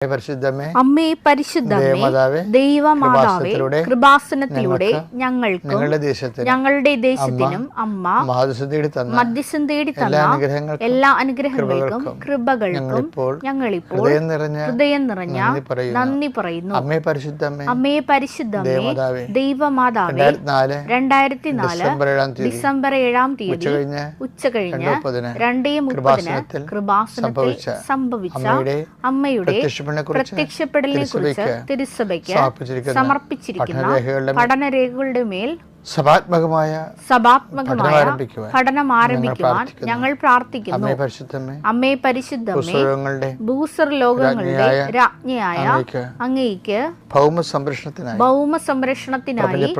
അമ്മേ പരിശുദ്ധമേ, ദൈവമാതാവേ, കൃപാസനത്തിലൂടെ ഞങ്ങൾക്കും ഞങ്ങളുടെ ദേശത്തിനും അമ്മ മധ്യസ്ഥം തേടി തന്ന എല്ലാ അനുഗ്രഹങ്ങൾക്കും കൃപകൾക്കും ഞങ്ങളിപ്പോൾ ഹൃദയം നിറഞ്ഞ നന്ദി പറയുന്നു. അമ്മേ പരിശുദ്ധമേ, ദൈവമാതാവേ, 2004 ഡിസംബർ 7-ാം തീയതി ഉച്ചകഴിഞ്ഞ് 2:30 കൃപാസനത്തിൽ സംഭവിച്ച അമ്മയുടെ പ്രത്യക്ഷപ്പെടലിനെ കുറിച്ച് തിരുസഭയ്ക്ക് സമർപ്പിച്ചിരിക്കുന്ന പഠനരേഖകളുടെ മേൽ സഭാത്മകമായ പഠനം ആരംഭിക്കുവാൻ ഞങ്ങൾ പ്രാർത്ഥിക്കുന്നു. അമ്മേ പരിശുദ്ധമേ, ഭൂസ്വർ ലോകങ്ങളുടെ രാജ്ഞിയായ അങ്ങേയ്ക്ക് ഭൗമ സംരക്ഷണത്തിനായി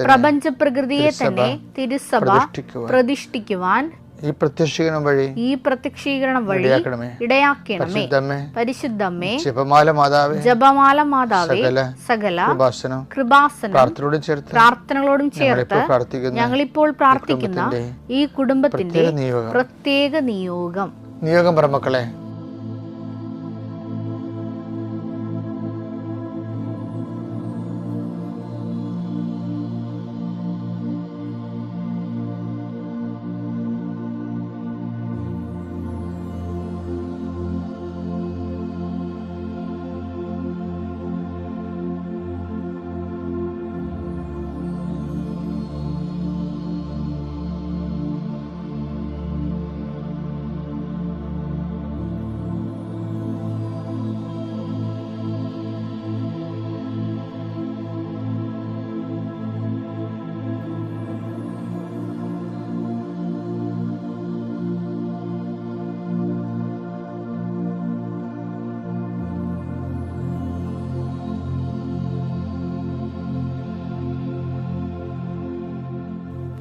പ്രപഞ്ച പ്രകൃതിയെ തന്നെ തിരുസഭ പ്രതിഷ്ഠിക്കുവാൻ ഈ പ്രത്യക്ഷീകരണം വഴി ഇടയാക്കണമേ. പരിശുദ്ധമേ, ജപമാല മാതാവേ, സകല കൃപാസനം പ്രാർത്ഥനകളോടും ചേർത്ത് ഞങ്ങളിപ്പോൾ പ്രാർത്ഥിക്കുന്ന ഈ കുടുംബത്തിന്റെ പ്രത്യേക നിയോഗം പറമക്കളെ,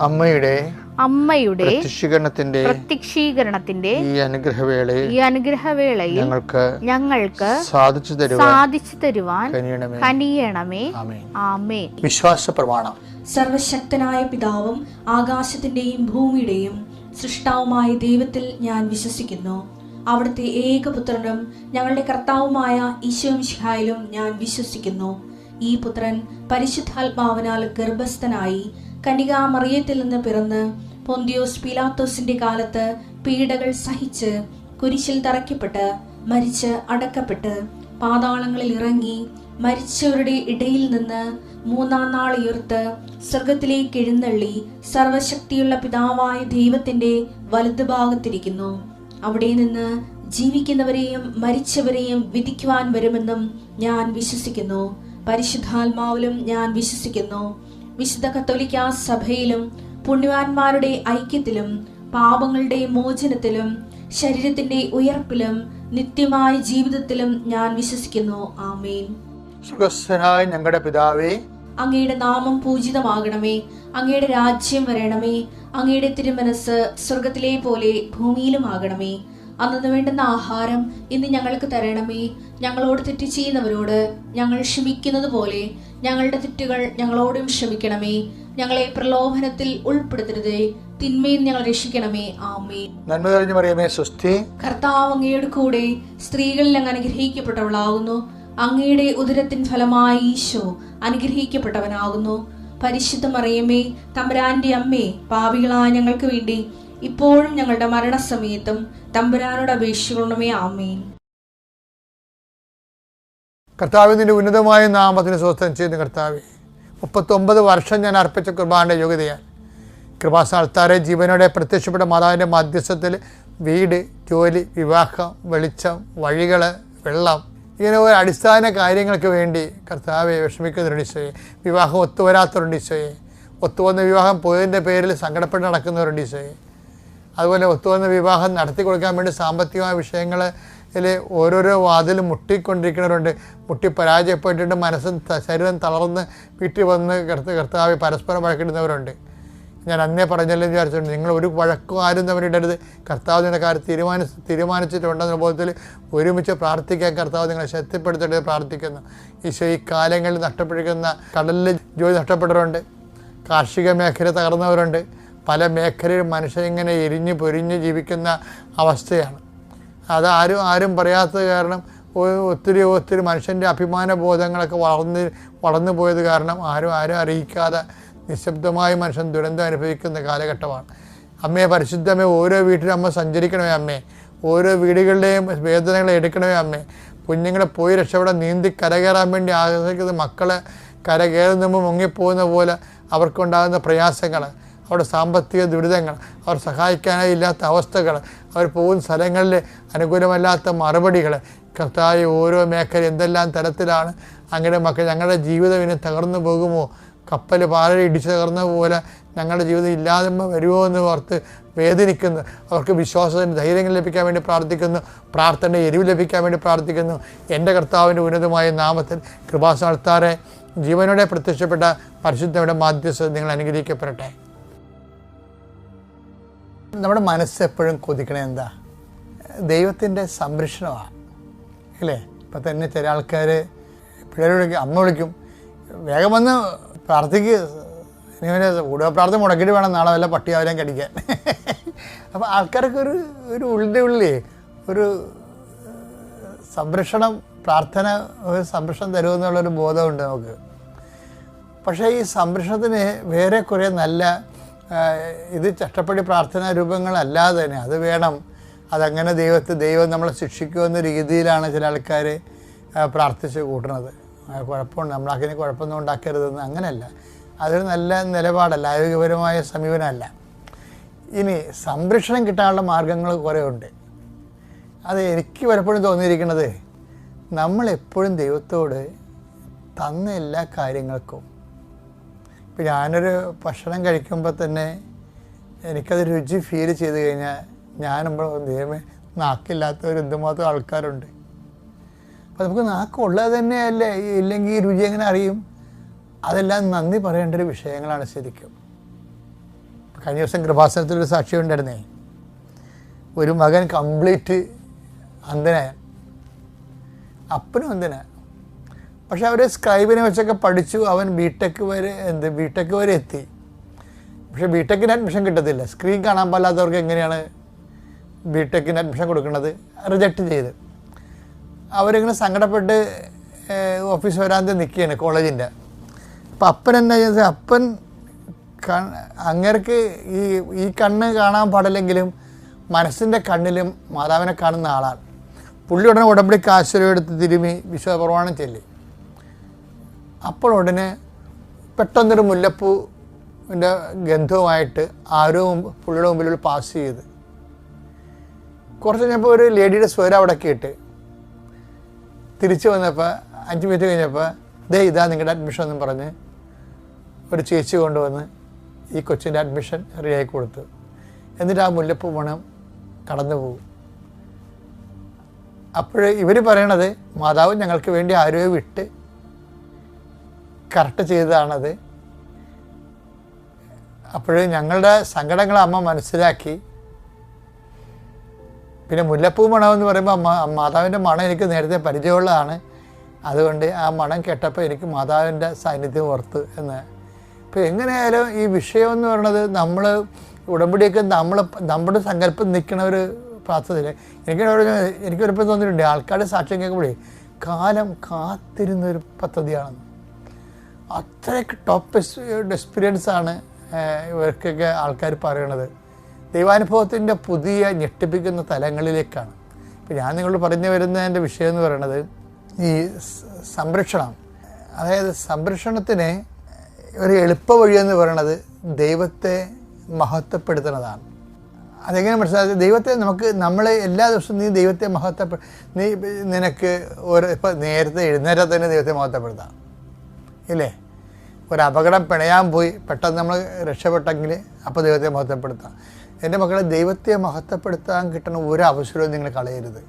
അമ്മയുടെ പ്രത്യക്ഷീകരണത്തിന്റെ ഈ അനുഗ്രഹവേളയിൽ ഞങ്ങൾക്ക് സാധിച്ചു തരുവാൻ കനിയണമേ. ആമേൻ. വിശ്വാസ പ്രമാണം. സർവശക്തനായ പിതാവും ആകാശത്തിന്റെയും ഭൂമിയുടെയും സൃഷ്ടാവുമായ ദൈവത്തിൽ ഞാൻ വിശ്വസിക്കുന്നു. അവിടുത്തെ ഏകപുത്രനും ഞങ്ങളുടെ കർത്താവുമായ ഈശോ മിശിഹായിലും ഞാൻ വിശ്വസിക്കുന്നു. ഈ പുത്രൻ പരിശുദ്ധാത്മാവിനാൽ ഗർഭസ്ഥനായി കന്യകാമറിയത്തിൽ നിന്ന് പിറന്ന് പൊന്തിയോസ് പീലാത്തോസിന്റെ കാലത്ത് പീഡകൾ സഹിച്ച് കുരിശിൽ തറയ്ക്കപ്പെട്ട് മരിച്ച് അടക്കപ്പെട്ട് പാതാളങ്ങളിൽ ഇറങ്ങി മരിച്ചവരുടെ ഇടയിൽ നിന്ന് 3-ാം നാൾ ഉയർത്ത് സ്വർഗത്തിലേക്ക് എഴുന്നള്ളി സർവശക്തിയുള്ള പിതാവായ ദൈവത്തിന്റെ വലതുഭാഗത്തിരിക്കുന്നു. അവിടെ നിന്ന് ജീവിക്കുന്നവരെയും മരിച്ചവരെയും വിധിക്കുവാൻ വരുമെന്നും ഞാൻ വിശ്വസിക്കുന്നു. പരിശുദ്ധാത്മാവിലും ഞാൻ വിശ്വസിക്കുന്നു. വിശുദ്ധ കത്തോലിക്കാ സഭയിലും പുണ്യവാന്മാരുടെ ഐക്യത്തിലും പാപങ്ങളുടെ മോചനത്തിലും ശരീരത്തിന്റെ ഉയർപ്പിലും നിത്യമായ ജീവിതത്തിലും ഞാൻ വിശ്വസിക്കുന്നു. ആമേൻ. സ്വർഗ്ഗസ്ഥനായ ഞങ്ങളുടെ പിതാവേ, അങ്ങയുടെ നാമം പൂജിതമാകണമേ. അങ്ങയുടെ രാജ്യം വരണമേ. അങ്ങയുടെ തിരുമനസ് സ്വർഗത്തിലെ പോലെ ഭൂമിയിലും ആകണമേ. അന്നു വേണ്ടുന്ന ആഹാരം ഇന്ന് ഞങ്ങൾക്ക് തരണമേ. ഞങ്ങളോട് തെറ്റ് ചെയ്യുന്നവരോട് ഞങ്ങൾ ക്ഷമിക്കുന്നത് പോലെ ഞങ്ങളുടെ തെറ്റുകൾ ഞങ്ങളോടും ക്ഷമിക്കണമേ. ഞങ്ങളെ പ്രലോഭനത്തിൽ ഉൾപ്പെടുത്തരുതേ, തിന്മയിൽ ഞങ്ങൾ രക്ഷിക്കണമേ. ആമേൻ. നന്മ നിറഞ്ഞ മറിയമേ, സ്വസ്തി. കർത്താവ് അങ്ങയുടെ കൂടെ സ്ത്രീകളിൽ അങ്ങ് അനുഗ്രഹിക്കപ്പെട്ടവളാകുന്നു. അങ്ങയുടെ ഉദരത്തിൻ ഫലമായി ഈശോ അനുഗ്രഹിക്കപ്പെട്ടവനാകുന്നു. പരിശുദ്ധ മറിയമേ, തമ്പുരാന്റെ അമ്മേ, പാപികളായ ഞങ്ങൾക്ക് വേണ്ടി ഇപ്പോഴും ഞങ്ങളുടെ മരണസമയത്തും തമ്പുരാനോട് അപേക്ഷിക്കണമേ. ആമേൻ. കർത്താവിന്റെ ഉന്നതമായ നാമത്തിന് സ്വസ്ഥം ചെയ്യുന്ന കർത്താവേ, 39 വർഷം ഞാൻ അർപ്പിച്ച കുർബാനയുടെ യോഗ്യതയാൽ കൃപാസ്ഥാനത്താരെ ജീവനോടെ പ്രത്യക്ഷപ്പെട്ട മാതാവിൻ്റെ മധ്യസ്ഥത്തിൽ വീട്, ജോലി, വിവാഹം, വെളിച്ചം, വഴികൾ, വെള്ളം, ഇങ്ങനെ ഒരു അടിസ്ഥാന കാര്യങ്ങൾക്ക് വേണ്ടി കർത്താവെ വിഷമിക്കുന്നവരുണ്ട് ഈശോയെ. വിവാഹം ഒത്തുവരാത്തവരുണ്ട് ഈശോയെ. ഒത്തുവന്ന വിവാഹം പോയതിൻ്റെ പേരിൽ സങ്കടപ്പെട്ട് നടക്കുന്നവരുണ്ട് ഈശോയെ. അതുപോലെ ഒത്തുവന്ന വിവാഹം നടത്തി കൊടുക്കാൻ വേണ്ടി സാമ്പത്തികമായ വിഷയങ്ങളിൽ ഓരോരോ വാതിലും മുട്ടിക്കൊണ്ടിരിക്കുന്നവരുണ്ട്. മുട്ടി പരാജയപ്പെട്ടിട്ട് മനസ്സും ശരീരം തളർന്ന് വീട്ടിൽ വന്ന് കർത്താവ് പരസ്പരം വഴക്കിടുന്നവരുണ്ട്. ഞാൻ അന്നേ പറഞ്ഞല്ലോ വിചാരിച്ചിട്ടുണ്ട്, നിങ്ങൾ ഒരു വഴക്കും ആരും തമ്മിലിടരുത്. കർത്താവ് നിങ്ങളുടെ കാര്യം തീരുമാനിച്ചിട്ടുണ്ടെന്ന ബോധത്തിൽ ഒരുമിച്ച് പ്രാർത്ഥിക്കാൻ കർത്താവ് നിങ്ങളെ ശക്തിപ്പെടുത്തേണ്ടത് പ്രാർത്ഥിക്കുന്നു. ഈശോ, ഈ കാലങ്ങളിൽ നഷ്ടപ്പെട്ടിരിക്കുന്ന കടലിൽ ജോലി നഷ്ടപ്പെട്ടവരുണ്ട്, കാർഷിക മേഖല തകർന്നവരുണ്ട്, പല മേഖലയിലും മനുഷ്യനിങ്ങനെ എരിഞ്ഞ് പൊരിഞ്ഞ് ജീവിക്കുന്ന അവസ്ഥയാണ്. ആരും പറയാത്തത് കാരണം ഒത്തിരി മനുഷ്യൻ്റെ അഭിമാന ബോധങ്ങളൊക്കെ വളർന്നു പോയത് കാരണം ആരും അറിയിക്കാതെ നിശബ്ദമായി മനുഷ്യൻ ദുരന്തം അനുഭവിക്കുന്ന കാലഘട്ടമാണ്. അമ്മയെ പരിശുദ്ധമേ, ഓരോ വീട്ടിലും അമ്മ സഞ്ചരിക്കണമേ അമ്മേ. ഓരോ വീടുകളുടെയും വേദനകളെ എടുക്കണമേ അമ്മേ. കുഞ്ഞുങ്ങളെ പോയി രക്ഷപ്പെടാൻ നീന്തി കരകയറാൻ വേണ്ടി ആഗ്രഹിക്കുന്ന മക്കളെ കരകയറുമ്പോൾ മുങ്ങിപ്പോകുന്ന പോലെ അവർക്കുണ്ടാകുന്ന പ്രയാസങ്ങൾ, അവരുടെ സാമ്പത്തിക ദുരിതങ്ങൾ, അവർ സഹായിക്കാനായി ഇല്ലാത്ത അവസ്ഥകൾ, അവർ പോകുന്ന സ്ഥലങ്ങളിൽ അനുകൂലമല്ലാത്ത മറുപടികൾ, കർത്താവ് ഓരോ മേഖല എന്തെല്ലാം തരത്തിലാണ് അങ്ങനെ മക്കൾ ഞങ്ങളുടെ ജീവിതം ഇനി തകർന്നു പോകുമോ, കപ്പൽ പാറയിൽ ഇടിച്ച് തകർന്ന പോലെ ഞങ്ങളുടെ ജീവിതം ഇല്ലാതെ വരുമോ എന്ന് ഓർത്ത് വേദനിക്കുന്നു. അവർക്ക് വിശ്വാസത്തിന് ധൈര്യങ്ങൾ ലഭിക്കാൻ വേണ്ടി പ്രാർത്ഥിക്കുന്നു. പ്രാർത്ഥനയുടെ എരിവ് ലഭിക്കാൻ വേണ്ടി പ്രാർത്ഥിക്കുന്നു. എൻ്റെ കർത്താവിൻ്റെ ഉന്നതമായ നാമത്തിൽ കൃപാസനത്താറെ ജീവനോടെ പ്രത്യക്ഷപ്പെട്ട പരിശുദ്ധയുടെ മാധ്യസ്ഥത നിങ്ങൾ അനുഗ്രഹിക്കപ്പെടട്ടെ. നമ്മുടെ മനസ്സ് എപ്പോഴും കൊതിക്കണേ എന്താ? ദൈവത്തിൻ്റെ സംരക്ഷണമാണ് അല്ലേ? ഇപ്പം തന്നെ ചില ആൾക്കാർ പിള്ളേർ വിളിക്കും, അമ്മ വിളിക്കും, വേഗം വന്ന് പ്രാർത്ഥിക്ക്, ഇങ്ങനെ കൂടുതൽ പ്രാർത്ഥന മുടക്കിയിട്ട് വേണം നാളെ വല്ല പട്ടിയാവലും കടിക്കാൻ. അപ്പോൾ ആൾക്കാർക്ക് ഒരു ഉള്ളിൻ്റെ ഉള്ളിൽ ഒരു സംരക്ഷണം, പ്രാർത്ഥന ഒരു സംരക്ഷണം തരുമെന്നുള്ളൊരു ബോധമുണ്ട് നമുക്ക്. പക്ഷേ ഈ സംരക്ഷണത്തിന് വേറെ കുറേ നല്ല ഇത് ചട്ടപ്പടി പ്രാർത്ഥനാ രൂപങ്ങളല്ലാതെ തന്നെ അത് വേണം. അതങ്ങനെ ദൈവം നമ്മളെ ശിക്ഷിക്കുമെന്ന രീതിയിലാണ് ചില ആൾക്കാർ പ്രാർത്ഥിച്ച് കൂട്ടുന്നത്. കുഴപ്പമുണ്ട്, നമ്മളതിന് കുഴപ്പമൊന്നും ഉണ്ടാക്കരുതെന്ന്, അങ്ങനെയല്ല. അതൊരു നല്ല നിലപാടല്ല, ആരോഗ്യപരമായ സമീപനമല്ല. ഇനി സംരക്ഷണം കിട്ടാനുള്ള മാർഗങ്ങൾ കുറേ ഉണ്ട്. അത് എനിക്ക് പലപ്പോഴും തോന്നിയിരിക്കുന്നത്, നമ്മളെപ്പോഴും ദൈവത്തോട് തന്ന എല്ലാ കാര്യങ്ങൾക്കും, ഇപ്പം ഞാനൊരു ഭക്ഷണം കഴിക്കുമ്പോൾ തന്നെ എനിക്കത് രുചി ഫീൽ ചെയ്ത് കഴിഞ്ഞാൽ ഞാനുമ്പോൾ ദൈവമേ, നാക്കില്ലാത്തവർ എന്തുമാത്രം ആൾക്കാരുണ്ട്. അപ്പോൾ നമുക്ക് നാക്കുള്ളത് തന്നെയല്ലേ, ഇല്ലെങ്കിൽ ഈ രുചി എങ്ങനെ അറിയും? അതെല്ലാം നന്ദി പറയേണ്ട ഒരു വിഷയങ്ങളാണ് ശരിക്കും. കഴിഞ്ഞ ദിവസം കൃപാസനത്തിലൊരു സാക്ഷ്യം ഉണ്ടായിരുന്നേ. ഒരു മകൻ കംപ്ലീറ്റ് അന്ധനായ, അപ്പനും അന്ധനായ. പക്ഷെ അവർ സ്ക്രൈബിനെ വെച്ചൊക്കെ പഠിച്ചു. അവൻ ബിടെക് വരെ എത്തി. പക്ഷെ ബിടെക്കിന് അഡ്മിഷൻ കിട്ടത്തില്ല. സ്ക്രീൻ കാണാൻ പാടില്ലാത്തവർക്ക് എങ്ങനെയാണ് ബിടെക്കിന് അഡ്മിഷൻ കൊടുക്കുന്നത്? റിജക്റ്റ് ചെയ്ത്. അവരിങ്ങനെ സങ്കടപ്പെട്ട് ഓഫീസ് വരാതെ നിൽക്കുകയാണ് കോളേജിൻ്റെ. അപ്പം അപ്പൻ എന്നാ ചെയ്തത്? അപ്പൻ അങ്ങേർക്ക് ഈ കണ്ണ് കാണാൻ പാടില്ലെങ്കിലും മനസ്സിൻ്റെ കണ്ണിലും മാതാവിനെ കാണുന്ന ആളാണ്. പുള്ളി ഉടനെ ഉടമ്പടി കാശുരമെടുത്ത് തിരുമി വിശ്വപ്രമാണം ചൊല്ലി. അപ്പോൾ ഉടനെ പെട്ടെന്നൊരു മുല്ലപ്പൂവിൻ്റെ ഗന്ധവുമായിട്ട് ആരോ പുള്ളിയുടെ മുമ്പിൽ പാസ് ചെയ്ത്. കുറച്ച് കഴിഞ്ഞപ്പോൾ ഒരു ലേഡിയുടെ സ്വരം അവിടെ കേട്ട് തിരിച്ചു വന്നപ്പോൾ 5 മിനിറ്റ് കഴിഞ്ഞപ്പോൾ ഇതാ നിങ്ങളുടെ അഡ്മിഷൻ എന്നും പറഞ്ഞ് ഒരു ചേച്ചി കൊണ്ടുവന്ന് ഈ കൊച്ചിൻ്റെ അഡ്മിഷൻ റെഡിയായി കൊടുത്തു. എന്നിട്ട് ആ മുല്ലപ്പൂ മണം കടന്നു പോകും. അപ്പോൾ ഇവർ പറയണത് മാതാവ് ഞങ്ങൾക്ക് വേണ്ടി ആരോ വിട്ട് കറക്റ്റ് ചെയ്തതാണത്. അപ്പോൾ ഞങ്ങളുടെ സങ്കടങ്ങൾ അമ്മ മനസ്സിലാക്കി. പിന്നെ മുല്ലപ്പൂ മണമെന്ന് പറയുമ്പോൾ മാതാവിൻ്റെ മണം എനിക്ക് നേരത്തെ പരിചയമുള്ളതാണ്. അതുകൊണ്ട് ആ മണം കേട്ടപ്പോൾ എനിക്ക് മാതാവിൻ്റെ സാന്നിധ്യം ഓർത്തു എന്ന്. ഇപ്പോൾ എങ്ങനെയായാലും ഈ വിഷയം എന്ന് പറയുന്നത് നമ്മൾ ഉടമ്പടിയൊക്കെ നമ്മുടെ സങ്കല്പം നിൽക്കണ ഒരു പ്രാർത്ഥനയില്ല. എനിക്കൊരിപ്പം തോന്നിയിട്ടുണ്ട്, ആൾക്കാരുടെ സാക്ഷ്യം കേൾക്കുമ്പോഴേ കാലം കാത്തിരുന്നൊരു പദ്ധതിയാണെന്ന്. അത്രയ്ക്ക് ടോപ്പ് എക്സ്പീരിയൻസാണ് ഇവർക്കൊക്കെ ആൾക്കാർ പറയണത്. ദൈവാനുഭവത്തിൻ്റെ പുതിയ ഞെട്ടിപ്പിക്കുന്ന തലങ്ങളിലേക്കാണ്. ഇപ്പം ഞാൻ നിങ്ങളോട് പറഞ്ഞു വരുന്നതിൻ്റെ വിഷയം എന്ന് പറയുന്നത് ഈ സംരക്ഷണം. അതായത് സംരക്ഷണത്തിന് ഒരു എളുപ്പ വഴിയെന്ന് പറയുന്നത് ദൈവത്തെ മഹത്വപ്പെടുത്തുന്നതാണ്. അതെങ്ങനെ മനസ്സിലാക്കി? ദൈവത്തെ നമ്മൾ എല്ലാ ദിവസവും നീ ദൈവത്തെ നിനക്ക് ഇപ്പം നേരത്തെ എഴുന്നേറ്റാൽ തന്നെ ദൈവത്തെ മഹത്വപ്പെടുത്താം ഇല്ലേ? ഒരു അപകടം പിണയാൻ പോയി പെട്ടെന്ന് നമ്മൾ രക്ഷപ്പെട്ടെങ്കിൽ അപ്പോൾ ദൈവത്തെ മഹത്വപ്പെടുത്താം. എൻ്റെ മക്കളെ, ദൈവത്തെ മഹത്വപ്പെടുത്താൻ കിട്ടുന്ന ഒരു അവസരവും നിങ്ങൾ കളയരുത്.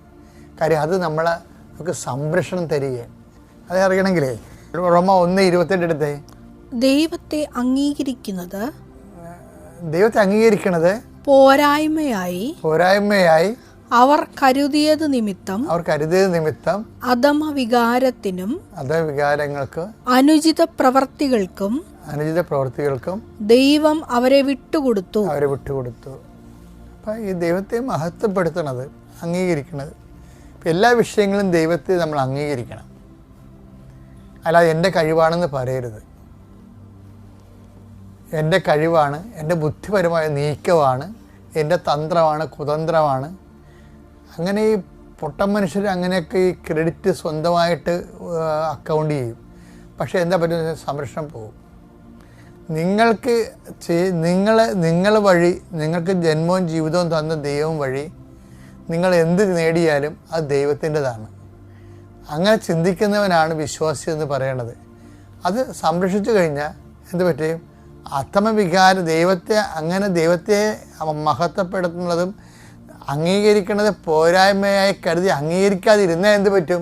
കാര്യം അത് നമുക്ക് സംരക്ഷണം തരികയാണ്. അത് അറിയണമെങ്കിലേ റോമ 1:28 എടുത്തേ. ദൈവത്തെ അംഗീകരിക്കുന്നത് പോരായ്മയായി അവർ കരുതിയത് നിമിത്തം അധമവികാരങ്ങൾക്കും അനുചിത പ്രവർത്തികൾക്കും ദൈവം അവരെ വിട്ടുകൊടുത്തു. അപ്പം ഈ ദൈവത്തെ മഹത്വപ്പെടുത്തണത്, അംഗീകരിക്കണത്. എല്ലാ വിഷയങ്ങളും ദൈവത്തെ നമ്മൾ അംഗീകരിക്കണം. അല്ലാതെ എൻ്റെ കഴിവാണെന്ന് പറയരുത്. എൻ്റെ കഴിവാണ്, എൻ്റെ ബുദ്ധിപരമായ നീക്കമാണ്, എൻ്റെ തന്ത്രമാണ്, കുതന്ത്രമാണ്. അങ്ങനെ ഈ പൊട്ടൻ മനുഷ്യർ അങ്ങനെയൊക്കെ ഈ ക്രെഡിറ്റ് സ്വന്തമായിട്ട് അക്കൗണ്ട് ചെയ്യും. പക്ഷേ എന്താ പറ്റുന്നത്? സംരക്ഷണം പോകും. നിങ്ങൾക്ക് നിങ്ങൾ വഴി, നിങ്ങൾക്ക് ജന്മവും ജീവിതവും തന്ന ദൈവം വഴി നിങ്ങൾ എന്ത് നേടിയാലും അത് ദൈവത്തിൻ്റെതാണ്. അങ്ങനെ ചിന്തിക്കുന്നവനാണ് വിശ്വാസി എന്ന് പറയണത്. അത് സംരക്ഷിച്ചു കഴിഞ്ഞാൽ എന്ത് പറ്റും? ആത്മവികാരം, ദൈവത്തെ മഹത്വപ്പെടുത്തുന്നതും അംഗീകരിക്കുന്നത് പോരായ്മയായി കരുതി അംഗീകരിക്കാതിരുന്നാൽ എന്ത് പറ്റും?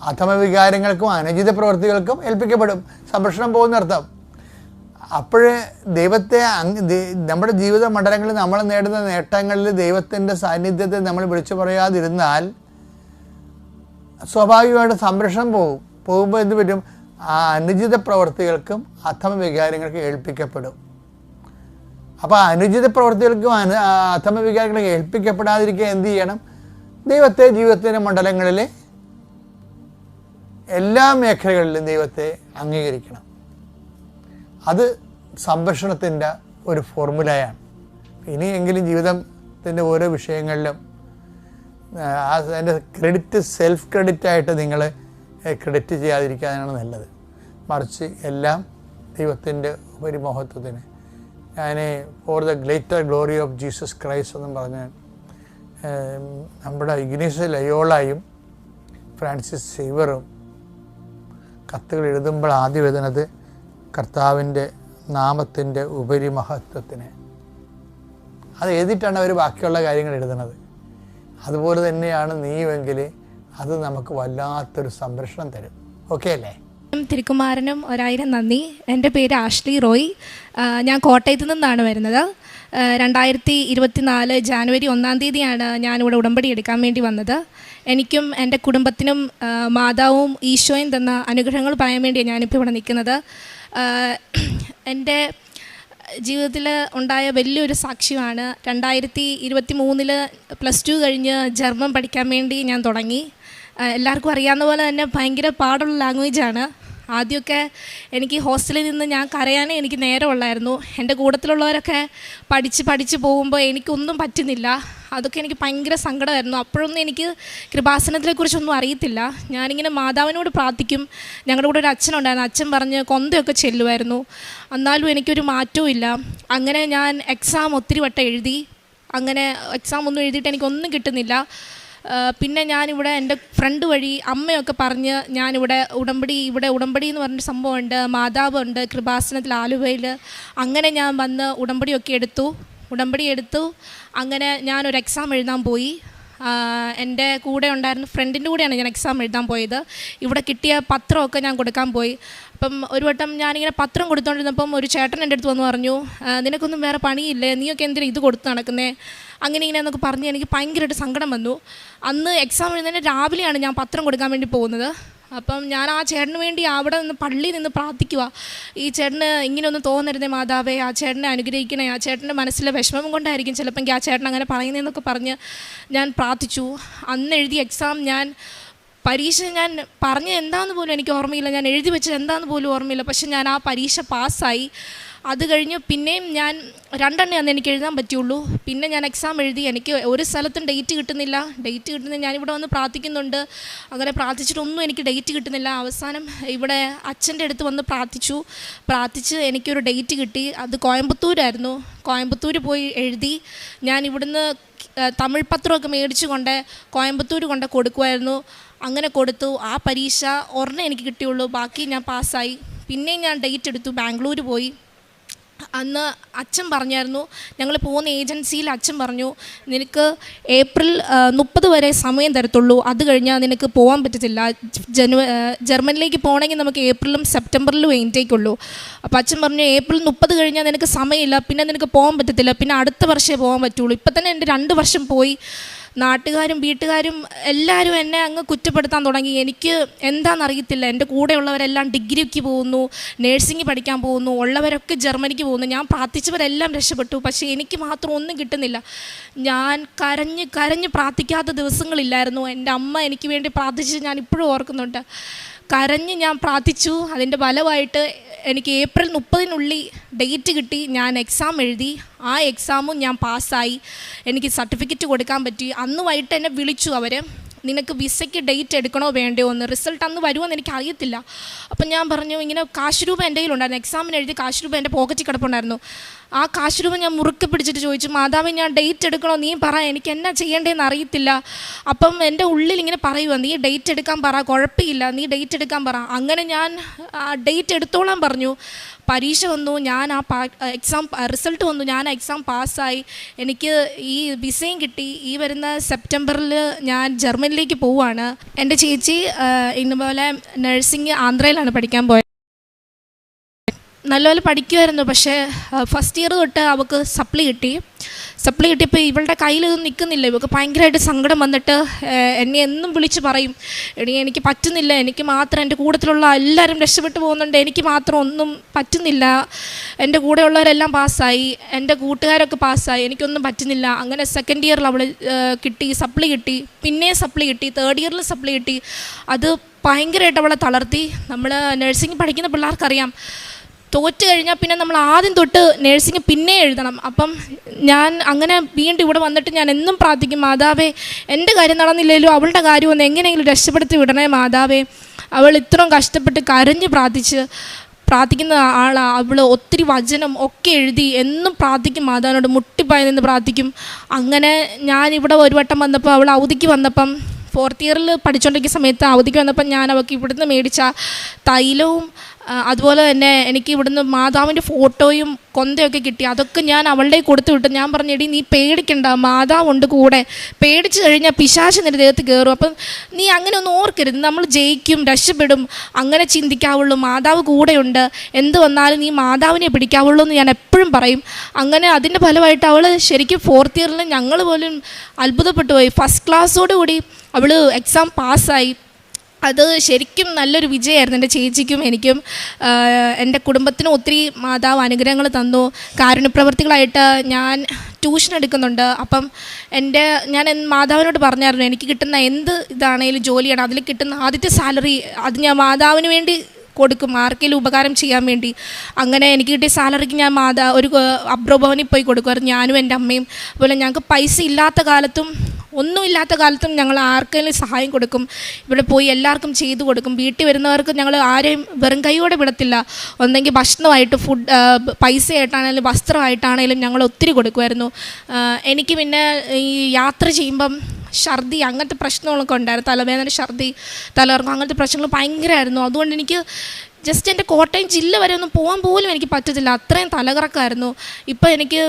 ആത്മവികാരങ്ങൾക്കും അനുചിത പ്രവൃത്തികൾക്കും ഏൽപ്പിക്കപ്പെടും. സംരക്ഷണം പോകുന്നർത്ഥം. അപ്പോഴേ ദൈവത്തെ നമ്മുടെ ജീവിത മണ്ഡലങ്ങളിൽ നമ്മൾ നേടുന്ന നേട്ടങ്ങളിൽ ദൈവത്തിൻ്റെ സാന്നിധ്യത്തെ നമ്മൾ വിളിച്ചു പറയാതിരുന്നാൽ സ്വാഭാവികമായിട്ട് സംരക്ഷണം പോകുമ്പോൾ എന്ത് പറ്റും? ആ അനുചിത പ്രവൃത്തികൾക്കും അധമവികാരങ്ങൾക്കും ഏൽപ്പിക്കപ്പെടും. അപ്പോൾ അനുചിത പ്രവൃത്തികൾക്കും അധമവികാരങ്ങൾക്ക് ഏൽപ്പിക്കപ്പെടാതിരിക്കുക എന്ത് ചെയ്യണം? ദൈവത്തെ ജീവിതത്തിൻ്റെ മണ്ഡലങ്ങളിൽ എല്ലാ മേഖലകളിലും ദൈവത്തെ അംഗീകരിക്കണം. അത് സംരക്ഷണത്തിൻ്റെ ഒരു ഫോർമുലയാണ്. ഇനിയെങ്കിലും ജീവിതത്തിൻ്റെ ഓരോ വിഷയങ്ങളിലും അതിൻ്റെ ക്രെഡിറ്റ് സെൽഫ് ക്രെഡിറ്റായിട്ട് നിങ്ങൾ ക്രെഡിറ്റ് ചെയ്യാതിരിക്കാനാണ് നല്ലത്. മറിച്ച് എല്ലാം ദൈവത്തിൻ്റെ ഒരു മഹത്വത്തിന്. ഞാൻ for the greater glory of Jesus Christ എന്നും പറഞ്ഞ് നമ്മുടെ ഇഗ്നീഷ്യസ് ലയോളയും ഫ്രാൻസിസ് സേവറും കത്തുകൾ എഴുതുമ്പോൾ ആദ്യം എഴുതുന്നത് കർത്താവിൻ്റെ നാമത്തിൻ്റെ ഉപരിമഹത്വത്തിന്. അത് എഴുതിയിട്ടാണ് അവർ ബാക്കിയുള്ള കാര്യങ്ങൾ എഴുതുന്നത്. അതുപോലെ തന്നെയാണ് നീയുമെങ്കിൽ അത് നമുക്ക് വല്ലാത്തൊരു സംരക്ഷണം തരും. ഓക്കെ അല്ലേ? തിരുക്കുമാരനും 1000 നന്ദി. എൻ്റെ പേര് ആഷ്ലി റോയ്. ഞാൻ കോട്ടയത്ത് നിന്നാണ് വരുന്നത്. 2024 ജാനുവരി 1-ാം തീയതിയാണ് ഞാനിവിടെ ഉടമ്പടി എടുക്കാൻ വേണ്ടി വന്നത്. എനിക്കും എൻ്റെ കുടുംബത്തിനും മാതാവും ഈശോയും തന്ന അനുഗ്രഹങ്ങൾ പറയാൻ വേണ്ടിയാണ് ഞാനിപ്പോൾ ഇവിടെ നിൽക്കുന്നത്. എൻ്റെ ജീവിതത്തിൽ ഉണ്ടായ വലിയൊരു സാക്ഷ്യമാണ്. 2023 +2 കഴിഞ്ഞ് ജർമ്മൻ പഠിക്കാൻ വേണ്ടി ഞാൻ തുടങ്ങി. എല്ലാവർക്കും അറിയാവുന്ന പോലെ തന്നെ ഭയങ്കര പാടുള്ള ലാംഗ്വേജാണ്. ആദ്യമൊക്കെ എനിക്ക് ഹോസ്റ്റലിൽ നിന്ന് ഞാൻ കരയാനേ എനിക്ക് നേരമുള്ളായിരുന്നു. എൻ്റെ കൂട്ടത്തിലുള്ളവരൊക്കെ പഠിച്ച് പോകുമ്പോൾ എനിക്കൊന്നും പറ്റുന്നില്ല. അതൊക്കെ എനിക്ക് ഭയങ്കര സങ്കടമായിരുന്നു. അപ്പോഴൊന്നും എനിക്ക് കൃപാസനത്തെക്കുറിച്ചൊന്നും അറിയത്തില്ല. ഞാനിങ്ങനെ മാതാവിനോട് പ്രാർത്ഥിക്കും. ഞങ്ങളുടെ കൂടെ ഒരു അച്ഛനുണ്ടായിരുന്നു. അച്ഛൻ പറഞ്ഞ് കൊന്തയൊക്കെ ചെല്ലുമായിരുന്നു. എന്നാലും എനിക്കൊരു മാറ്റവും ഇല്ല. അങ്ങനെ ഞാൻ എക്സാം ഒത്തിരി വട്ടം എഴുതി. അങ്ങനെ എക്സാം ഒന്നും എഴുതിയിട്ട് എനിക്കൊന്നും കിട്ടുന്നില്ല. പിന്നെ ഞാനിവിടെ എൻ്റെ ഫ്രണ്ട് വഴി അമ്മയൊക്കെ പറഞ്ഞ് ഞാനിവിടെ ഉടമ്പടി എന്ന് പറഞ്ഞൊരു സംഭവമുണ്ട്, മാതാവുണ്ട് കൃപാസനത്തിൽ ആലുവയിൽ. അങ്ങനെ ഞാൻ വന്ന് ഉടമ്പടി എടുത്തു. അങ്ങനെ ഞാനൊരു എക്സാം എഴുതാൻ പോയി. എൻ്റെ കൂടെ ഉണ്ടായിരുന്ന ഫ്രണ്ടിൻ്റെ കൂടെയാണ് ഞാൻ എക്സാം എഴുതാൻ പോയത്. ഇവിടെ കിട്ടിയ പത്രമൊക്കെ ഞാൻ കൊടുക്കാൻ പോയി. അപ്പം ഒരു വട്ടം ഞാനിങ്ങനെ പത്രം കൊടുത്തുകൊണ്ടിരുന്നപ്പം ഒരു ചേട്ടൻ എൻ്റെ അടുത്ത് വന്ന് പറഞ്ഞു, നിനക്കൊന്നും വേറെ പണിയില്ലേ, നീയൊക്കെ എന്തിനാ ഇത് കൊടുത്ത് നടക്കുന്നേ, അങ്ങനെ എന്നൊക്കെ പറഞ്ഞ് എനിക്ക് ഭയങ്കരമായിട്ട് സങ്കടം വന്നു. അന്ന് എക്സാം എഴുതുന്നതിന് രാവിലെയാണ് ഞാൻ പത്രം കൊടുക്കാൻ വേണ്ടി പോകുന്നത്. അപ്പം ഞാൻ ആ ചേട്ടന് വേണ്ടി അവിടെ നിന്ന് പള്ളിയിൽ നിന്ന് പ്രാർത്ഥിക്കുക. ഈ ചേട്ടന് ഇങ്ങനെയൊന്നും തോന്നരുതേ മാതാവേ, ആ ചേട്ടനെ അനുഗ്രഹിക്കണേ, ആ ചേട്ടൻ്റെ മനസ്സിലെ വിഷമം കൊണ്ടായിരിക്കും ചിലപ്പോൾ ആ ചേട്ടൻ അങ്ങനെ പറയുന്നതെന്നൊക്കെ പറഞ്ഞ് ഞാൻ പ്രാർത്ഥിച്ചു. അന്ന് എഴുതിയ എക്സാം പരീക്ഷ ഞാൻ പറഞ്ഞത് എന്താണെന്ന് പോലും എനിക്ക് ഓർമ്മയില്ല, ഞാൻ എഴുതി വെച്ചത് എന്താണെന്ന് പോലും ഓർമ്മയില്ല. പക്ഷെ ഞാൻ ആ പരീക്ഷ പാസ്സായി. അത് കഴിഞ്ഞ് പിന്നെയും ഞാൻ 2 അന്ന് എനിക്ക് എഴുതാൻ പറ്റുള്ളൂ. പിന്നെ ഞാൻ എക്സാം എഴുതി. എനിക്ക് ഒരു സ്ഥലത്തും ഡേറ്റ് കിട്ടുന്നില്ല. ഞാനിവിടെ വന്ന് പ്രാർത്ഥിക്കുന്നുണ്ട്. അങ്ങനെ പ്രാർത്ഥിച്ചിട്ടൊന്നും എനിക്ക് ഡേറ്റ് കിട്ടുന്നില്ല. അവസാനം ഇവിടെ അച്ഛൻ്റെ അടുത്ത് വന്ന് പ്രാർത്ഥിച്ച് എനിക്കൊരു ഡേറ്റ് കിട്ടി. അത് കോയമ്പത്തൂരായിരുന്നു. കോയമ്പത്തൂർ പോയി എഴുതി. ഞാൻ ഇവിടുന്ന് തമിഴ് പത്രമൊക്കെ മേടിച്ചു കൊണ്ട് കോയമ്പത്തൂർ കൊണ്ട് കൊടുക്കുമായിരുന്നു. അങ്ങനെ കൊടുത്തു. ആ പരീക്ഷ ഒരെണ്ണം എനിക്ക് കിട്ടിയുള്ളൂ, ബാക്കി ഞാൻ പാസ്സായി. പിന്നെയും ഞാൻ ഡേറ്റ് എടുത്തു, ബാംഗ്ലൂർ പോയി. അന്ന് അച്ഛൻ പറഞ്ഞായിരുന്നു, ഞങ്ങൾ പോകുന്ന ഏജൻസിയിൽ അച്ഛൻ പറഞ്ഞു, നിനക്ക് ഏപ്രിൽ 30 വരെ സമയം തരത്തുള്ളൂ, അത് കഴിഞ്ഞാൽ നിനക്ക് പോകാൻ പറ്റത്തില്ല. ജർമ്മനിലേക്ക് പോകണമെങ്കിൽ നമുക്ക് ഏപ്രിലും സെപ്റ്റംബറിലും ഇൻടേക്കുള്ളൂ. അപ്പോൾ അച്ഛൻ പറഞ്ഞു, ഏപ്രിൽ 30 കഴിഞ്ഞാൽ നിനക്ക് സമയമില്ല, പിന്നെ നിനക്ക് പോകാൻ പറ്റത്തില്ല, പിന്നെ അടുത്ത വർഷമേ പോകാൻ പറ്റുള്ളൂ. ഇപ്പം തന്നെ എൻ്റെ 2 വർഷം പോയി. നാട്ടുകാരും വീട്ടുകാരും എല്ലാവരും എന്നെ അങ്ങ് കുറ്റപ്പെടുത്താൻ തുടങ്ങി. എനിക്ക് എന്താണെന്നറിയത്തില്ല. എൻ്റെ കൂടെയുള്ളവരെല്ലാം ഡിഗ്രിക്ക് പോകുന്നു, നേഴ്സിംഗ് പഠിക്കാൻ പോകുന്നു, ഉള്ളവരൊക്കെ ജർമ്മനിക്ക് പോകുന്നു. ഞാൻ പ്രാർത്ഥിച്ചവരെല്ലാം രക്ഷപ്പെട്ടു. പക്ഷേ എനിക്ക് മാത്രം ഒന്നും കിട്ടുന്നില്ല. ഞാൻ കരഞ്ഞ് കരഞ്ഞ് പ്രാർത്ഥിക്കാത്ത ദിവസങ്ങളില്ലായിരുന്നു. എൻ്റെ അമ്മ എനിക്ക് വേണ്ടി പ്രാർത്ഥിച്ച് ഞാൻ ഇപ്പോഴും ഓർക്കുന്നുണ്ട്. കരഞ്ഞ് ഞാൻ പ്രാർത്ഥിച്ചു. അതിൻ്റെ ഫലമായിട്ട് എനിക്ക് ഏപ്രിൽ 30 ഡേറ്റ് കിട്ടി. ഞാൻ എക്സാം എഴുതി. ആ എക്സാമും ഞാൻ പാസ്സായി. എനിക്ക് സർട്ടിഫിക്കറ്റ് കൊടുക്കാൻ പറ്റി. അന്ന് വൈകിട്ട് എന്നെ വിളിച്ചു അവർ, നിനക്ക് വിസയ്ക്ക് ഡേറ്റ് എടുക്കണോ വേണ്ടയോ എന്ന്. റിസൾട്ട് അന്ന് വരുമെന്ന് എനിക്ക് അറിയത്തില്ല. അപ്പം ഞാൻ പറഞ്ഞു, ഇങ്ങനെ കാശ് രൂപ എൻ്റെ കയ്യിലുണ്ടായിരുന്നു. എക്സാമിന് എഴുതി കാശ് രൂപ എൻ്റെ പോക്കറ്റിൽ കിടപ്പുണ്ടായിരുന്നു. ആ കാശ് രൂപ ഞാൻ മുറുക്കെ പിടിച്ചിട്ട് ചോദിച്ചു, മാതാവേ ഞാൻ ഡേറ്റ് എടുക്കണോ, നീ പറ, എനിക്ക് എന്നാ ചെയ്യേണ്ടതെന്ന് അറിയത്തില്ല. അപ്പം എൻ്റെ ഉള്ളിൽ ഇങ്ങനെ പറയുക, നീ ഡേറ്റ് എടുക്കാൻ പറ, കുഴപ്പമില്ല, നീ ഡേറ്റ് എടുക്കാൻ പറ. അങ്ങനെ ഞാൻ ഡേറ്റ് എടുത്തോളാൻ പറഞ്ഞു. പരീക്ഷ വന്നു, ഞാൻ എക്സാം റിസൾട്ട് വന്നു, ഞാൻ എക്സാം പാസ്സായി. എനിക്ക് ഈ വിസയും കിട്ടി. ഈ വരുന്ന സെപ്റ്റംബറിൽ ഞാൻ ജർമ്മനിലേക്ക് പോവുകയാണ്. എൻ്റെ ചേച്ചി ഇതുപോലെ നഴ്സിംഗ് ആന്ധ്രയിലാണ് പഠിക്കാൻ പോയത്. നല്ലപോലെ പഠിക്കുമായിരുന്നു. പക്ഷേ ഫസ്റ്റ് ഇയർ തൊട്ട് അവൾക്ക് സപ്ലി കിട്ടിയപ്പോൾ ഇവളുടെ കയ്യിലൊന്നും നിൽക്കുന്നില്ല. ഇവൾക്ക് ഭയങ്കരമായിട്ട് സങ്കടം വന്നിട്ട് എന്നെ എന്നും വിളിച്ച് പറയും, എടി എനിക്ക് പറ്റുന്നില്ല, എനിക്ക് മാത്രം, എൻ്റെ കൂട്ടത്തിലുള്ള എല്ലാവരും രക്ഷപ്പെട്ടു പോകുന്നുണ്ട്, എനിക്ക് മാത്രം ഒന്നും പറ്റുന്നില്ല. എൻ്റെ കൂടെയുള്ളവരെല്ലാം പാസ്സായി, എൻ്റെ കൂട്ടുകാരൊക്കെ പാസ്സായി, എനിക്കൊന്നും പറ്റുന്നില്ല. അങ്ങനെ സെക്കൻഡ് ഇയറിൽ അവൾ സപ്ലി കിട്ടി, പിന്നെ സപ്ലി കിട്ടി, തേർഡ് ഇയറിൽ സപ്ലി കിട്ടി. അത് ഭയങ്കരമായിട്ട് അവളെ തളർത്തി. നമ്മൾ നഴ്സിംഗ് പഠിക്കുന്ന പിള്ളേർക്കറിയാം, തോറ്റ് കഴിഞ്ഞാൽ പിന്നെ നമ്മൾ ആദ്യം തൊട്ട് നേഴ്സിംഗ് പിന്നെ എഴുതണം. അപ്പം ഞാൻ അങ്ങനെ വീണ്ടും ഇവിടെ വന്നിട്ട് ഞാൻ എന്നും പ്രാർത്ഥിക്കും, മാതാവേ എൻ്റെ കാര്യം നടന്നില്ലെങ്കിലും അവളുടെ കാര്യം ഒന്ന് എങ്ങനെയെങ്കിലും രക്ഷപ്പെടുത്തി വിടണേ മാതാവേ. അവൾ ഇത്രയും കഷ്ടപ്പെട്ട് കരഞ്ഞ് പ്രാർത്ഥിക്കുന്ന ആളാണ് അവൾ. ഒത്തിരി വചനം ഒക്കെ എഴുതി എന്നും പ്രാർത്ഥിക്കും, മാതാവിനോട് മുട്ടിപ്പായി നിന്ന് പ്രാർത്ഥിക്കും. അങ്ങനെ ഞാനിവിടെ ഒരു വട്ടം വന്നപ്പോൾ, അവൾ അവധിക്ക് വന്നപ്പം, 4th ഇയറിൽ പഠിച്ചുകൊണ്ടിരിക്കുന്ന സമയത്ത് അവധിക്ക് വന്നപ്പം ഞാൻ അവൾക്ക് ഇവിടുന്ന് മേടിച്ച തൈലവും അതുപോലെ തന്നെ എനിക്ക് ഇവിടുന്ന് മാതാവിൻ്റെ ഫോട്ടോയും കൊന്തയൊക്കെ കിട്ടി. അതൊക്കെ ഞാൻ അവളുടെ കൊടുത്തു വിട്ടു. ഞാൻ പറഞ്ഞു, എടി നീ പേടിക്കണ്ട, മാതാവുണ്ട് കൂടെ. പേടിച്ച് കഴിഞ്ഞാൽ പിശാച് നിന്റെ ദേഹത്ത് കയറും. അപ്പം നീ അങ്ങനെ ഒന്നും ഓർക്കരുത്, നമ്മൾ ജയിക്കും, രക്ഷപ്പെടും, അങ്ങനെ ചിന്തിക്കാവുള്ളൂ. മാതാവ് കൂടെയുണ്ട്, എന്ത് വന്നാലും നീ മാതാവിനെ പിടിക്കാവുള്ളൂ എന്ന് ഞാൻ എപ്പോഴും പറയും. അങ്ങനെ അതിൻ്റെ ഫലമായിട്ട് അവൾ ശരിക്കും 4th ഇയറിൽ ഞങ്ങൾ പോലും അത്ഭുതപ്പെട്ടു പോയി. ഫസ്റ്റ് ക്ലാസ്സോടുകൂടി അവൾ എക്സാം പാസ്സായി. അത് ശരിക്കും നല്ലൊരു വിജയമായിരുന്നു എൻ്റെ ചേച്ചിക്കും എനിക്കും. എൻ്റെ കുടുംബത്തിനും ഒത്തിരി മാതാവ് അനുഗ്രഹങ്ങൾ തന്നു. കാരുണ്യപ്രവർത്തികളായിട്ട് ഞാൻ ട്യൂഷൻ എടുക്കുന്നുണ്ട്. അപ്പം ഞാൻ മാതാവിനോട് പറഞ്ഞായിരുന്നു, എനിക്ക് കിട്ടുന്ന എന്ത് ഇതാണെങ്കിലും ജോലിയാണ്, അതിൽ കിട്ടുന്ന ആദ്യത്തെ സാലറി അത് ഞാൻ മാതാവിന് വേണ്ടി കൊടുക്കും, ആർക്കെങ്കിലും ഉപകാരം ചെയ്യാൻ വേണ്ടി. അങ്ങനെ എനിക്ക് കിട്ടിയ സാലറിക്ക് ഞാൻ ഒരു അബ്രോഭവനിൽ പോയി കൊടുക്കുമായിരുന്നു, ഞാനും എൻ്റെ അമ്മയും. അതുപോലെ ഞങ്ങൾക്ക് പൈസ ഇല്ലാത്ത കാലത്തും ഒന്നുമില്ലാത്ത കാലത്തും ഞങ്ങൾ ആർക്കെങ്കിലും സഹായം കൊടുക്കും. ഇവിടെ പോയി എല്ലാവർക്കും ചെയ്തു കൊടുക്കും. വീട്ടിൽ വരുന്നവർക്ക് ഞങ്ങൾ ആരെയും വെറും കൈയോടെ വിടത്തില്ല. ഒന്നെങ്കിൽ ഭക്ഷണമായിട്ട്, പൈസയായിട്ടാണെങ്കിലും വസ്ത്രമായിട്ടാണെങ്കിലും ഞങ്ങൾ ഒത്തിരി കൊടുക്കുമായിരുന്നു. എനിക്ക് പിന്നെ ഈ യാത്ര ചെയ്യുമ്പം ഛർദി അങ്ങനത്തെ പ്രശ്നങ്ങളൊക്കെ ഉണ്ടായിരുന്നു. തലവേദന, ഛർദി, തലകറക്കം, അങ്ങനത്തെ പ്രശ്നങ്ങൾ ഭയങ്കരമായിരുന്നു. അതുകൊണ്ട് എനിക്ക് ജസ്റ്റ് എൻ്റെ കോട്ടയം ജില്ല വരെ ഒന്നും പോകാൻ പോലും എനിക്ക് പറ്റത്തില്ല, അത്രയും തലകറക്കമായിരുന്നു. ഇപ്പം എനിക്ക്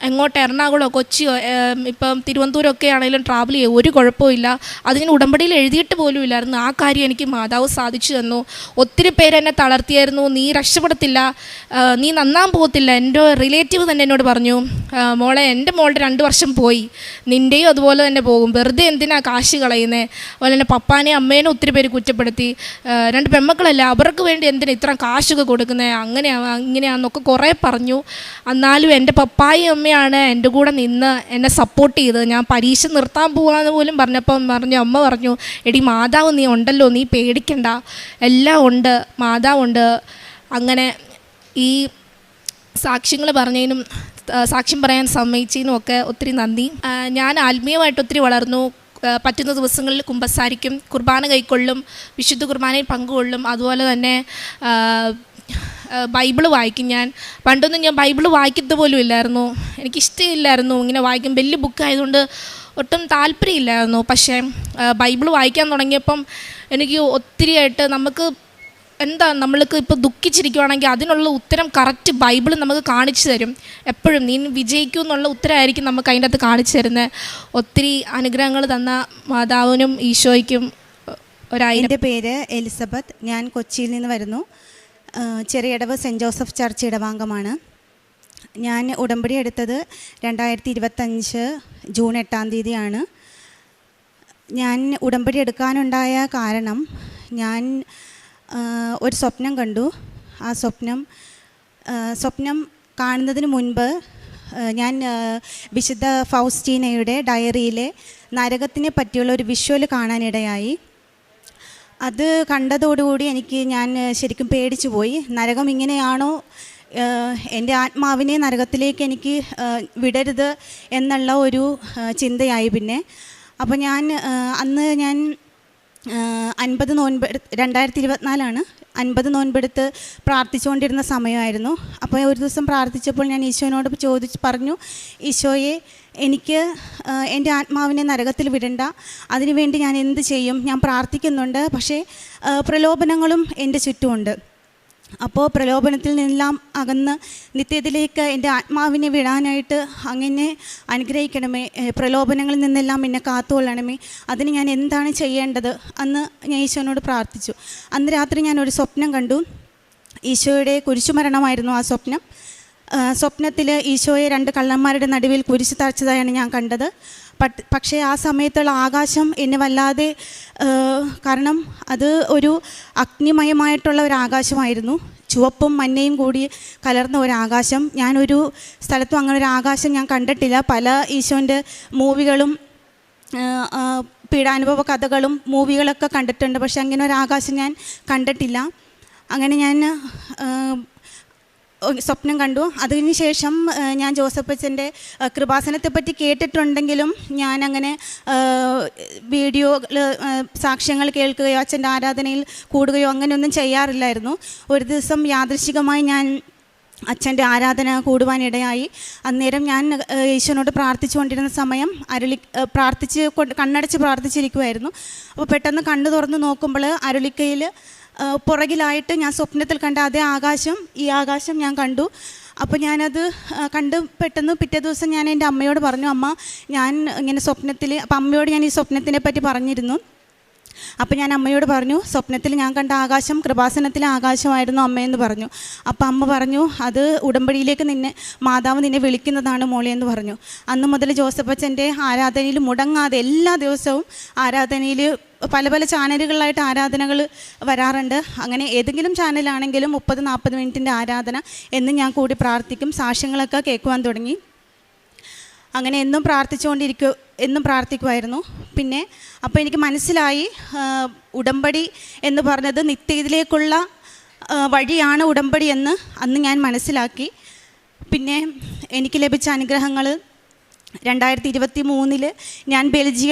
എങ്ങോട്ട് എറണാകുളമോ കൊച്ചിയോ ഇപ്പം തിരുവനന്തപുരമൊക്കെ ആണെങ്കിലും ട്രാവൽ ചെയ്യും, ഒരു കുഴപ്പമില്ല. അതിന് ഉടമ്പടിയിൽ എഴുതിയിട്ട് പോലും ഇല്ലായിരുന്നു. ആ കാര്യം എനിക്ക് മാതാവ് സാധിച്ചു തന്നു. ഒത്തിരി പേര് എന്നെ തളർത്തിയായിരുന്നു, നീ രക്ഷപ്പെടത്തില്ല, നീ നന്നാൻ പോകത്തില്ല. എൻ്റെ റിലേറ്റീവ് തന്നെ എന്നോട് പറഞ്ഞു, മോളെ എൻ്റെ മോളുടെ 2 വർഷം പോയി, നിൻ്റെയും അതുപോലെ തന്നെ പോകും, വെറുതെ എന്തിനാ കാശ് കളയുന്നത്. അതുപോലെ തന്നെ പപ്പാനെയും അമ്മേനെ ഒത്തിരി പേര് കുറ്റപ്പെടുത്തി. 2 പെൺമക്കളല്ല, അവർക്ക് വേണ്ടി എന്തിനാ ഇത്ര കാശൊക്കെ കൊടുക്കുന്നത്, ഇങ്ങനെയാണെന്നൊക്കെ കുറേ പറഞ്ഞു. എന്നാലും എൻ്റെ പപ്പായും അമ്മയാണ് എൻ്റെ കൂടെ നിന്ന് എന്നെ സപ്പോർട്ട് ചെയ്തത്. ഞാൻ പരീക്ഷ നിർത്താൻ പോകാമെന്ന് പോലും പറഞ്ഞപ്പം അമ്മ പറഞ്ഞു, എടി മാതാവ് നീ ഉണ്ടല്ലോ, നീ പേടിക്കണ്ട, എല്ലാം ഉണ്ട്, മാതാവുണ്ട്. അങ്ങനെ ഈ സാക്ഷ്യങ്ങൾ പറഞ്ഞതിനും സാക്ഷ്യം പറയാൻ സമ്മതിച്ചതിനും ഒക്കെ ഒത്തിരി നന്ദി. ഞാൻ ആത്മീയമായിട്ട് ഒത്തിരി വളർന്നു. പറ്റുന്ന ദിവസങ്ങളിൽ കുമ്പസാരിക്കും, കുർബാന കൈക്കൊള്ളും, വിശുദ്ധ കുർബാനയിൽ പങ്കുകൊള്ളും. അതുപോലെ തന്നെ ബൈബിള് വായിക്കും. ഞാൻ പണ്ടൊന്നും ഞാൻ ബൈബിള് വായിക്കത്ത് പോലും ഇല്ലായിരുന്നു, എനിക്കിഷ്ടമില്ലായിരുന്നു ഇങ്ങനെ വായിക്കും. വലിയ ബുക്കായതുകൊണ്ട് ഒട്ടും താല്പര്യമില്ലായിരുന്നു. പക്ഷേ ബൈബിള് വായിക്കാൻ തുടങ്ങിയപ്പം എനിക്ക് ഒത്തിരിയായിട്ട് നമ്മൾക്ക് ഇപ്പോൾ ദുഃഖിച്ചിരിക്കുവാണെങ്കിൽ അതിനുള്ള ഉത്തരം കറക്റ്റ് ബൈബിൾ നമുക്ക് കാണിച്ചു തരും. എപ്പോഴും നീ വിജയിക്കും എന്നുള്ള ഉത്തരമായിരിക്കും നമുക്ക് അതിൻ്റെ അകത്ത് കാണിച്ചു തരുന്നത്. ഒത്തിരി അനുഗ്രഹങ്ങൾ തന്ന മാതാവിനും ഈശോയ്ക്കും ഒരായിരം. എൻ്റെ പേര് എലിസബത്ത്, ഞാൻ കൊച്ചിയിൽ നിന്ന് വരുന്നു. ചെറിയടവ് സെൻറ്റ് ജോസഫ് ചർച്ച് ഇടവാംഗമാണ്. ഞാൻ ഉടമ്പടി എടുത്തത് 2025 ജൂൺ 8-ാം തീയതിയാണ്. ഞാൻ ഉടമ്പടി എടുക്കാനുണ്ടായ കാരണം, ഞാൻ ഒരു സ്വപ്നം കണ്ടു. ആ സ്വപ്നം കാണുന്നതിന് മുൻപ് ഞാൻ വിശുദ്ധ ഫൗസ്റ്റീനയുടെ ഡയറിയിലെ നരകത്തിനെ പറ്റിയുള്ള ഒരു വിഷ്വൽ കാണാനിടയായി. അത് കണ്ടതോടുകൂടി ഞാൻ ശരിക്കും പേടിച്ചു പോയി. നരകം ഇങ്ങനെയാണോ, എൻ്റെ ആത്മാവിനെ നരകത്തിലേക്ക് എനിക്ക് വിടരുത് എന്നുള്ള ഒരു ചിന്തയായി. പിന്നെ അപ്പോൾ അന്ന് ഞാൻ 50 നോൻപ് 2024 50 നോൻപെടുത്ത് പ്രാർത്ഥിച്ചുകൊണ്ടിരുന്ന സമയമായിരുന്നു. അപ്പോൾ ഒരു ദിവസം പ്രാർത്ഥിച്ചപ്പോൾ ഞാൻ ഈശോനോട് പറഞ്ഞു, ഈശോയെ, എനിക്ക് എൻ്റെ ആത്മാവിനെ നരകത്തിൽ വിടണ്ട, അതിനുവേണ്ടി ഞാൻ എന്ത് ചെയ്യും? ഞാൻ പ്രാർത്ഥിക്കുന്നുണ്ട്, പക്ഷേ പ്രലോഭനങ്ങളും എൻ്റെ ചുറ്റുമുണ്ട്. അപ്പോൾ പ്രലോഭനത്തിൽ നിന്നെല്ലാം അകന്ന് നിത്യത്തിലേക്ക് എൻ്റെ ആത്മാവിനെ വിടാനായിട്ട് അങ്ങനെ അനുഗ്രഹിക്കണമേ. പ്രലോഭനങ്ങളിൽ നിന്നെല്ലാം എന്നെ കാത്തുകൊള്ളണമേ. അതിന് ഞാൻ എന്താണ് ചെയ്യേണ്ടത്? അന്ന് ഞാൻ ഈശോനോട് പ്രാർത്ഥിച്ചു. അന്ന് രാത്രി ഞാനൊരു സ്വപ്നം കണ്ടു. ഈശോയുടെ കുരിശുമരണമായിരുന്നു ആ സ്വപ്നം. സ്വപ്നത്തിൽ ഈശോയെ 2 കള്ളന്മാരുടെ നടുവിൽ കുരിശ് തറച്ചതായാണ് ഞാൻ കണ്ടത്. പക്ഷേ ആ സമയത്തുള്ള ആകാശം എന്നെ വല്ലാതെ, കാരണം അത് ഒരു അഗ്നിമയമായിട്ടുള്ള ഒരു ആകാശമായിരുന്നു. ചുവപ്പും മഞ്ഞയും കൂടി കലർന്ന ഒരു ആകാശം. ഞാനൊരു സ്ഥലത്തും അങ്ങനെ ഒരു ആകാശം ഞാൻ കണ്ടിട്ടില്ല. പല ഈശോൻ്റെ മൂവികളും പീഡാനുഭവ കഥകളും മൂവികളൊക്കെ കണ്ടിട്ടുണ്ട്, പക്ഷെ അങ്ങനെ ഒരു ആകാശം ഞാൻ കണ്ടിട്ടില്ല. അങ്ങനെ ഞാൻ സ്വപ്നം കണ്ടു. അതിന് ശേഷം ഞാൻ ജോസഫ് അച്ഛൻ്റെ കൃപാസനത്തെപ്പറ്റി കേട്ടിട്ടുണ്ടെങ്കിലും ഞാനങ്ങനെ വീഡിയോ സാക്ഷ്യങ്ങൾ കേൾക്കുകയോ അച്ഛൻ്റെ ആരാധനയിൽ കൂടുകയോ അങ്ങനെയൊന്നും ചെയ്യാറില്ലായിരുന്നു. ഒരു ദിവസം യാദൃശ്ചികമായി ഞാൻ അച്ഛൻ്റെ ആരാധന കൂടുവാനിടയായി. അന്നേരം ഞാൻ ഈശോനോട് പ്രാർത്ഥിച്ചുകൊണ്ടിരുന്ന സമയം കണ്ണടച്ച് പ്രാർത്ഥിച്ചിരിക്കുമായിരുന്നു. അപ്പോൾ പെട്ടെന്ന് കണ്ണു തുറന്ന് നോക്കുമ്പോൾ അരുളിക്കയിൽ പുറകിലായിട്ട് ഞാൻ സ്വപ്നത്തിൽ കണ്ട അതേ ആകാശം, ഈ ആകാശം ഞാൻ കണ്ടു. അപ്പോൾ ഞാനത് കണ്ട് പെട്ടെന്ന് പിറ്റേ ദിവസം ഞാൻ എൻ്റെ അമ്മയോട് പറഞ്ഞു, അമ്മ ഞാൻ ഇങ്ങനെ സ്വപ്നത്തിൽ, അപ്പം അമ്മയോട് ഞാൻ ഈ സ്വപ്നത്തിനെ പറ്റി പറഞ്ഞിരുന്നു. അപ്പോൾ ഞാൻ അമ്മയോട് പറഞ്ഞു, സ്വപ്നത്തിൽ ഞാൻ കണ്ട ആകാശം കൃപാസനത്തിലെ ആകാശമായിരുന്നു അമ്മയെന്ന് പറഞ്ഞു. അപ്പോൾ അമ്മ പറഞ്ഞു, അത് ഉടമ്പടിയിലേക്ക് മാതാവ് നിന്നെ വിളിക്കുന്നതാണ് മോളെ എന്ന് പറഞ്ഞു. അന്ന് മുതൽ ജോസഫ് അച്ഛൻ്റെ ആരാധനയിൽ മുടങ്ങാതെ എല്ലാ ദിവസവും ആരാധനയിൽ പല ചാനലുകളിലായിട്ട് ആരാധനകൾ വരാറുണ്ട്. അങ്ങനെ ഏതെങ്കിലും ചാനലാണെങ്കിലും 30-40 മിനിറ്റിൻ്റെ ആരാധന എന്ന് ഞാൻ കൂടി പ്രാർത്ഥിക്കും. സാക്ഷ്യങ്ങളൊക്കെ കേൾക്കുവാൻ തുടങ്ങി. അങ്ങനെ എന്നും പ്രാർത്ഥിക്കുമായിരുന്നു. പിന്നെ അപ്പോൾ എനിക്ക് മനസ്സിലായി, ഉടമ്പടി എന്ന് പറഞ്ഞത് നിത്യത്തിലേക്കുള്ള വഴിയാണ് ഉടമ്പടി എന്ന് അന്ന് ഞാൻ മനസ്സിലാക്കി. പിന്നെ എനിക്ക് ലഭിച്ച അനുഗ്രഹങ്ങൾ 2023 ഞാൻ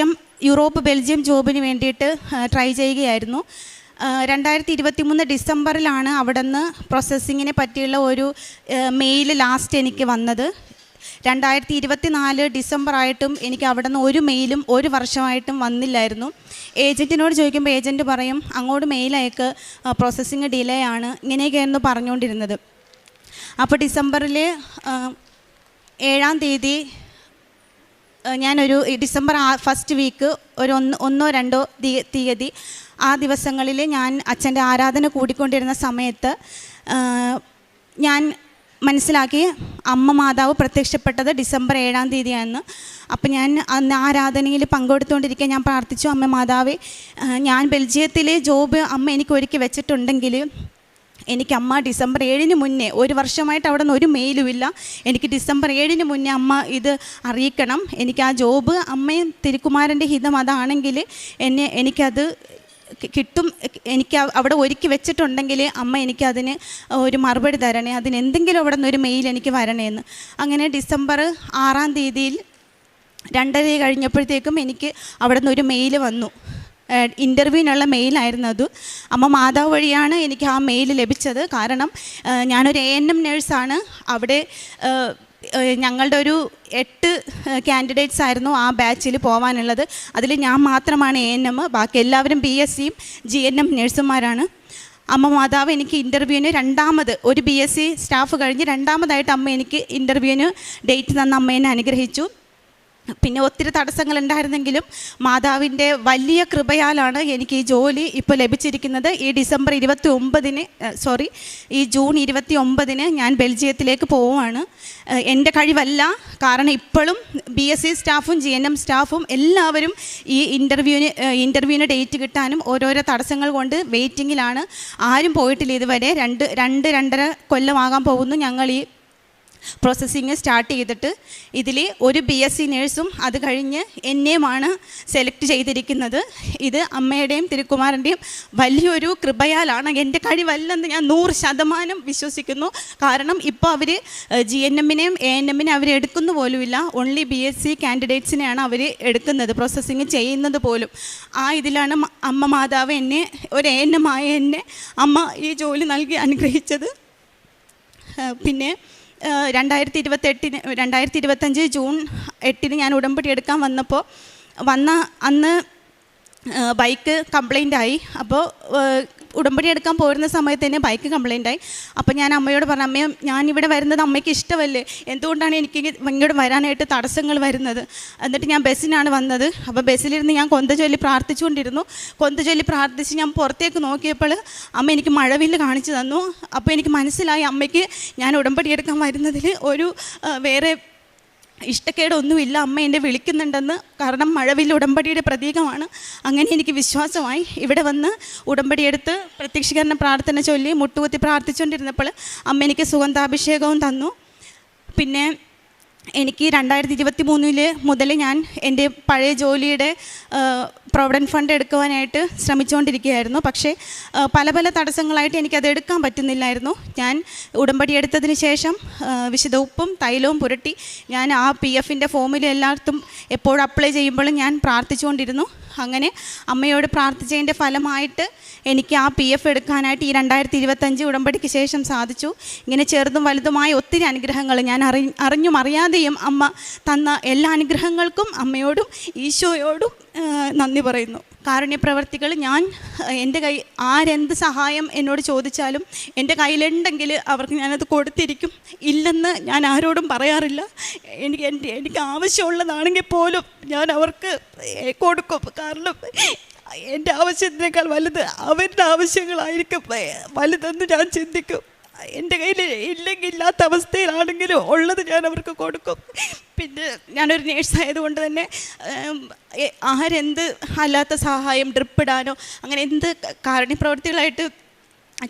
യൂറോപ്പ് ബെൽജിയം ജോബിന് വേണ്ടിയിട്ട് ട്രൈ ചെയ്യുകയായിരുന്നു. 2023 ഡിസംബറിലാണ് അവിടെ നിന്ന് പ്രോസസ്സിങ്ങിനെ പറ്റിയുള്ള ഒരു മെയിൽ ലാസ്റ്റ് എനിക്ക് വന്നത്. 2024 ഡിസംബർ ആയിട്ടും എനിക്ക് അവിടെ നിന്ന് ഒരു മെയിലും ഒരു വർഷമായിട്ടും വന്നില്ലായിരുന്നു. ഏജൻറ്റിനോട് ചോദിക്കുമ്പോൾ ഏജൻറ്റ് പറയും, അങ്ങോട്ട് മെയിൽ അയക്ക്, പ്രോസസ്സിങ് ഡിലേ ആണ്, ഇങ്ങനെയൊക്കെയായിരുന്നു പറഞ്ഞുകൊണ്ടിരുന്നത്. അപ്പോൾ ഡിസംബറിൽ 7-ാം തീയതി ഞാനൊരു ഡിസംബർ ഫസ്റ്റ് വീക്ക് ഒരു 1-2 തീയതി ആ ദിവസങ്ങളിൽ ഞാൻ അച്ഛൻ്റെ ആരാധന കൂടിക്കൊണ്ടിരുന്ന സമയത്ത് ഞാൻ മനസ്സിലാക്കി അമ്മ മാതാവ് പ്രത്യക്ഷപ്പെട്ടത് ഡിസംബർ 7-ാം തീയതിയാണ്. അപ്പം ഞാൻ അന്ന് ആരാധനയിൽ പങ്കെടുത്തുകൊണ്ടിരിക്കുക ഞാൻ പ്രാർത്ഥിച്ചു, അമ്മ മാതാവേ, ഞാൻ ബെൽജിയത്തിലെ ജോബ് അമ്മ എനിക്ക് ഒരുക്കി വെച്ചിട്ടുണ്ടെങ്കിൽ എനിക്ക് അമ്മ ഡിസംബർ 7-ന് മുന്നേ, ഒരു വർഷമായിട്ട് അവിടെ നിന്ന് ഒരു മെയിലുമില്ല, എനിക്ക് ഡിസംബർ 7-ന് മുന്നേ അമ്മ ഇത് അറിയിക്കണം. എനിക്ക് ആ ജോബ് അമ്മയും തിരുക്കുമാരൻ്റെ ഹിതം അതാണെങ്കിൽ എനിക്കത് കിട്ടും, എനിക്ക് അവിടെ ഒരുക്കി വെച്ചിട്ടുണ്ടെങ്കിൽ അമ്മ എനിക്കതിന് ഒരു മറുപടി തരണേ, അതിനെന്തെങ്കിലും അവിടെ നിന്നൊരു മെയിൽ എനിക്ക് വരണേന്ന്. അങ്ങനെ ഡിസംബർ 6-ാം തീയതിയിൽ 2:30 കഴിഞ്ഞപ്പോഴത്തേക്കും എനിക്ക് അവിടെ നിന്നൊരു മെയിൽ വന്നു. ഇൻ്റർവ്യൂവിനുള്ള മെയിലായിരുന്നു അത്. അമ്മ മാതാവ് വഴിയാണ് എനിക്ക് ആ മെയിൽ ലഭിച്ചത്. കാരണം ഞാനൊരു ANM നേഴ്സാണ്. അവിടെ ഞങ്ങളുടെ ഒരു 8 കാൻഡിഡേറ്റ്സ് ആയിരുന്നു ആ ബാച്ചിൽ പോകാനുള്ളത്. അതിൽ ഞാൻ മാത്രമാണ് ANM, ബാക്കി എല്ലാവരും BSCയും GNM നേഴ്സുമാരാണ്. അമ്മ മാതാവ് എനിക്ക് ഇൻ്റർവ്യൂവിന് ഒരു BSc സ്റ്റാഫ് കഴിഞ്ഞ് രണ്ടാമതായിട്ട് അമ്മ എനിക്ക് ഇൻ്റർവ്യൂവിന് ഡേറ്റ് തന്ന അമ്മേനെ അനുഗ്രഹിച്ചു. പിന്നെ ഒത്തിരി തടസ്സങ്ങളുണ്ടായിരുന്നെങ്കിലും മാതാവിൻ്റെ വലിയ കൃപയാലാണ് എനിക്ക് ഈ ജോലി ഇപ്പോൾ ലഭിച്ചിരിക്കുന്നത്. ഈ ജൂൺ 29 ഞാൻ ബെൽജിയത്തിലേക്ക് പോവുകയാണ്. എൻ്റെ കഴിവല്ല, കാരണം ഇപ്പോഴും BSc സ്റ്റാഫും GNM സ്റ്റാഫും എല്ലാവരും ഈ ഇൻ്റർവ്യൂവിന് ഡേറ്റ് കിട്ടാനും ഓരോരോ തടസ്സങ്ങൾ കൊണ്ട് വെയിറ്റിങ്ങിലാണ്. ആരും പോയിട്ടില്ല ഇതുവരെ. 2-2.5 കൊല്ലമാകാൻ പോകുന്നു ഞങ്ങൾ ഈ പ്രോസസ്സിങ് സ്റ്റാർട്ട് ചെയ്തിട്ട്. ഇതിൽ ഒരു BSc നേഴ്സും അത് കഴിഞ്ഞ് എന്നെയുമാണ് സെലക്ട് ചെയ്തിരിക്കുന്നത്. ഇത് അമ്മയുടെയും തിരുക്കുമാരൻ്റെയും വലിയൊരു കൃപയാലാണ്. എൻ്റെ കഴിവല്ലെന്ന് ഞാൻ 100% വിശ്വസിക്കുന്നു. കാരണം ഇപ്പോൾ അവർ GNMനെയും ANMനെയും അവർ എടുക്കുന്നു പോലുമില്ല. ഓൺലി BSc കാൻഡിഡേറ്റ്സിനെയാണ് അവർ എടുക്കുന്നത്, പ്രോസസ്സിങ് ചെയ്യുന്നത് പോലും. ഇതിലാണ് അമ്മ മാതാവ് എന്നെ, ഒരു ANM ആയ എന്നെ അമ്മ ഈ ജോലി നൽകി അനുഗ്രഹിച്ചത്. പിന്നെ 2025 ജൂൺ 8 ഞാൻ ഉടമ്പടി എടുക്കാൻ അന്ന് ബൈക്ക് കംപ്ലൈൻ്റ് ആയി. അപ്പോൾ ഉടമ്പടി എടുക്കാൻ പോരുന്ന സമയത്ത് തന്നെ ബൈക്ക് കംപ്ലൈൻ്റ് ആയി. അപ്പോൾ ഞാൻ അമ്മയോട് പറഞ്ഞു, അമ്മയോ ഞാനിവിടെ വരുന്നത് അമ്മയ്ക്ക് ഇഷ്ടമല്ലേ, എന്തുകൊണ്ടാണ് എനിക്ക് ഇങ്ങോട്ട് വരാനായിട്ട് തടസ്സങ്ങൾ വരുന്നത്? എന്നിട്ട് ഞാൻ ബസ്സിനാണ് വന്നത്. അപ്പോൾ ബസ്സിലിരുന്ന് ഞാൻ കൊന്ത ചൊല്ലി പ്രാർത്ഥിച്ചുകൊണ്ടിരുന്നു. കൊന്ത ചൊല്ലി പ്രാർത്ഥിച്ച് ഞാൻ പുറത്തേക്ക് നോക്കിയപ്പോൾ അമ്മ എനിക്ക് മഴവില്ല് കാണിച്ചു തന്നു. അപ്പോൾ എനിക്ക് മനസ്സിലായി അമ്മയ്ക്ക് ഞാൻ ഉടമ്പടി എടുക്കാൻ വരുന്നതിൽ ഒരു വേറെ ഇഷ്ടക്കേടൊന്നുമില്ല, അമ്മ എന്നെ വിളിക്കുന്നുണ്ടെന്ന്. കാരണം മഴവില്ല് ഉടമ്പടിയുടെ പ്രതീകമാണ്. അങ്ങനെ എനിക്ക് വിശ്വാസമായി. ഇവിടെ വന്ന് ഉടമ്പടിയെടുത്ത് പ്രത്യക്ഷീകരണ പ്രാർത്ഥന ചൊല്ലി മുട്ടുകുത്തി പ്രാർത്ഥിച്ചുകൊണ്ടിരുന്നപ്പോൾ അമ്മ എനിക്ക് സുഗന്ധാഭിഷേകവും തന്നു. പിന്നെ എനിക്ക് 2023 മുതൽ ഞാൻ എൻ്റെ പഴയ ജോലിയുടെ പ്രൊവിഡൻറ്റ് ഫണ്ട് എടുക്കുവാനായിട്ട് ശ്രമിച്ചുകൊണ്ടിരിക്കുകയായിരുന്നു. പക്ഷേ പല തടസ്സങ്ങളായിട്ട് എനിക്കത് എടുക്കാൻ പറ്റുന്നില്ലായിരുന്നു. ഞാൻ ഉടമ്പടി എടുത്തതിന് ശേഷം വിശുദ്ധ ഉപ്പും തൈലവും പുരട്ടി ഞാൻ ആ PFൻ്റെ ഫോമിൽ എല്ലായിടത്തും എപ്പോഴും അപ്ലൈ ചെയ്യുമ്പോഴും ഞാൻ പ്രാർത്ഥിച്ചുകൊണ്ടിരുന്നു. അങ്ങനെ അമ്മയോട് പ്രാർത്ഥിച്ചതിൻ്റെ ഫലമായിട്ട് എനിക്ക് ആ PF എടുക്കാനായിട്ട് ഈ 2025 ഉടമ്പടിക്ക് ശേഷം സാധിച്ചു. ഇങ്ങനെ ചെറുതും വലുതുമായ ഒത്തിരി അനുഗ്രഹങ്ങൾ ഞാൻ അറിഞ്ഞും അറിയാതെയും അമ്മ തന്ന എല്ലാ അനുഗ്രഹങ്ങൾക്കും അമ്മയോടും ഈശോയോടും നന്ദി പറയുന്നു. കാരുണ്യപ്രവർത്തികൾ എൻ്റെ ആരെന്ത് സഹായം എന്നോട് ചോദിച്ചാലും എൻ്റെ കയ്യിലുണ്ടെങ്കിൽ അവർക്ക് ഞാനത് കൊടുത്തിരിക്കും. ഇല്ലെന്ന് ഞാൻ ആരോടും പറയാറില്ല. എനിക്ക് ആവശ്യമുള്ളതാണെങ്കിൽ പോലും ഞാൻ അവർക്ക് കൊടുക്കും. കാരണം എൻ്റെ ആവശ്യത്തിനേക്കാൾ വലുത് അവരുടെ ആവശ്യങ്ങളായിരിക്കും വലുതെന്ന് ഞാൻ ചിന്തിക്കും. എൻ്റെ കയ്യിൽ ഇല്ലെങ്കിൽ ഇല്ലാത്ത അവസ്ഥയിലാണെങ്കിലും ഉള്ളത് ഞാൻ അവർക്ക് കൊടുക്കും. പിന്നെ ഞാനൊരു നേഴ്സായതുകൊണ്ട് തന്നെ ആരെന്ത് അല്ലാത്ത സഹായം, ഡ്രിപ്പിടാനോ അങ്ങനെ എന്ത് കാരുണ്യപ്രവർത്തികളായിട്ട്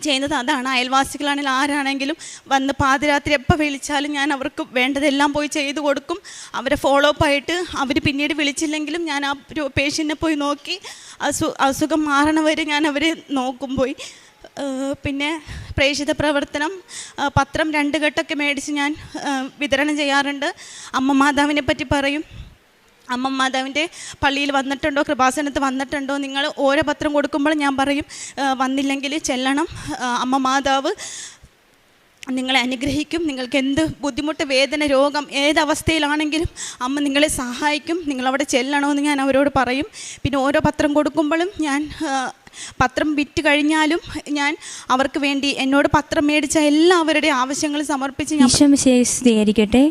ചെയ്യുന്നത് അതാണ്. അയൽവാസികളാണെങ്കിൽ ആരാണെങ്കിലും വന്ന് പാതിരാത്രി എപ്പോൾ വിളിച്ചാലും ഞാൻ അവർക്ക് വേണ്ടതെല്ലാം പോയി ചെയ്തു കൊടുക്കും. അവരെ ഫോളോ അപ്പ് ആയിട്ട് അവർ പിന്നീട് വിളിച്ചില്ലെങ്കിലും ഞാൻ ആ ഒരു പേഷ്യൻറ്റിനെ പോയി നോക്കി അസുഖം മാറണവരെ ഞാൻ അവരെ നോക്കും പോയി. പിന്നെ പ്രേക്ഷിത പ്രവർത്തനം പത്രം 2 കെട്ടൊക്കെ മേടിച്ച് ഞാൻ വിതരണം ചെയ്യാറുണ്ട്. അമ്മ മാതാവിനെ പറ്റി പറയും. അമ്മ മാതാവിൻ്റെ പള്ളിയിൽ വന്നിട്ടുണ്ടോ, കൃപാസനത്ത് വന്നിട്ടുണ്ടോ, നിങ്ങൾ ഓരോ പത്രം കൊടുക്കുമ്പോൾ ഞാൻ പറയും വന്നില്ലെങ്കിൽ ചെല്ലണം, അമ്മ മാതാവ് നിങ്ങളെ അനുഗ്രഹിക്കും. നിങ്ങൾക്ക് എന്ത് ബുദ്ധിമുട്ട്, വേദന, രോഗം ഏതവസ്ഥയിലാണെങ്കിലും അമ്മ നിങ്ങളെ സഹായിക്കും, നിങ്ങളവിടെ ചെല്ലണമെന്ന് ഞാൻ അവരോട് പറയും. പിന്നെ ഓരോ പത്രം കൊടുക്കുമ്പോഴും ഞാൻ പത്രം വിറ്റ് കഴിഞ്ഞാലും ഞാൻ അവർക്ക് വേണ്ടി എന്നോട് പത്രം മേടിച്ച എല്ലാവരുടെയും ആവശ്യങ്ങൾ സമർപ്പിച്ച് ഞാൻ സ്വീകരിക്കട്ടെ.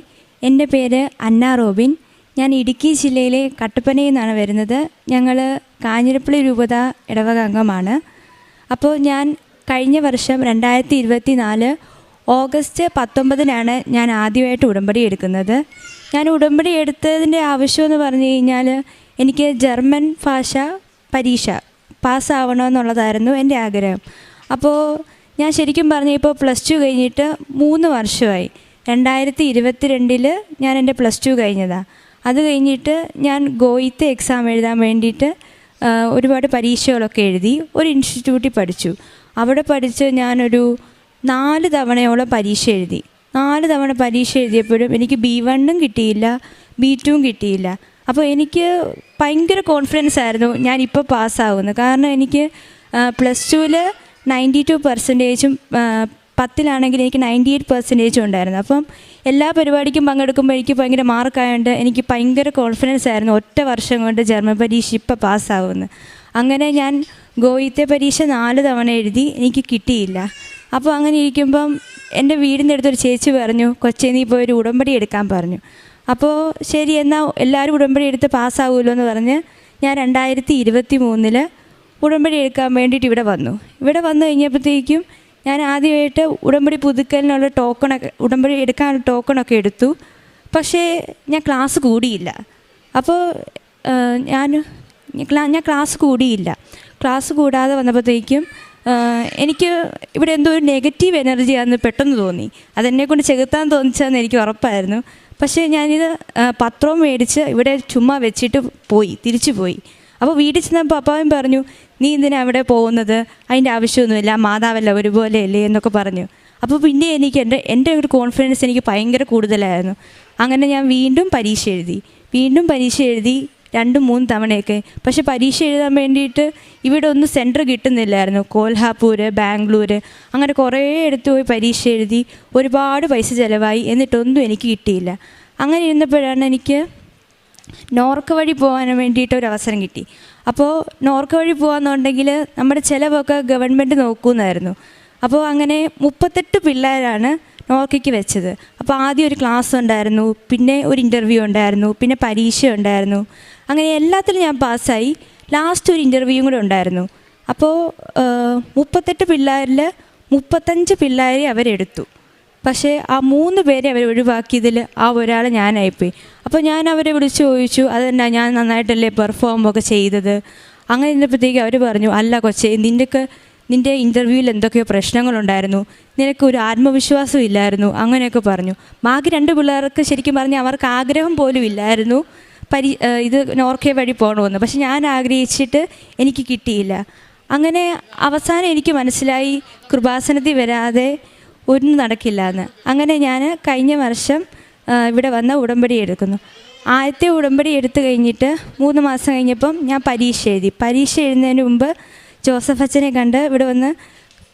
എൻ്റെ പേര് അന്ന റോബിൻ. ഞാൻ ഇടുക്കി ജില്ലയിലെ കട്ടപ്പനയിൽ നിന്നാണ് വരുന്നത്. ഞങ്ങൾ കാഞ്ഞിരപ്പള്ളി രൂപത ഇടവക അംഗമാണ്. അപ്പോൾ ഞാൻ കഴിഞ്ഞ വർഷം 2024 ഓഗസ്റ്റ് 19 ഞാൻ ആദ്യമായിട്ട് ഉടമ്പടി എടുക്കുന്നത്. ഞാൻ ഉടമ്പടി എടുത്തതിൻ്റെ ആവശ്യമെന്ന് പറഞ്ഞു കഴിഞ്ഞാൽ എനിക്ക് ജർമ്മൻ ഭാഷ പരീക്ഷ പാസ്സാവണമെന്നുള്ളതായിരുന്നു എൻ്റെ ആഗ്രഹം. അപ്പോൾ ഞാൻ ശരിക്കും പറഞ്ഞാൽ ഇപ്പോൾ +2 കഴിഞ്ഞിട്ട് 3 വർഷമായി. 2022 ഞാൻ എൻ്റെ +2 കഴിഞ്ഞതാണ്. അത് കഴിഞ്ഞിട്ട് ഞാൻ ഗോയിത്തെ എക്സാം എഴുതാൻ വേണ്ടിയിട്ട് ഒരുപാട് പരീക്ഷകളൊക്കെ എഴുതി ഒരു ഇൻസ്റ്റിറ്റ്യൂട്ടിൽ പഠിച്ചു. അവിടെ പഠിച്ച് ഞാനൊരു 4 തവണയോളം പരീക്ഷ എഴുതി. 4 തവണ പരീക്ഷ എഴുതിയപ്പോഴും എനിക്ക് B1 കിട്ടിയില്ല, B2 കിട്ടിയില്ല. അപ്പോൾ എനിക്ക് ഭയങ്കര കോൺഫിഡൻസ് ആയിരുന്നു ഞാനിപ്പോൾ പാസ്സാകുന്നത്. കാരണം എനിക്ക് +2 92%, 10 എനിക്ക് 98% ഉണ്ടായിരുന്നു. അപ്പം എല്ലാ പരിപാടിക്കും പങ്കെടുക്കുമ്പോൾ എനിക്ക് ഭയങ്കര മാർക്കായതുകൊണ്ട് എനിക്ക് ഭയങ്കര കോൺഫിഡൻസ് ആയിരുന്നു ഒറ്റ വർഷം കൊണ്ട് ജർമ്മൻ പരീക്ഷ ഇപ്പോൾ പാസ്സാകുമെന്ന്. അങ്ങനെ ഞാൻ ഗോയിത്തെ പരീക്ഷ 4 തവണ എഴുതി, എനിക്ക് കിട്ടിയില്ല. അപ്പോൾ അങ്ങനെ ഇരിക്കുമ്പം എൻ്റെ വീടിൻ്റെ അടുത്തൊരു ചേച്ചി പറഞ്ഞു, കൊച്ചേ നീ പോയി ഒരു ഉടമ്പടി എടുക്കാൻ പറഞ്ഞു. അപ്പോൾ ശരി എന്നാൽ എല്ലാവരും ഉടമ്പടി എടുത്ത് പാസ്സാവുമല്ലോ എന്ന് പറഞ്ഞ് ഞാൻ 2023 ഉടമ്പടി എടുക്കാൻ വേണ്ടിയിട്ട് ഇവിടെ വന്നു കഴിഞ്ഞപ്പോഴത്തേക്കും ഞാൻ ആദ്യമായിട്ട് ഉടമ്പടി പുതുക്കലിനുള്ള ഉടമ്പടി എടുക്കാനുള്ള ടോക്കണൊക്കെ എടുത്തു. പക്ഷേ ഞാൻ ക്ലാസ് കൂടിയില്ല. അപ്പോൾ ഞാൻ ക്ലാസ് കൂടിയില്ല. ക്ലാസ് കൂടാതെ വന്നപ്പോഴത്തേക്കും എനിക്ക് ഇവിടെ എന്തോ ഒരു നെഗറ്റീവ് എനർജിയാണെന്ന് പെട്ടെന്ന് തോന്നി. അതെന്നെക്കൊണ്ട് ചെകുത്താൻ തോന്നിച്ചതെന്ന് എനിക്ക് ഉറപ്പായിരുന്നു. പക്ഷേ ഞാനിത് പത്രവും മേടിച്ച് ഇവിടെ ചുമ്മാ വെച്ചിട്ട് തിരിച്ചു പോയി. അപ്പോൾ വീട്ടിൽ ചെന്നപ്പോൾ അപ്പാവൻ പറഞ്ഞു, നീ എന്തിനാ അവിടെ പോകുന്നത്, അതിൻ്റെ ആവശ്യമൊന്നുമില്ല, മാതാവല്ല ഒരുപോലെയല്ലേ എന്നൊക്കെ പറഞ്ഞു. അപ്പോൾ പിന്നെ എനിക്ക് എൻ്റെ ഒരു കോൺഫിഡൻസ് എനിക്ക് ഭയങ്കര കൂടുതലായിരുന്നു. അങ്ങനെ ഞാൻ വീണ്ടും പരീക്ഷ എഴുതി 2-3 തവണയൊക്കെ. പക്ഷെ പരീക്ഷ എഴുതാൻ വേണ്ടിയിട്ട് ഇവിടെ ഒന്നും സെൻറ്റർ കിട്ടുന്നില്ലായിരുന്നു. കോൽഹാപൂർ, ബാംഗ്ലൂർ, അങ്ങനെ കുറേ എടുത്ത് പോയി പരീക്ഷ എഴുതി, ഒരുപാട് പൈസ ചിലവായി, എന്നിട്ടൊന്നും എനിക്ക് കിട്ടിയില്ല. അങ്ങനെ ഇരുന്നപ്പോഴാണ് എനിക്ക് നോർക്ക വഴി പോകാൻ വേണ്ടിയിട്ട് ഒരു അവസരം കിട്ടി. അപ്പോൾ നോർക്ക വഴി പോകാമെന്നുണ്ടെങ്കിൽ നമ്മുടെ ചിലവൊക്കെ ഗവൺമെൻറ് നോക്കുമെന്നായിരുന്നു. അപ്പോൾ അങ്ങനെ 38 പിള്ളേരാണ് നോർക്കയ്ക്ക് വെച്ചത്. അപ്പോൾ ആദ്യം ഒരു ക്ലാസ് ഉണ്ടായിരുന്നു, പിന്നെ ഒരു ഇൻ്റർവ്യൂ ഉണ്ടായിരുന്നു, പിന്നെ പരീക്ഷ ഉണ്ടായിരുന്നു. അങ്ങനെ എല്ലാത്തിലും ഞാൻ പാസ്സായി. ലാസ്റ്റ് ഒരു ഇൻ്റർവ്യൂവും കൂടെ ഉണ്ടായിരുന്നു. അപ്പോൾ 38 പിള്ളേരിൽ 35 പിള്ളേരെ അവരെടുത്തു. പക്ഷേ ആ 3 പേരെ അവർ ഒഴിവാക്കിയതിൽ ആ ഒരാൾ ഞാനായിപ്പോയി. അപ്പോൾ ഞാൻ അവരെ വിളിച്ച് ചോദിച്ചു, അതെന്നാ ഞാൻ നന്നായിട്ടല്ലേ പെർഫോമൊക്കെ ചെയ്തത്. അങ്ങനെ ഇരുന്നപ്പോഴത്തേക്ക് അവർ പറഞ്ഞു, അല്ല കൊച്ചേ, നിൻ്റെ ഇൻ്റർവ്യൂവിൽ എന്തൊക്കെയോ പ്രശ്നങ്ങളുണ്ടായിരുന്നു, നിനക്കൊരു ആത്മവിശ്വാസം ഇല്ലായിരുന്നു, അങ്ങനെയൊക്കെ പറഞ്ഞു. ബാക്കി 2 പിള്ളേർക്ക് ശരിക്കും പറഞ്ഞാൽ അവർക്ക് ആഗ്രഹം പോലും ഇല്ലായിരുന്നു ഇത് നോർക്ക വഴി പോകണമെന്ന്. പക്ഷെ ഞാൻ ആഗ്രഹിച്ചിട്ട് എനിക്ക് കിട്ടിയില്ല. അങ്ങനെ അവസാനം എനിക്ക് മനസ്സിലായി കൃപാസനത്തിൽ വരാതെ ഒന്നും നടക്കില്ല എന്ന്. അങ്ങനെ ഞാൻ കഴിഞ്ഞ വർഷം ഇവിടെ വന്ന ഉടമ്പടി എടുക്കുന്നു. ആദ്യത്തെ ഉടമ്പടി എടുത്തു കഴിഞ്ഞിട്ട് 3 മാസം കഴിഞ്ഞപ്പം ഞാൻ പരീക്ഷ എഴുതുന്നതിന് മുമ്പ് ജോസഫ് അച്ഛനെ കണ്ട് ഇവിടെ വന്ന്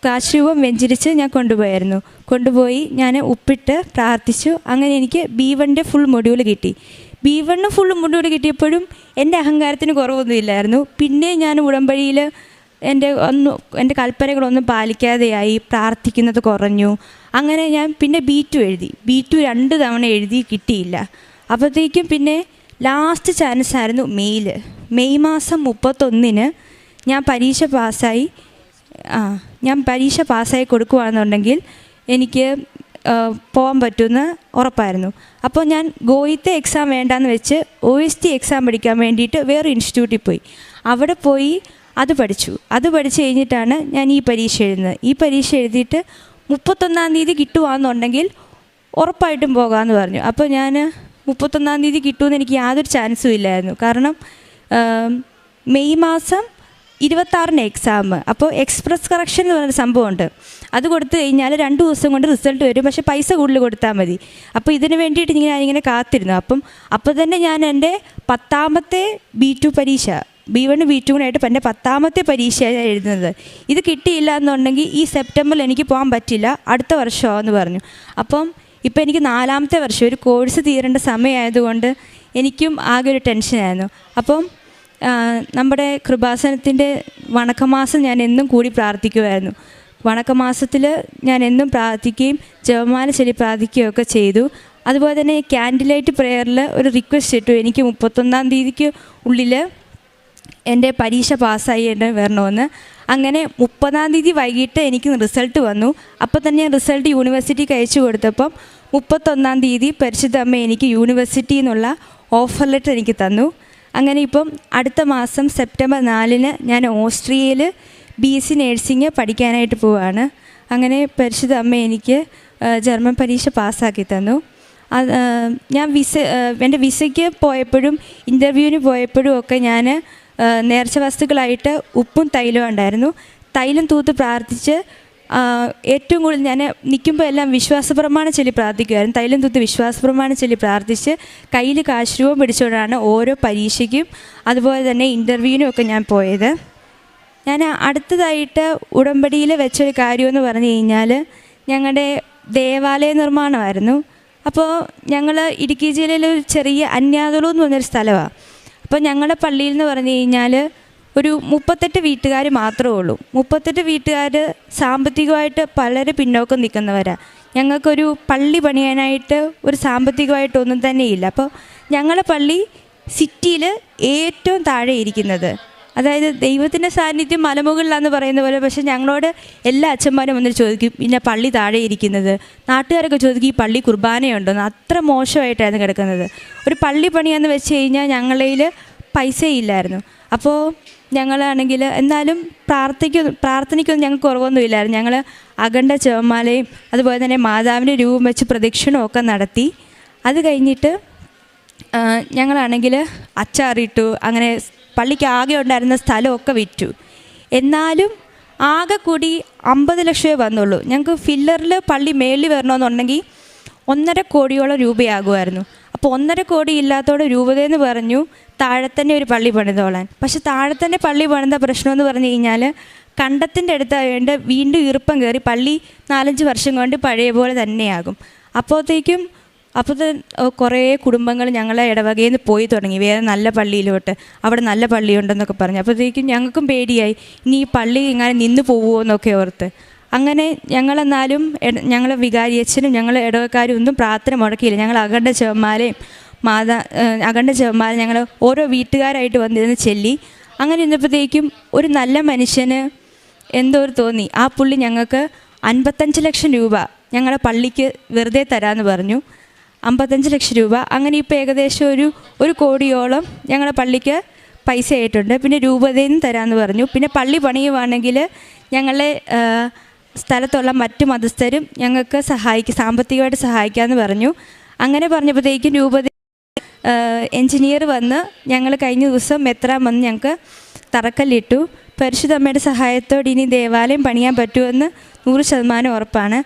കാശുരൂപം വെഞ്ചരിച്ച് ഞാൻ കൊണ്ടുപോയി ഞാൻ ഉപ്പിട്ട് പ്രാർത്ഥിച്ചു. അങ്ങനെ എനിക്ക് B1 ഫുൾ മൊഡ്യൂൾ കിട്ടി. B1 ഫുൾ മൊഡ്യൂൾ കിട്ടിയപ്പോഴും എൻ്റെ അഹങ്കാരത്തിന് കുറവൊന്നും ഇല്ലായിരുന്നു. പിന്നെ ഞാൻ ഉടമ്പടിയിൽ എൻ്റെ കൽപ്പനകളൊന്നും പാലിക്കാതെയായി, പ്രാർത്ഥിക്കുന്നത് കുറഞ്ഞു. അങ്ങനെ ഞാൻ പിന്നെ B2 എഴുതി. B2 2 തവണ എഴുതി, കിട്ടിയില്ല. അപ്പോഴത്തേക്കും പിന്നെ ലാസ്റ്റ് ചാൻസ് ആയിരുന്നു മെയ് മാസം 31 ഞാൻ പരീക്ഷ പാസ്സായി കൊടുക്കുകയാണെന്നുണ്ടെങ്കിൽ എനിക്ക് പോകാൻ പറ്റുമെന്ന് ഉറപ്പായിരുന്നു. അപ്പോൾ ഞാൻ ഗോയിത്തെ എക്സാം വേണ്ടാന്ന് വെച്ച് OST എക്സാം പഠിക്കാൻ വേണ്ടിയിട്ട് വേറെ ഇൻസ്റ്റിറ്റ്യൂട്ടിൽ പോയി. അവിടെ പോയി അത് പഠിച്ചു കഴിഞ്ഞിട്ടാണ് ഞാൻ ഈ പരീക്ഷ എഴുതുന്നത്. ഈ പരീക്ഷ എഴുതിയിട്ട് 31-ാം തീയതി കിട്ടുകയാണെന്നുണ്ടെങ്കിൽ ഉറപ്പായിട്ടും പോകാമെന്ന് പറഞ്ഞു. അപ്പോൾ ഞാൻ 31-ാം തീയതി കിട്ടുമെന്ന് എനിക്ക് യാതൊരു ചാൻസും ഇല്ലായിരുന്നു. കാരണം മെയ് മാസം 26-ന് എക്സാം. അപ്പോൾ എക്സ്പ്രസ് കറക്ഷൻ എന്ന് പറഞ്ഞൊരു സംഭവമുണ്ട്. അത് കൊടുത്തു കഴിഞ്ഞാൽ 2 ദിവസം കൊണ്ട് റിസൾട്ട് വരും. പക്ഷേ പൈസ കൂടുതൽ കൊടുത്താൽ മതി. അപ്പോൾ ഇതിന് വേണ്ടിയിട്ട് ഞാനിങ്ങനെ കാത്തിരുന്നു. അപ്പോൾ തന്നെ ഞാൻ എൻ്റെ 10ാമത്തെ B2 പരീക്ഷ, B1 B2 കൂടായിട്ട് എൻ്റെ 10ാമത്തെ പരീക്ഷയാണ് എഴുതുന്നത്. ഇത് കിട്ടിയില്ല എന്നുണ്ടെങ്കിൽ ഈ സെപ്റ്റംബറിൽ എനിക്ക് പോകാൻ പറ്റില്ല, അടുത്ത വർഷമാണെന്ന് പറഞ്ഞു. അപ്പം ഇപ്പം എനിക്ക് 4ാമത്തെ വർഷം, ഒരു കോഴ്സ് തീരേണ്ട സമയമായതുകൊണ്ട് എനിക്കും ആകെ ഒരു ടെൻഷനായിരുന്നു. അപ്പം നമ്മുടെ കൃപാസനത്തിൻ്റെ വണക്കമാസം ഞാൻ എന്നും കൂടി പ്രാർത്ഥിക്കുമായിരുന്നു. വണക്കമാസത്തിൽ ഞാൻ എന്നും പ്രാർത്ഥിക്കുകയും ജപമാല ചൊല്ലി പ്രാർത്ഥിക്കുകയൊക്കെ ചെയ്തു. അതുപോലെ തന്നെ ക്യാൻഡിലൈറ്റ് പ്രെയറിൽ ഒരു റിക്വസ്റ്റ് ഇട്ടു, എനിക്ക് 31-ാം തീയതിക്ക് ഉള്ളിൽ എൻ്റെ പരീക്ഷ പാസ്സായിട്ട് വരണമെന്ന്. അങ്ങനെ 30-ാം തീയതി വൈകിട്ട് എനിക്ക് റിസൾട്ട് വന്നു. അപ്പോൾ തന്നെ ഞാൻ റിസൾട്ട് യൂണിവേഴ്സിറ്റിക്ക് അയച്ചു കൊടുത്തപ്പം 31-ാം തീയതി പരിശുദ്ധ അമ്മ എനിക്ക് യൂണിവേഴ്സിറ്റിയിൽ നിന്നുള്ള ഓഫർ ലെറ്റർ എനിക്ക് തന്നു. അങ്ങനെ ഇപ്പം അടുത്ത മാസം സെപ്റ്റംബർ 4-ന് ഞാൻ ഓസ്ട്രിയയിൽ BSc നേഴ്സിംഗ് പഠിക്കാനായിട്ട് പോവുകയാണ്. അങ്ങനെ പരിശുദ്ധ അമ്മ എനിക്ക് ജർമ്മൻ പരീക്ഷ പാസ്സാക്കി തന്നു. ഞാൻ എൻ്റെ വിസയ്ക്ക് പോയപ്പോഴും ഇൻ്റർവ്യൂവിന് പോയപ്പോഴും ഒക്കെ ഞാൻ നേർച്ച വസ്തുക്കളായിട്ട് ഉപ്പും തൈലവും ഉണ്ടായിരുന്നു. തൈലം തൂത്ത് പ്രാർത്ഥിച്ച് ഏറ്റവും കൂടുതൽ ഞാൻ നിൽക്കുമ്പോൾ എല്ലാം വിശ്വാസപ്രമാണം ചൊല്ലി പ്രാർത്ഥിക്കുമായിരുന്നു. തൈലം തൂത്ത് വിശ്വാസപ്രമാണം ചൊല്ലി പ്രാർത്ഥിച്ച് കയ്യിൽ കാശുരൂപം പിടിച്ചുകൊണ്ടാണ് ഓരോ പരീക്ഷയ്ക്കും അതുപോലെ തന്നെ ഇൻ്റർവ്യൂവിനും ഒക്കെ ഞാൻ പോയത്. ഞാൻ അടുത്തതായിട്ട് ഉടമ്പടിയിൽ വെച്ചൊരു കാര്യമെന്ന് പറഞ്ഞു കഴിഞ്ഞാൽ ഞങ്ങളുടെ ദേവാലയ നിർമ്മാണമായിരുന്നു. അപ്പോൾ ഞങ്ങൾ ഇടുക്കി ജില്ലയിൽ ഒരു ചെറിയ അന്യാതുളു എന്ന് പറഞ്ഞൊരു സ്ഥലമാണ്. അപ്പോൾ ഞങ്ങളുടെ പള്ളിയിൽ എന്ന് പറഞ്ഞു കഴിഞ്ഞാൽ ഒരു 38 വീട്ടുകാർ മാത്രമേ ഉള്ളൂ. 38 വീട്ടുകാർ സാമ്പത്തികമായിട്ട് വളരെ പിന്നോക്കം നിൽക്കുന്നവരാണ്. ഞങ്ങൾക്കൊരു പള്ളി പണിയാനായിട്ട് ഒരു സാമ്പത്തികമായിട്ടൊന്നും തന്നെ ഇല്ല. അപ്പോൾ ഞങ്ങളുടെ പള്ളി സിറ്റിയിൽ ഏറ്റവും താഴെ ഇരിക്കുന്നത്, അതായത് ദൈവത്തിൻ്റെ സാന്നിധ്യം മലമുകളിലാണെന്ന് പറയുന്ന പോലെ. പക്ഷേ ഞങ്ങളോട് എല്ലാ അച്ഛന്മാരും വന്നിട്ട് ചോദിക്കും, പിന്നെ പള്ളി താഴെ ഇരിക്കുന്നത്. നാട്ടുകാരൊക്കെ ചോദിക്കും ഈ പള്ളി കുർബാനയുണ്ടോയെന്ന്. അത്ര മോശമായിട്ടായിരുന്നു കിടക്കുന്നത്. ഒരു പള്ളി പണിയാന്ന് വെച്ച് കഴിഞ്ഞാൽ ഞങ്ങളിൽ പൈസയില്ലായിരുന്നു. അപ്പോൾ ഞങ്ങളാണെങ്കിൽ എന്നാലും പ്രാർത്ഥനയ്ക്കൊന്നും ഞങ്ങൾക്ക് കുറവൊന്നുമില്ലായിരുന്നു. ഞങ്ങൾ അഖണ്ഡ ജപമാലയും അതുപോലെ തന്നെ മാതാവിൻ്റെ രൂപം വെച്ച് പ്രദക്ഷിണമൊക്കെ നടത്തി. അത് കഴിഞ്ഞിട്ട് ഞങ്ങളാണെങ്കിൽ അച്ചാറിട്ടു. അങ്ങനെ പള്ളിക്ക് ആകെ ഉണ്ടായിരുന്ന സ്ഥലമൊക്കെ വിറ്റു. എന്നാലും ആകെ കൂടി 50 ലക്ഷമേ വന്നുള്ളൂ. ഞങ്ങൾക്ക് ഫില്ലറിൽ പള്ളി മേളിൽ വരണമെന്നുണ്ടെങ്കിൽ 1.5 കോടിയോളം രൂപയാകുമായിരുന്നു. അപ്പോൾ 1.5 കോടി ഇല്ലാത്തതോടെ രൂപതയെന്ന് പറഞ്ഞു താഴെ തന്നെ ഒരു പള്ളി പണിതോളാൻ. പക്ഷെ താഴെ തന്നെ പള്ളി പണിത പ്രശ്നമെന്ന് പറഞ്ഞു കഴിഞ്ഞാൽ കണ്ടത്തിൻ്റെ അടുത്തായതുകൊണ്ട് വീണ്ടും ഈർപ്പം കയറി പള്ളി 4-5 വർഷം കൊണ്ട് പഴയ പോലെ തന്നെയാകും. അപ്പോഴത്തേക്കും കുറേ കുടുംബങ്ങൾ ഞങ്ങളെ ഇടവകയിൽ നിന്ന് പോയി തുടങ്ങി വേറെ നല്ല പള്ളിയിലോട്ട്. അവിടെ നല്ല പള്ളിയുണ്ടെന്നൊക്കെ പറഞ്ഞു. അപ്പോഴത്തേക്കും ഞങ്ങൾക്കും പേടിയായി, ഇനി ഈ പള്ളി ഇങ്ങനെ നിന്ന് പോവുമോ എന്നൊക്കെ ഓർത്ത്. അങ്ങനെ ഞങ്ങളെന്നാലും ഞങ്ങൾ വികാരിയച്ഛനും ഞങ്ങൾ ഇടവക്കാരും ഒന്നും പ്രാർത്ഥന മുടക്കിയില്ല. ഞങ്ങൾ അഖണ്ഡ ജപമാലയും അഖണ്ഡ ജപമാല ഞങ്ങൾ ഓരോ വീട്ടുകാരായിട്ട് വന്നിരുന്ന് ചെല്ലി. അങ്ങനെ ഇന്നപ്പോഴത്തേക്കും ഒരു നല്ല മനുഷ്യന് എന്തോ തോന്നി. ആ പുള്ളി ഞങ്ങൾക്ക് 55 ലക്ഷം രൂപ ഞങ്ങളുടെ പള്ളിക്ക് വെറുതെ തരാമെന്ന് പറഞ്ഞു. 55 ലക്ഷം രൂപ. അങ്ങനെ ഇപ്പോൾ ഏകദേശം ഒരു കോടിയോളം ഞങ്ങളുടെ പള്ളിക്ക് പൈസ ആയിട്ടുണ്ട്. പിന്നെ രൂപതയിൽ നിന്ന് തരാമെന്ന് പറഞ്ഞു. പിന്നെ പള്ളി പണിയുവാണെങ്കിൽ ഞങ്ങളെ സ്ഥലത്തുള്ള മറ്റു മതസ്ഥരും ഞങ്ങൾക്ക് സാമ്പത്തികമായിട്ട് സഹായിക്കാമെന്ന് പറഞ്ഞു. അങ്ങനെ പറഞ്ഞപ്പോഴത്തേക്കും രൂപത എൻജിനീയർ വന്ന് ഞങ്ങൾ കഴിഞ്ഞ ദിവസം മെത്രാൻ വന്ന് ഞങ്ങൾക്ക് തറക്കല്ലിട്ടു. പരിശുദ്ധ അമ്മയുടെ സഹായത്തോടെ ഇനി ദേവാലയം പണിയാൻ പറ്റുമെന്ന് 100% ഉറപ്പാണ്.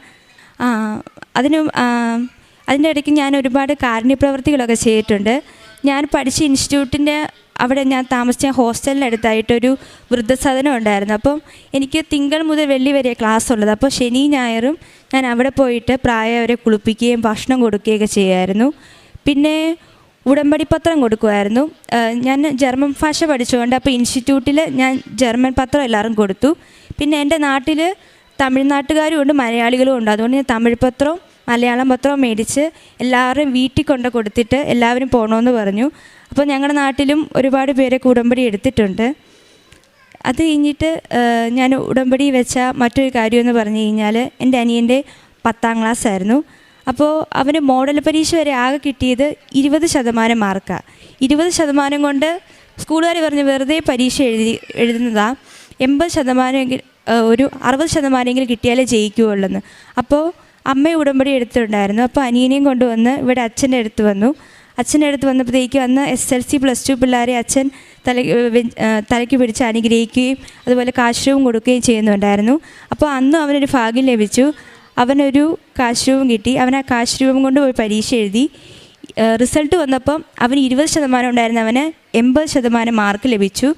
അതിൻ്റെ ഇടയ്ക്ക് ഞാൻ ഒരുപാട് കാരുണ്യപ്രവൃത്തികളൊക്കെ ചെയ്തിട്ടുണ്ട്. ഞാൻ പഠിച്ച ഇൻസ്റ്റിറ്റ്യൂട്ടിൻ്റെ അവിടെ ഞാൻ താമസിച്ച ഹോസ്റ്റലിനടുത്തായിട്ടൊരു വൃദ്ധസദനം ഉണ്ടായിരുന്നു. അപ്പം എനിക്ക് തിങ്കൾ മുതൽ വെള്ളി വരെ ക്ലാസ് ഉള്ളത്. അപ്പോൾ ശനി ഞായറും ഞാൻ അവിടെ പോയിട്ട് പ്രായവരെ കുളിപ്പിക്കുകയും ഭക്ഷണം കൊടുക്കുകയൊക്കെ ചെയ്യുമായിരുന്നു. പിന്നെ ഉടമ്പടി പത്രം കൊടുക്കുമായിരുന്നു. ഞാൻ ജർമ്മൻ ഭാഷ പഠിച്ചുകൊണ്ട് അപ്പോൾ ഇൻസ്റ്റിറ്റ്യൂട്ടിൽ ഞാൻ ജർമ്മൻ പത്രം എല്ലാവരും കൊടുത്തു. പിന്നെ എൻ്റെ നാട്ടിൽ തമിഴ്നാട്ടുകാരും ഉണ്ട് മലയാളികളും ഉണ്ട്. അതുകൊണ്ട് ഞാൻ തമിഴ് പത്രവും മലയാളം പത്രവും മേടിച്ച് എല്ലാവരും വീട്ടിൽ കൊണ്ട് കൊടുത്തിട്ട് എല്ലാവരും പോകണമെന്ന് പറഞ്ഞു. അപ്പോൾ ഞങ്ങളുടെ നാട്ടിലും ഒരുപാട് പേരൊക്കെ ഉടമ്പടി എടുത്തിട്ടുണ്ട്. അത് കഴിഞ്ഞിട്ട് ഞാൻ ഉടമ്പടി വെച്ച മറ്റൊരു കാര്യമെന്ന് പറഞ്ഞു കഴിഞ്ഞാൽ എൻ്റെ അനിയൻ്റെ 10ാം ക്ലാസ് ആയിരുന്നു. അപ്പോൾ അവന് മോഡൽ പരീക്ഷ വരെ ആകെ കിട്ടിയത് 20% മാർക്കാണ്. 20% കൊണ്ട് സ്കൂളുകാർ പറഞ്ഞ് വെറുതെ പരീക്ഷ എഴുതുന്നതാണ്. 80% ഒരു 60% കിട്ടിയാലേ ജയിക്കുകയുള്ളെന്ന്. അപ്പോൾ അമ്മ ഉടമ്പടി എടുത്തിട്ടുണ്ടായിരുന്നു. അപ്പോൾ അനിയനെയും കൊണ്ടുവന്ന് ഇവിടെ അച്ഛൻ്റെ അടുത്ത് വന്നു. അച്ഛൻ്റെ അടുത്ത് വന്നപ്പോഴത്തേക്കും അന്ന് SLC +2 പിള്ളേരെ അച്ഛൻ തലയ്ക്ക് പിടിച്ച് അനുഗ്രഹിക്കുകയും അതുപോലെ കാശുരൂപം കൊടുക്കുകയും ചെയ്യുന്നുണ്ടായിരുന്നു. അപ്പോൾ അന്നും അവനൊരു ഭാഗ്യം ലഭിച്ചു. അവനൊരു കാശുരൂപം കിട്ടി. അവൻ ആ കാശുരൂപം കൊണ്ട് പോയി പരീക്ഷ എഴുതി. റിസൾട്ട് വന്നപ്പം അവന് 20% ഉണ്ടായിരുന്നു, അവന് 80% മാർക്ക് ലഭിച്ചു.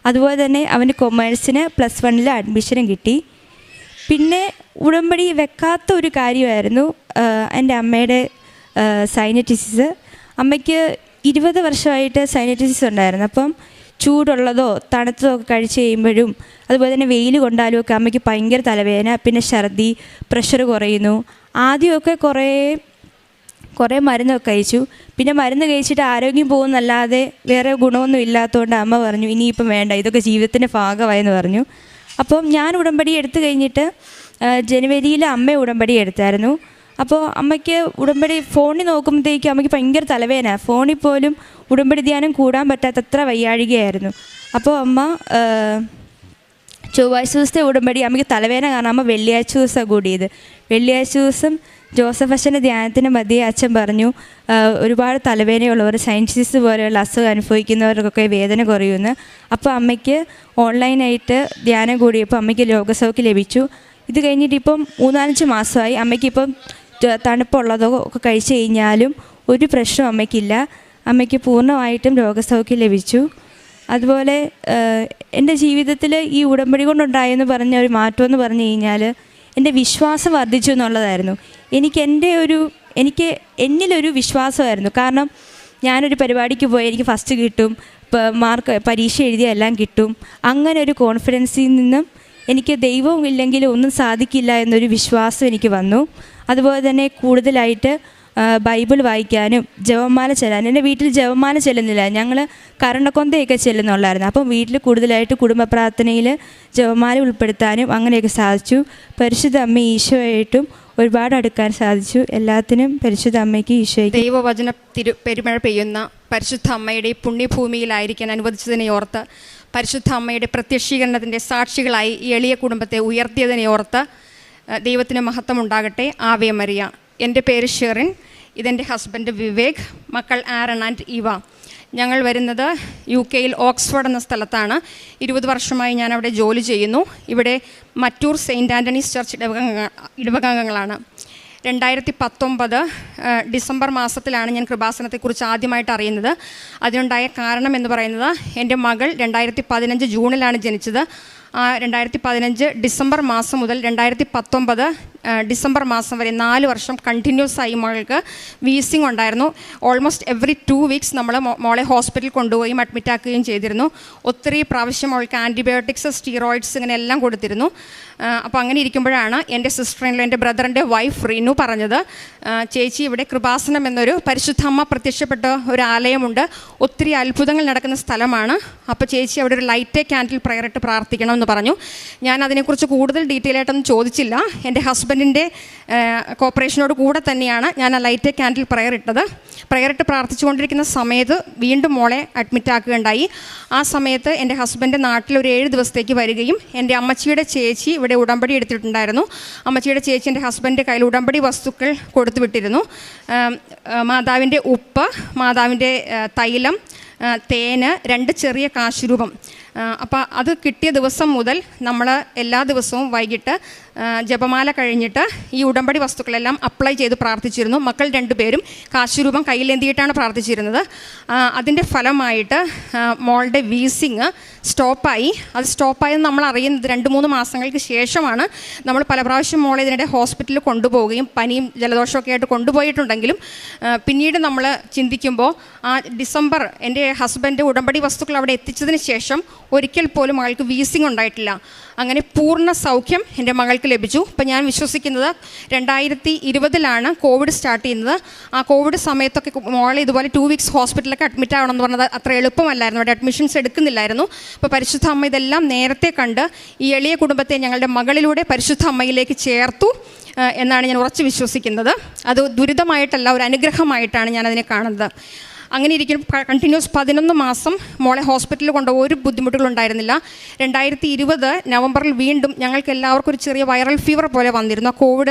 അതുപോലെ തന്നെ അവന് കൊമേഴ്സിന് +1 അഡ്മിഷനും കിട്ടി. പിന്നെ ഉടമ്പടി വെക്കാത്ത ഒരു കാര്യമായിരുന്നു എൻ്റെ അമ്മയുടെ സൈനറ്റിസിസ്. അമ്മയ്ക്ക് 20 വർഷമായിട്ട് സൈനറ്റിസിസ് ഉണ്ടായിരുന്നു. അപ്പം ചൂടുള്ളതോ തണുത്തതോ ഒക്കെ കഴിച്ച് കഴിയുമ്പോഴും അതുപോലെ തന്നെ വെയിൽ കൊണ്ടാലും ഒക്കെ അമ്മയ്ക്ക് ഭയങ്കര തലവേദന, പിന്നെ ഛർദി, പ്രഷർ കുറയുന്നു. ആദ്യമൊക്കെ കുറേ മരുന്നൊക്കെ കഴിച്ചു. പിന്നെ മരുന്ന് കഴിച്ചിട്ട് ആരോഗ്യം പോകുന്നല്ലാതെ വേറെ ഗുണമൊന്നും ഇല്ലാത്തതുകൊണ്ട് അമ്മ പറഞ്ഞു ഇനിയിപ്പം വേണ്ട, ഇതൊക്കെ ജീവിതത്തിൻ്റെ ഭാഗമായെന്ന് പറഞ്ഞു. അപ്പം ഞാൻ ഉടമ്പടി എടുത്തു കഴിഞ്ഞിട്ട് ജനുവരിയിൽ അമ്മ ഉടമ്പടി എടുത്തായിരുന്നു. അപ്പോൾ അമ്മയ്ക്ക് ഉടമ്പടി ഫോണിൽ നോക്കുമ്പോഴത്തേക്കും അമ്മയ്ക്ക് ഭയങ്കര തലവേദന, ഫോണിൽ പോലും ഉടമ്പടി ധ്യാനം കൂടാൻ പറ്റാത്തത്ര വയ്യാഴികയായിരുന്നു. അപ്പോൾ അമ്മ ചൊവ്വാഴ്ച ദിവസത്തെ ഉടമ്പടി അമ്മയ്ക്ക് തലവേദന കാരണം അമ്മ വെള്ളിയാഴ്ച ദിവസമാണ് കൂടിയത്. വെള്ളിയാഴ്ച ദിവസം ജോസഫ് അച്ഛൻ്റെ ധ്യാനത്തിന് മധ്യേ അച്ഛൻ പറഞ്ഞു ഒരുപാട് തലവേദനയുള്ളവർ സൈനറ്റിസിസ് പോലെയുള്ള അസുഖം അനുഭവിക്കുന്നവർക്കൊക്കെ വേദന കുറയുമെന്ന്. അപ്പോൾ അമ്മയ്ക്ക് ഓൺലൈനായിട്ട് ധ്യാനം കൂടിയപ്പോൾ അമ്മയ്ക്ക് രോഗസൗഖ്യം ലഭിച്ചു. ഇത് കഴിഞ്ഞിട്ട് ഇപ്പം 3-4 മാസമായി. അമ്മയ്ക്കിപ്പം തണുപ്പുള്ളതോ ഒക്കെ കഴിച്ചു കഴിഞ്ഞാലും ഒരു പ്രശ്നവും അമ്മയ്ക്കില്ല. അമ്മയ്ക്ക് പൂർണ്ണമായിട്ടും രോഗസൗഖ്യം ലഭിച്ചു. അതുപോലെ എൻ്റെ ജീവിതത്തിൽ ഈ ഉടമ്പടി കൊണ്ടുണ്ടായെന്ന് പറഞ്ഞ ഒരു മാറ്റമെന്ന് പറഞ്ഞു കഴിഞ്ഞാൽ എൻ്റെ വിശ്വാസം വർദ്ധിച്ചു എന്നുള്ളതായിരുന്നു. എനിക്ക് എന്നിലൊരു വിശ്വാസമായിരുന്നു. കാരണം ഞാനൊരു പരിപാടിക്ക് പോയി എനിക്ക് ഫസ്റ്റ് കിട്ടും, മാർക്ക് പരീക്ഷ എഴുതിയ എല്ലാം കിട്ടും, അങ്ങനെ ഒരു കോൺഫിഡൻസിൽ നിന്നും എനിക്ക് ദൈവവും ഇല്ലെങ്കിൽ ഒന്നും സാധിക്കില്ല എന്നൊരു വിശ്വാസം എനിക്ക് വന്നു. അതുപോലെ തന്നെ കൂടുതലായിട്ട് ബൈബിൾ വായിക്കാനും ജപമാല ചെല്ലാനും. എൻ്റെ വീട്ടിൽ ജപമാല ചെല്ലുന്നില്ല, ഞങ്ങൾ കരുണക്കൊന്തയൊക്കെ ചെല്ലുന്നുള്ളായിരുന്നു. അപ്പം വീട്ടിൽ കൂടുതലായിട്ട് കുടുംബ പ്രാർത്ഥനയിൽ ജപമാല ഉൾപ്പെടുത്താനും അങ്ങനെയൊക്കെ സാധിച്ചു. പരിശുദ്ധ അമ്മ ഈശോയായിട്ടും ഒരുപാട് അടുക്കാൻ സാധിച്ചു. എല്ലാത്തിനും പരിശുദ്ധ അമ്മയ്ക്ക് ഈശോയ്ക്ക് ദൈവവചന പെരുമഴ പെയ്യുന്ന പരിശുദ്ധ അമ്മയുടെ പുണ്യഭൂമിയിലായിരിക്കാൻ അനുവദിച്ചതിനെ ഓർത്ത്, പരിശുദ്ധ അമ്മയുടെ പ്രത്യക്ഷീകരണത്തിൻ്റെ സാക്ഷികളായി ഈ എളിയ കുടുംബത്തെ ഉയർത്തിയതിനെ ഓർത്ത് ദൈവത്തിന് മഹത്വം ഉണ്ടാകട്ടെ. Ave Maria. എൻ്റെ പേര് ഷെറിൻ, ഇതെൻ്റെ ഹസ്ബൻഡ് വിവേക്, മക്കൾ ആരൺ ആൻഡ് ഇവ. ഞങ്ങൾ വരുന്നത് UK ഓക്സ്ഫോർഡ് എന്ന സ്ഥലത്താണ്. 20 വർഷമായി ഞാൻ അവിടെ ജോലി ചെയ്യുന്നു. ഇവിടെ മറ്റൂർ സെയിൻറ്റ് ആൻ്റണീസ് ചർച്ച് ഇടവകാംഗങ്ങളാണ്. 2019 ഡിസംബർ മാസത്തിലാണ് ഞാൻ കൃപാസനത്തെക്കുറിച്ച് ആദ്യമായിട്ട് അറിയുന്നത്. അതിനുണ്ടായ കാരണം എന്ന് പറയുന്നത്, എൻ്റെ മകൾ 2015 ജൂണിലാണ് ജനിച്ചത്. 2015 ഡിസംബർ മാസം മുതൽ 2019 ഡിസംബർ മാസം വരെ 4 വർഷം കണ്ടിന്യൂസ് ആയി മകൾക്ക് വീസിങ് ഉണ്ടായിരുന്നു. ഓൾമോസ്റ്റ് എവറി 2 വീക്സ് നമ്മൾ മോളെ ഹോസ്പിറ്റലിൽ കൊണ്ടുപോയി അഡ്മിറ്റാക്കുകയും ചെയ്തിരുന്നു. ഒത്തിരി പ്രാവശ്യം അവൾക്ക് ആൻറ്റിബയോട്ടിക്സ്, സ്റ്റീറോയിഡ്സ് ഇങ്ങനെ എല്ലാം കൊടുത്തിരുന്നു. അപ്പോൾ അങ്ങനെ ഇരിക്കുമ്പോഴാണ് എൻ്റെ സിസ്റ്ററിനുള്ള എൻ്റെ ബ്രദറിൻ്റെ വൈഫ് റീനു പറഞ്ഞത്, ചേച്ചി ഇവിടെ കൃപാസനം എന്നൊരു പരിശുദ്ധമ്മ പ്രത്യക്ഷപ്പെട്ട ഒരു ആലയമുണ്ട്, ഒത്തിരി അത്ഭുതങ്ങൾ നടക്കുന്ന സ്ഥലമാണ്, അപ്പോൾ ചേച്ചി അവിടെ ഒരു ലൈറ്റ് ക്യാൻഡിൽ പ്രയർ ഇട്ട് പ്രാർത്ഥിക്കണമെന്ന് പറഞ്ഞു. ഞാൻ അതിനെക്കുറിച്ച് കൂടുതൽ ഡീറ്റെയിൽ ആയിട്ടൊന്നും ചോദിച്ചില്ല. എൻ്റെ ഹസ്ബൻഡിൻ്റെ കോപ്പറേഷനോട് കൂടെ തന്നെയാണ് ഞാൻ ആ ലൈറ്റ് ക്യാൻഡിൽ പ്രയർ ഇട്ടത്. പ്രയർ ഇട്ട് പ്രാർത്ഥിച്ചുകൊണ്ടിരിക്കുന്ന സമയത്ത് വീണ്ടും മോളെ അഡ്മിറ്റാക്കുകയുണ്ടായി. ആ സമയത്ത് എൻ്റെ ഹസ്ബൻഡ് നാട്ടിൽ ഒരു 7 ദിവസത്തേക്ക് വരികയും എൻ്റെ അമ്മച്ചിയുടെ ചേച്ചി ഇവിടെ ഉടമ്പടി എടുത്തിട്ടുണ്ടായിരുന്നു. അമ്മച്ചിയുടെ ചേച്ചി എൻ്റെ ഹസ്ബൻഡിൻ്റെ കയ്യിൽ ഉടമ്പടി വസ്തുക്കൾ കൊടുത്തു വിട്ടിരുന്നു. മാതാവിൻ്റെ ഉപ്പ്, മാതാവിൻ്റെ തൈലം, തേന്, 2 ചെറിയ കാശുരൂപം. അപ്പോൾ അത് കിട്ടിയ ദിവസം മുതൽ നമ്മൾ എല്ലാ ദിവസവും വൈകിട്ട് ജപമാല കഴിഞ്ഞിട്ട് ഈ ഉടമ്പടി വസ്തുക്കളെല്ലാം അപ്ലൈ ചെയ്ത് പ്രാർത്ഥിച്ചിരുന്നു. മക്കൾ 2 പേരും കാശുരൂപം കയ്യിലേന്തിയിട്ടാണ് പ്രാർത്ഥിച്ചിരുന്നത്. അതിൻ്റെ ഫലമായിട്ട് മോളുടെ വീസിങ് സ്റ്റോപ്പായി. അത് സ്റ്റോപ്പായെന്ന് നമ്മൾ അറിയുന്നത് 2-3 മാസങ്ങൾക്ക് ശേഷമാണ്. നമ്മൾ പല പ്രാവശ്യം മോളെ ഇതിനിടെ ഹോസ്പിറ്റലിൽ കൊണ്ടുപോവുകയും പനിയും ജലദോഷമൊക്കെ ആയിട്ട് കൊണ്ടുപോയിട്ടുണ്ടെങ്കിലും പിന്നീട് നമ്മൾ ചിന്തിക്കുമ്പോൾ ആ ഡിസംബർ എൻ്റെ ഹസ്ബൻഡ് ഉടമ്പടി വസ്തുക്കൾ അവിടെ എത്തിച്ചതിന് ശേഷം ഒരിക്കൽ പോലും മകൾക്ക് വീസിങ് ഉണ്ടായിട്ടില്ല. അങ്ങനെ പൂർണ്ണ സൗഖ്യം എൻ്റെ മകൾക്ക് ലഭിച്ചു. ഇപ്പം ഞാൻ വിശ്വസിക്കുന്നത് 2020 കോവിഡ് സ്റ്റാർട്ട് ചെയ്യുന്നത്. ആ കോവിഡ് സമയത്തൊക്കെ മോളെ ഇതുപോലെ 2 വീക്സ് ഹോസ്പിറ്റലൊക്കെ അഡ്മിറ്റ് ആവണമെന്ന് പറഞ്ഞത് അത്ര എളുപ്പമല്ലായിരുന്നു. അവിടെ അഡ്മിഷൻസ് എടുക്കുന്നില്ലായിരുന്നു. അപ്പോൾ പരിശുദ്ധ അമ്മ ഇതെല്ലാം നേരത്തെ കണ്ട് ഈ എളിയ കുടുംബത്തെ ഞങ്ങളുടെ മകളിലൂടെ പരിശുദ്ധ അമ്മയിലേക്ക് ചേർത്തു എന്നാണ് ഞാൻ ഉറച്ചു വിശ്വസിക്കുന്നത്. അത് ദുരിതമായിട്ടല്ല, ഒരു അനുഗ്രഹമായിട്ടാണ് ഞാനതിനെ കാണുന്നത്. അങ്ങനെ ഇരിക്കും കണ്ടിന്യൂസ് 11 മാസം മോളെ ഹോസ്പിറ്റലിൽ കൊണ്ടുപോയി ഒരു ബുദ്ധിമുട്ടുകളുണ്ടായിരുന്നില്ല. 2020 നവംബറിൽ വീണ്ടും ഞങ്ങൾക്ക് എല്ലാവർക്കും ഒരു ചെറിയ വൈറൽ ഫീവർ പോലെ വന്നിരുന്നു.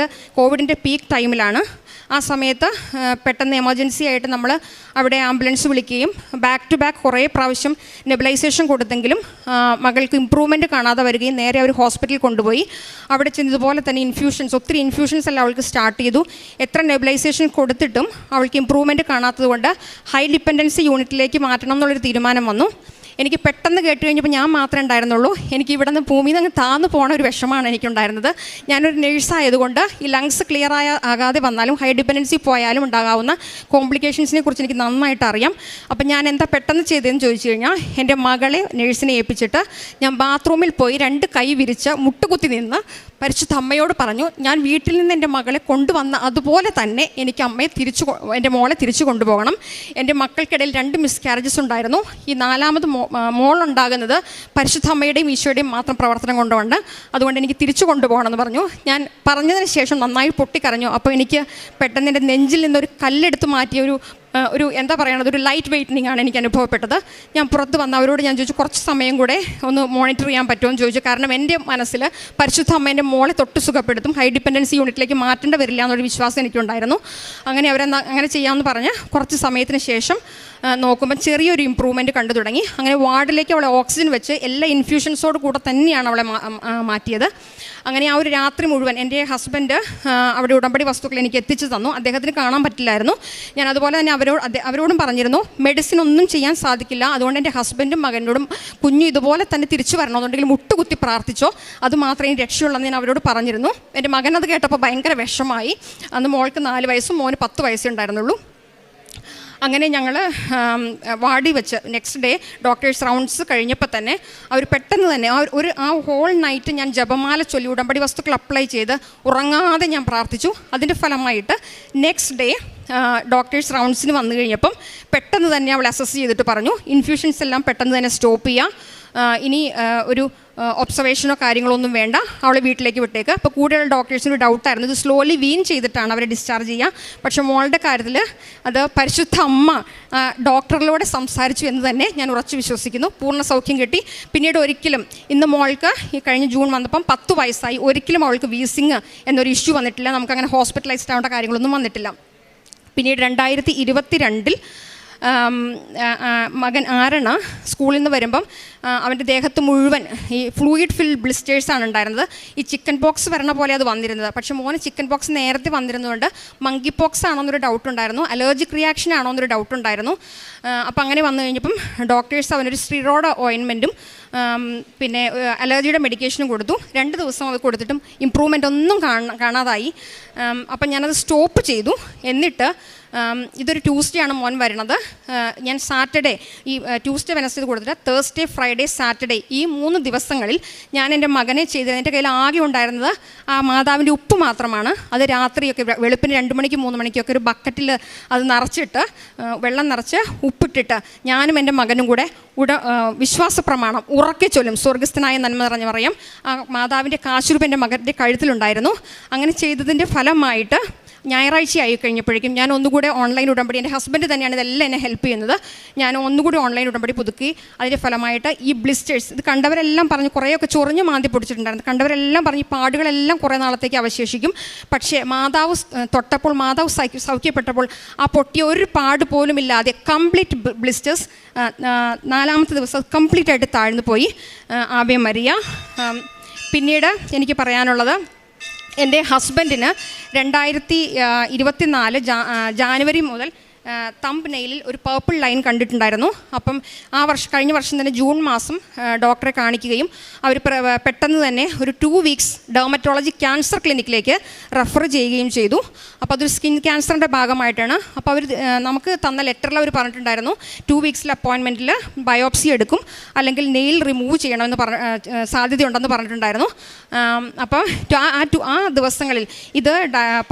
കോവിഡിൻ്റെ പീക്ക് ടൈമിലാണ്. ആ സമയത്ത് പെട്ടെന്ന് എമർജൻസി ആയിട്ട് നമ്മൾ അവിടെ ആംബുലൻസ് വിളിക്കുകയും ബാക്ക് ടു ബാക്ക് കുറേ പ്രാവശ്യം നെബുലൈസേഷൻ കൊടുത്തെങ്കിലും മകൾക്ക് ഇമ്പ്രൂവ്മെൻറ്റ് കാണാതെ വരികയും നേരെ അവർ ഹോസ്പിറ്റലിൽ കൊണ്ടുപോയി. അവിടെ ചെന്നതുപോലെ തന്നെ ഒത്തിരി ഇൻഫ്യൂഷൻസ് എല്ലാം അവൾക്ക് സ്റ്റാർട്ട് ചെയ്തു. എത്ര നെബുലൈസേഷൻ കൊടുത്തിട്ടും അവൾക്ക് ഇമ്പ്രൂവ്മെൻറ്റ് കാണാത്തതുകൊണ്ട് ഹൈ ഡിപ്പെൻഡൻസി യൂണിറ്റിലേക്ക് മാറ്റണം എന്നുള്ളൊരു തീരുമാനം വന്നു. എനിക്ക് പെട്ടെന്ന് കേട്ട് കഴിഞ്ഞപ്പോൾ ഞാൻ മാത്രമേ ഉണ്ടായിരുന്നുള്ളൂ. എനിക്ക് ഇവിടെ നിന്ന് ഭൂമിയിൽ നിന്ന് താന്നു പോണ ഒരു വിഷമമാണ് എനിക്കുണ്ടായിരുന്നത്. ഞാനൊരു നേഴ്സായതുകൊണ്ട് ഈ ലങ്സ് ക്ലിയർ ആകാതെ വന്നാലും ഹൈ ഡിപ്പെൻഡൻസി പോയാലും ഉണ്ടാകാവുന്ന കോംപ്ലിക്കേഷൻസിനെ കുറിച്ച് എനിക്ക് നന്നായിട്ട് അറിയാം. അപ്പം ഞാൻ എന്താ പെട്ടെന്ന് ചെയ്തതെന്ന് ചോദിച്ചു കഴിഞ്ഞാൽ, എൻ്റെ മകളെ നേഴ്സിനെ ഏൽപ്പിച്ചിട്ട് ഞാൻ ബാത്റൂമിൽ പോയി 2 കൈ വിരിച്ച് മുട്ടുകുത്തി നിന്ന് പരിശുദ്ധ അമ്മയോട് പറഞ്ഞു, ഞാൻ വീട്ടിൽ നിന്ന് എൻ്റെ മകളെ കൊണ്ടുവന്ന അതുപോലെ തന്നെ എനിക്ക് എൻ്റെ മോളെ തിരിച്ചു കൊണ്ടുപോകണം. എൻ്റെ മക്കൾക്കിടയിൽ 2 മിസ്കാരേജസ് ഉണ്ടായിരുന്നു. ഈ 4ാമത് മോളുണ്ടാകുന്നത് പരിശുദ്ധ അമ്മയുടെയും ഈശോയുടെയും മാത്രം പ്രവർത്തനം കൊണ്ടുകൊണ്ട്, അതുകൊണ്ട് എനിക്ക് തിരിച്ചു കൊണ്ടുപോകണമെന്ന് പറഞ്ഞു. ഞാൻ പറഞ്ഞതിന് ശേഷം നന്നായി പൊട്ടിക്കരഞ്ഞു. അപ്പോൾ എനിക്ക് പെട്ടെന്ന് എൻ്റെ നെഞ്ചിൽ നിന്നൊരു കല്ലെടുത്ത് മാറ്റിയ ഒരു എന്താ പറയണത്, ഒരു ലൈറ്റ് വെയ്റ്റനിങ് ആണ് എനിക്ക് അനുഭവപ്പെട്ടത്. ഞാൻ പുറത്ത് വന്ന് അവരോട് ഞാൻ ചോദിച്ചു, കുറച്ച് സമയം കൂടെ ഒന്ന് മോണിറ്റർ ചെയ്യാൻ പറ്റുമോ എന്ന് ചോദിച്ചു. കാരണം എൻ്റെ മനസ്സിൽ പരിശുദ്ധ അമ്മേൻ്റെ മോളെ തൊട്ട് സുഖപ്പെടുത്തും, ഹൈ ഡിപ്പെൻഡൻസി യൂണിറ്റിലേക്ക് മാറ്റേണ്ടി വരില്ല എന്നൊരു വിശ്വാസം എനിക്കുണ്ടായിരുന്നു. അങ്ങനെ അങ്ങനെ ചെയ്യാമെന്ന് പറഞ്ഞ് കുറച്ച് സമയത്തിന് ശേഷം നോക്കുമ്പോൾ ചെറിയൊരു ഇമ്പ്രൂവ്മെൻറ്റ് കണ്ടു തുടങ്ങി. അങ്ങനെ വാർഡിലേക്ക് അവളെ ഓക്സിജൻ വെച്ച് എല്ലാ ഇൻഫ്യൂഷൻസോട് കൂടെ തന്നെയാണ് അവളെ മാറ്റിയത്. അങ്ങനെ ആ ഒരു രാത്രി മുഴുവൻ എൻ്റെ ഹസ്ബൻഡ് അവിടെ ഉടമ്പടി വസ്തുക്കൾ എനിക്ക് എത്തിച്ചു തന്നു. അദ്ദേഹത്തിന് കാണാൻ പറ്റില്ലായിരുന്നു. ഞാൻ അതുപോലെ തന്നെ അവരോടും പറഞ്ഞിരുന്നു, മെഡിസിൻ ഒന്നും ചെയ്യാൻ സാധിക്കില്ല, അതുകൊണ്ട് എൻ്റെ ഹസ്ബൻഡും മകനോടും കുഞ്ഞു ഇതുപോലെ തന്നെ തിരിച്ചു വരണമെന്നുണ്ടെങ്കിൽ മുട്ടുകുത്തി പ്രാർത്ഥിച്ചോ, അത് മാത്രമേ രക്ഷയുള്ളൂ ഞാൻ അവരോട് പറഞ്ഞിരുന്നു. എൻ്റെ മകൻ അത് കേട്ടപ്പോൾ ഭയങ്കര വിഷമായി. അന്ന് മോൾക്ക് 4 വയസ്സും മോന് 10 വയസ്സേ ഉണ്ടായിരുന്നുള്ളൂ. അങ്ങനെ ഞങ്ങൾ വാർഡിൽ വെച്ച് നെക്സ്റ്റ് ഡേ ഡോക്ടേഴ്സ് റൗണ്ട്സ് കഴിഞ്ഞപ്പോൾ തന്നെ അവർ പെട്ടെന്ന് തന്നെ ആ ഹോൾ നൈറ്റ് ഞാൻ ജപമാല ചൊല്ലി ഉടമ്പടി വസ്തുക്കൾ അപ്ലൈ ചെയ്ത് ഉറങ്ങാതെ ഞാൻ പ്രാർത്ഥിച്ചു. അതിൻ്റെ ഫലമായിട്ട് നെക്സ്റ്റ് ഡേ ഡോക്ടേഴ്സ് റൗണ്ട്സിന് വന്നു കഴിഞ്ഞപ്പം പെട്ടെന്ന് തന്നെ അവൾ അസസ് ചെയ്തിട്ട് പറഞ്ഞു, ഇൻഫ്യൂഷൻസ് എല്ലാം പെട്ടെന്ന് തന്നെ സ്റ്റോപ്പ് ചെയ്യുക, ഇനി ഒരു ഒബ്സർവേഷനോ കാര്യങ്ങളൊന്നും വേണ്ട, അവളെ വീട്ടിലേക്ക് വിട്ടേക്ക്. അപ്പോൾ കൂടുതൽ ഡോക്ടേഴ്സിന് ഡൗട്ടായിരുന്നു, ഇത് സ്ലോലി വീൻ ചെയ്തിട്ടാണ് അവരെ ഡിസ്ചാർജ് ചെയ്യുക. പക്ഷേ മോളുടെ കാര്യത്തിൽ അത് പരിശുദ്ധ അമ്മ ഡോക്ടറിലൂടെ സംസാരിച്ചു എന്ന് തന്നെ ഞാൻ ഉറച്ചു വിശ്വസിക്കുന്നു. പൂർണ്ണ സൗഖ്യം കിട്ടി. പിന്നീട് ഒരിക്കലും ഇന്ന് മോൾക്ക് ഈ കഴിഞ്ഞ ജൂൺ വന്നപ്പം 10 വയസ്സായി, ഒരിക്കലും അവൾക്ക് വീസിങ് എന്നൊരു ഇഷ്യൂ വന്നിട്ടില്ല. നമുക്കങ്ങനെ ഹോസ്പിറ്റലൈസ്ഡ് ആവേണ്ട കാര്യങ്ങളൊന്നും വന്നിട്ടില്ല. പിന്നീട് 2022 മകൻ ആരണ സ്കൂളിൽ നിന്ന് വരുമ്പം അവൻ്റെ ദേഹത്ത് മുഴുവൻ ഈ ഫ്ലൂയിഡ് ഫിൽ ബ്ലിസ്റ്റേഴ്സാണ് ഉണ്ടായിരുന്നത്. ഈ ചിക്കൻ പോക്സ് വരണ പോലെ അത് വന്നിരുന്നത്. പക്ഷേ മോന് ചിക്കൻ പോക്സ് നേരത്തെ വന്നിരുന്നതുകൊണ്ട് മങ്കി പോക്സ് ആണോ എന്നൊരു ഡൗട്ട് ഉണ്ടായിരുന്നു, അലർജിക് റിയാക്ഷൻ ആണോ എന്നൊരു ഡൗട്ട് ഉണ്ടായിരുന്നു. അപ്പോൾ അങ്ങനെ വന്നു കഴിഞ്ഞപ്പം ഡോക്ടേഴ്സ് അവനൊരു സ്റ്റിറോയിഡ് ഓയിൻമെൻറ്റും പിന്നെ അലർജിയുടെ മെഡിക്കേഷനും കൊടുത്തു. 2 ദിവസം അത് കൊടുത്തിട്ടും ഇമ്പ്രൂവ്മെൻ്റ് ഒന്നും കാണാതായി. അപ്പം ഞാനത് സ്റ്റോപ്പ് ചെയ്തു. എന്നിട്ട് ഇതൊരു ട്യൂസ്ഡേ ആണ് മോൻ വരണത്. ഞാൻ സാറ്റർഡേ ഈ ട്യൂസ്ഡേ വെനസ്ഡേ കൊടുത്തിട്ട് തേഴ്സ്ഡേ ഫ്രൈഡേ സാറ്റർഡേ ഈ 3 ദിവസങ്ങളിൽ ഞാൻ എൻ്റെ മകനെ ചെയ്തത്, എൻ്റെ കയ്യിൽ ആകെ ഉണ്ടായിരുന്നത് ആ മാതാവിൻ്റെ ഉപ്പ് മാത്രമാണ്. അത് രാത്രിയൊക്കെ വെളുപ്പിന് 2 മണിക്ക് 3 മണിക്കൊക്കെ ഒരു ബക്കറ്റിൽ അത് നിറച്ചിട്ട് വെള്ളം നിറച്ച് ഉപ്പിട്ടിട്ട് ഞാനും എൻ്റെ മകനും കൂടെ വിശ്വാസ പ്രമാണം ഉറക്കെ ചൊല്ലും, സ്വർഗസ്ഥനായ നന്മ നിറഞ്ഞ പറയാം. ആ മാതാവിൻ്റെ കാശുരൂപ എൻ്റെ മകൻ്റെ കഴുത്തിലുണ്ടായിരുന്നു. അങ്ങനെ ചെയ്തതിൻ്റെ ഫലമായിട്ട് ഞായറാഴ്ച ആയി കഴിഞ്ഞപ്പോഴേക്കും ഞാൻ ഒന്നുകൂടെ ഓൺലൈൻ ഉടമ്പടി, എൻ്റെ ഹസ്ബൻഡ് തന്നെയാണ് ഇതെല്ലാം എന്നെ ഹെൽപ്പ് ചെയ്യുന്നത്, ഞാൻ ഒന്നുകൂടി ഓൺലൈൻ ഉടമ്പടി പുതുക്കി. അതിൻ്റെ ഫലമായിട്ട് ഈ ബ്ലിസ്റ്റേഴ്സ് ഇത് കണ്ടവരെല്ലാം പറഞ്ഞു, കുറേയൊക്കെ ചൊറിഞ്ഞ് മാന്തി പൊടിച്ചിട്ടുണ്ടായിരുന്നു. കണ്ടവരെല്ലാം പറഞ്ഞു ഈ പാടുകളെല്ലാം കുറേ നാളത്തേക്ക് അവശേഷിക്കും. പക്ഷേ മാതാവ് തൊട്ടപ്പോൾ, മാതാവ് സൗഖ്യപ്പെട്ടപ്പോൾ ആ പൊട്ടിയ ഒരു പാട് പോലും ഇല്ലാതെ കംപ്ലീറ്റ് ബ്ലിസ്റ്റേഴ്സ് 4ാമത്തെ ദിവസം കംപ്ലീറ്റ് ആയിട്ട് താഴ്ന്നു പോയി. Ave Maria. പിന്നീട് എനിക്ക് പറയാനുള്ളത്, എൻ്റെ ഹസ്ബൻഡിന് 2024 ജാനുവരി മുതൽ തമ്പ് നെയിലിൽ ഒരു പേർപ്പിൾ ലൈൻ കണ്ടിട്ടുണ്ടായിരുന്നു. അപ്പം കഴിഞ്ഞ വർഷം തന്നെ ജൂൺ മാസം ഡോക്ടറെ കാണിക്കുകയും അവർ പെട്ടെന്ന് തന്നെ ഒരു 2 വീക്സ് ഡെർമറ്റോളജി ക്യാൻസർ ക്ലിനിക്കിലേക്ക് റെഫർ ചെയ്യുകയും ചെയ്തു. അപ്പോൾ അതൊരു സ്കിൻ ക്യാൻസറിൻ്റെ ഭാഗമായിട്ടാണ്. അപ്പോൾ അവർ നമുക്ക് തന്ന ലെറ്ററിൽ അവർ പറഞ്ഞിട്ടുണ്ടായിരുന്നു 2 വീക്സിലെ അപ്പോയിൻമെൻറ്റിൽ ബയോപ്സി എടുക്കും, അല്ലെങ്കിൽ നെയിൽ റിമൂവ് ചെയ്യണമെന്ന് സാധ്യതയുണ്ടെന്ന് പറഞ്ഞിട്ടുണ്ടായിരുന്നു. അപ്പം ആ ദിവസങ്ങളിൽ ഇത്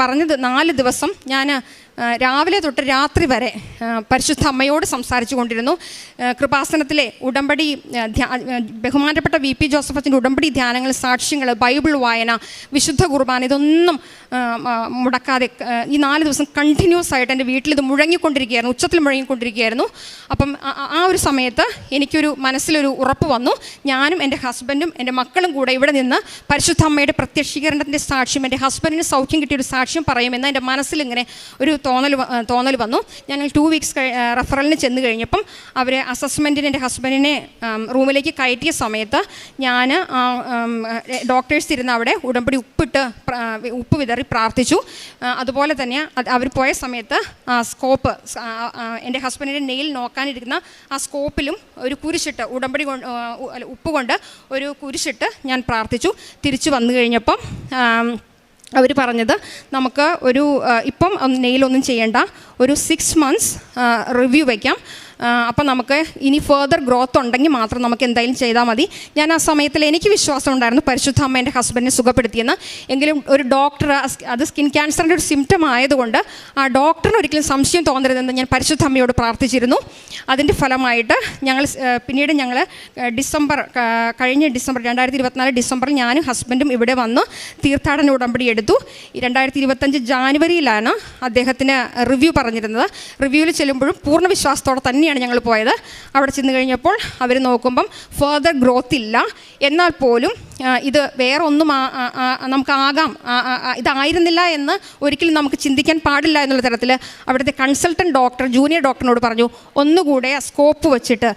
പറഞ്ഞത് 4 ദിവസം ഞാൻ രാവിലെ തൊട്ട് രാത്രി വരെ പരിശുദ്ധ അമ്മയോട് സംസാരിച്ചു കൊണ്ടിരുന്നു. കൃപാസനത്തിലെ ഉടമ്പടി ബഹുമാനപ്പെട്ട VP ജോസഫ് അച്ഛൻ്റെ ഉടമ്പടി ധ്യാനങ്ങൾ, സാക്ഷ്യങ്ങൾ, ബൈബിൾ വായന, വിശുദ്ധ കുർബാന, ഇതൊന്നും മുടക്കാതെ ഈ 4 ദിവസം കണ്ടിന്യൂസ് ആയിട്ട് എൻ്റെ വീട്ടിൽ ഇത് മുഴങ്ങിക്കൊണ്ടിരിക്കുകയായിരുന്നു, ഉച്ചത്തിൽ മുഴങ്ങിക്കൊണ്ടിരിക്കുകയായിരുന്നു. അപ്പം ആ ഒരു സമയത്ത് എനിക്കൊരു മനസ്സിലൊരു ഉറപ്പ് വന്നു, ഞാനും എൻ്റെ ഹസ്ബൻഡും എൻ്റെ മക്കളും കൂടെ ഇവിടെ നിന്ന് പരിശുദ്ധ അമ്മയുടെ പ്രത്യക്ഷീകരണത്തിൻ്റെ സാക്ഷ്യം, എൻ്റെ ഹസ്ബൻഡിന് സൗഖ്യം കിട്ടിയൊരു സാക്ഷ്യം പറയുമെന്ന് എൻ്റെ മനസ്സിലിങ്ങനെ ഒരു തോന്നൽ വന്നു. ഞങ്ങൾ 2 വീക്സ് റെഫറലിന് ചെന്ന് കഴിഞ്ഞപ്പം അവർ അസസ്മെൻറ്റിന് എൻ്റെ ഹസ്ബൻഡിനെ റൂമിലേക്ക് കയറ്റിയ സമയത്ത് ഞാൻ ഡോക്ടേഴ്സ് ഇരുന്ന് അവിടെ ഉടമ്പടി ഉപ്പ് വിതറി പ്രാർത്ഥിച്ചു. അതുപോലെ തന്നെ അവർ പോയ സമയത്ത് സ്കോപ്പ്, എൻ്റെ ഹസ്ബൻഡിൻ്റെ നെയിൽ നോക്കാനിരിക്കുന്ന ആ സ്കോപ്പിലും ഒരു കുരിശിട്ട്, ഉടമ്പടി ഉപ്പ് കൊണ്ട് ഒരു കുരിശിട്ട് ഞാൻ പ്രാർത്ഥിച്ചു. തിരിച്ചു വന്നു കഴിഞ്ഞപ്പം അവർ പറഞ്ഞത്, നമുക്ക് ഇപ്പം നെയിലൊന്നും ചെയ്യേണ്ട, ഒരു 6 months റിവ്യൂ വയ്ക്കാം, അപ്പം നമുക്ക് ഇനി ഫെർദർ ഗ്രോത്ത് ഉണ്ടെങ്കിൽ മാത്രം നമുക്ക് എന്തായാലും ചെയ്താൽ മതി. ഞാൻ ആ സമയത്തിൽ എനിക്ക് വിശ്വാസം ഉണ്ടായിരുന്നു പരിശുദ്ധ അമ്മ എൻ്റെ ഹസ്ബൻഡിനെ സുഖപ്പെടുത്തിയെന്ന്. എങ്കിലും ഒരു ഡോക്ടർ, അത് സ്കിൻ ക്യാൻസറിൻ്റെ ഒരു സിംറ്റം ആയതുകൊണ്ട് ആ ഡോക്ടറിന് ഒരിക്കലും സംശയം തോന്നരുതെന്ന് ഞാൻ പരിശുദ്ധ അമ്മയോട് പ്രാർത്ഥിച്ചിരുന്നു. അതിൻ്റെ ഫലമായിട്ട് പിന്നീട് ഞങ്ങൾ കഴിഞ്ഞ ഡിസംബർ 2024 ഡിസംബറിൽ ഞാനും ഹസ്ബൻഡും ഇവിടെ വന്ന് തീർത്ഥാടന ഉടമ്പടി എടുത്തു. 2025 ജാനുവരിയിലാണ് അദ്ദേഹത്തിന് റിവ്യൂ പറഞ്ഞിരുന്നത്. റിവ്യൂവിൽ ചെല്ലുമ്പോഴും പൂർണ്ണ വിശ്വാസത്തോടെ തന്നെയാണ് ഞങ്ങൾ പോയത്. അവിടെ ചെന്ന് കഴിഞ്ഞപ്പോൾ അവർ നോക്കുമ്പം ഫെർദർ ഗ്രോത്ത് ഇല്ല, എന്നാൽ പോലും ഇത് വേറെ ഒന്നും നമുക്കാകാം, ഇതായിരുന്നില്ല എന്ന് ഒരിക്കലും നമുക്ക് ചിന്തിക്കാൻ പാടില്ല എന്നുള്ള തരത്തിൽ അവിടുത്തെ കൺസൾട്ടൻറ്റ് ഡോക്ടർ ജൂനിയർ ഡോക്ടറിനോട് പറഞ്ഞു, ഒന്നുകൂടെ സ്കോപ്പ് വെച്ചിട്ട്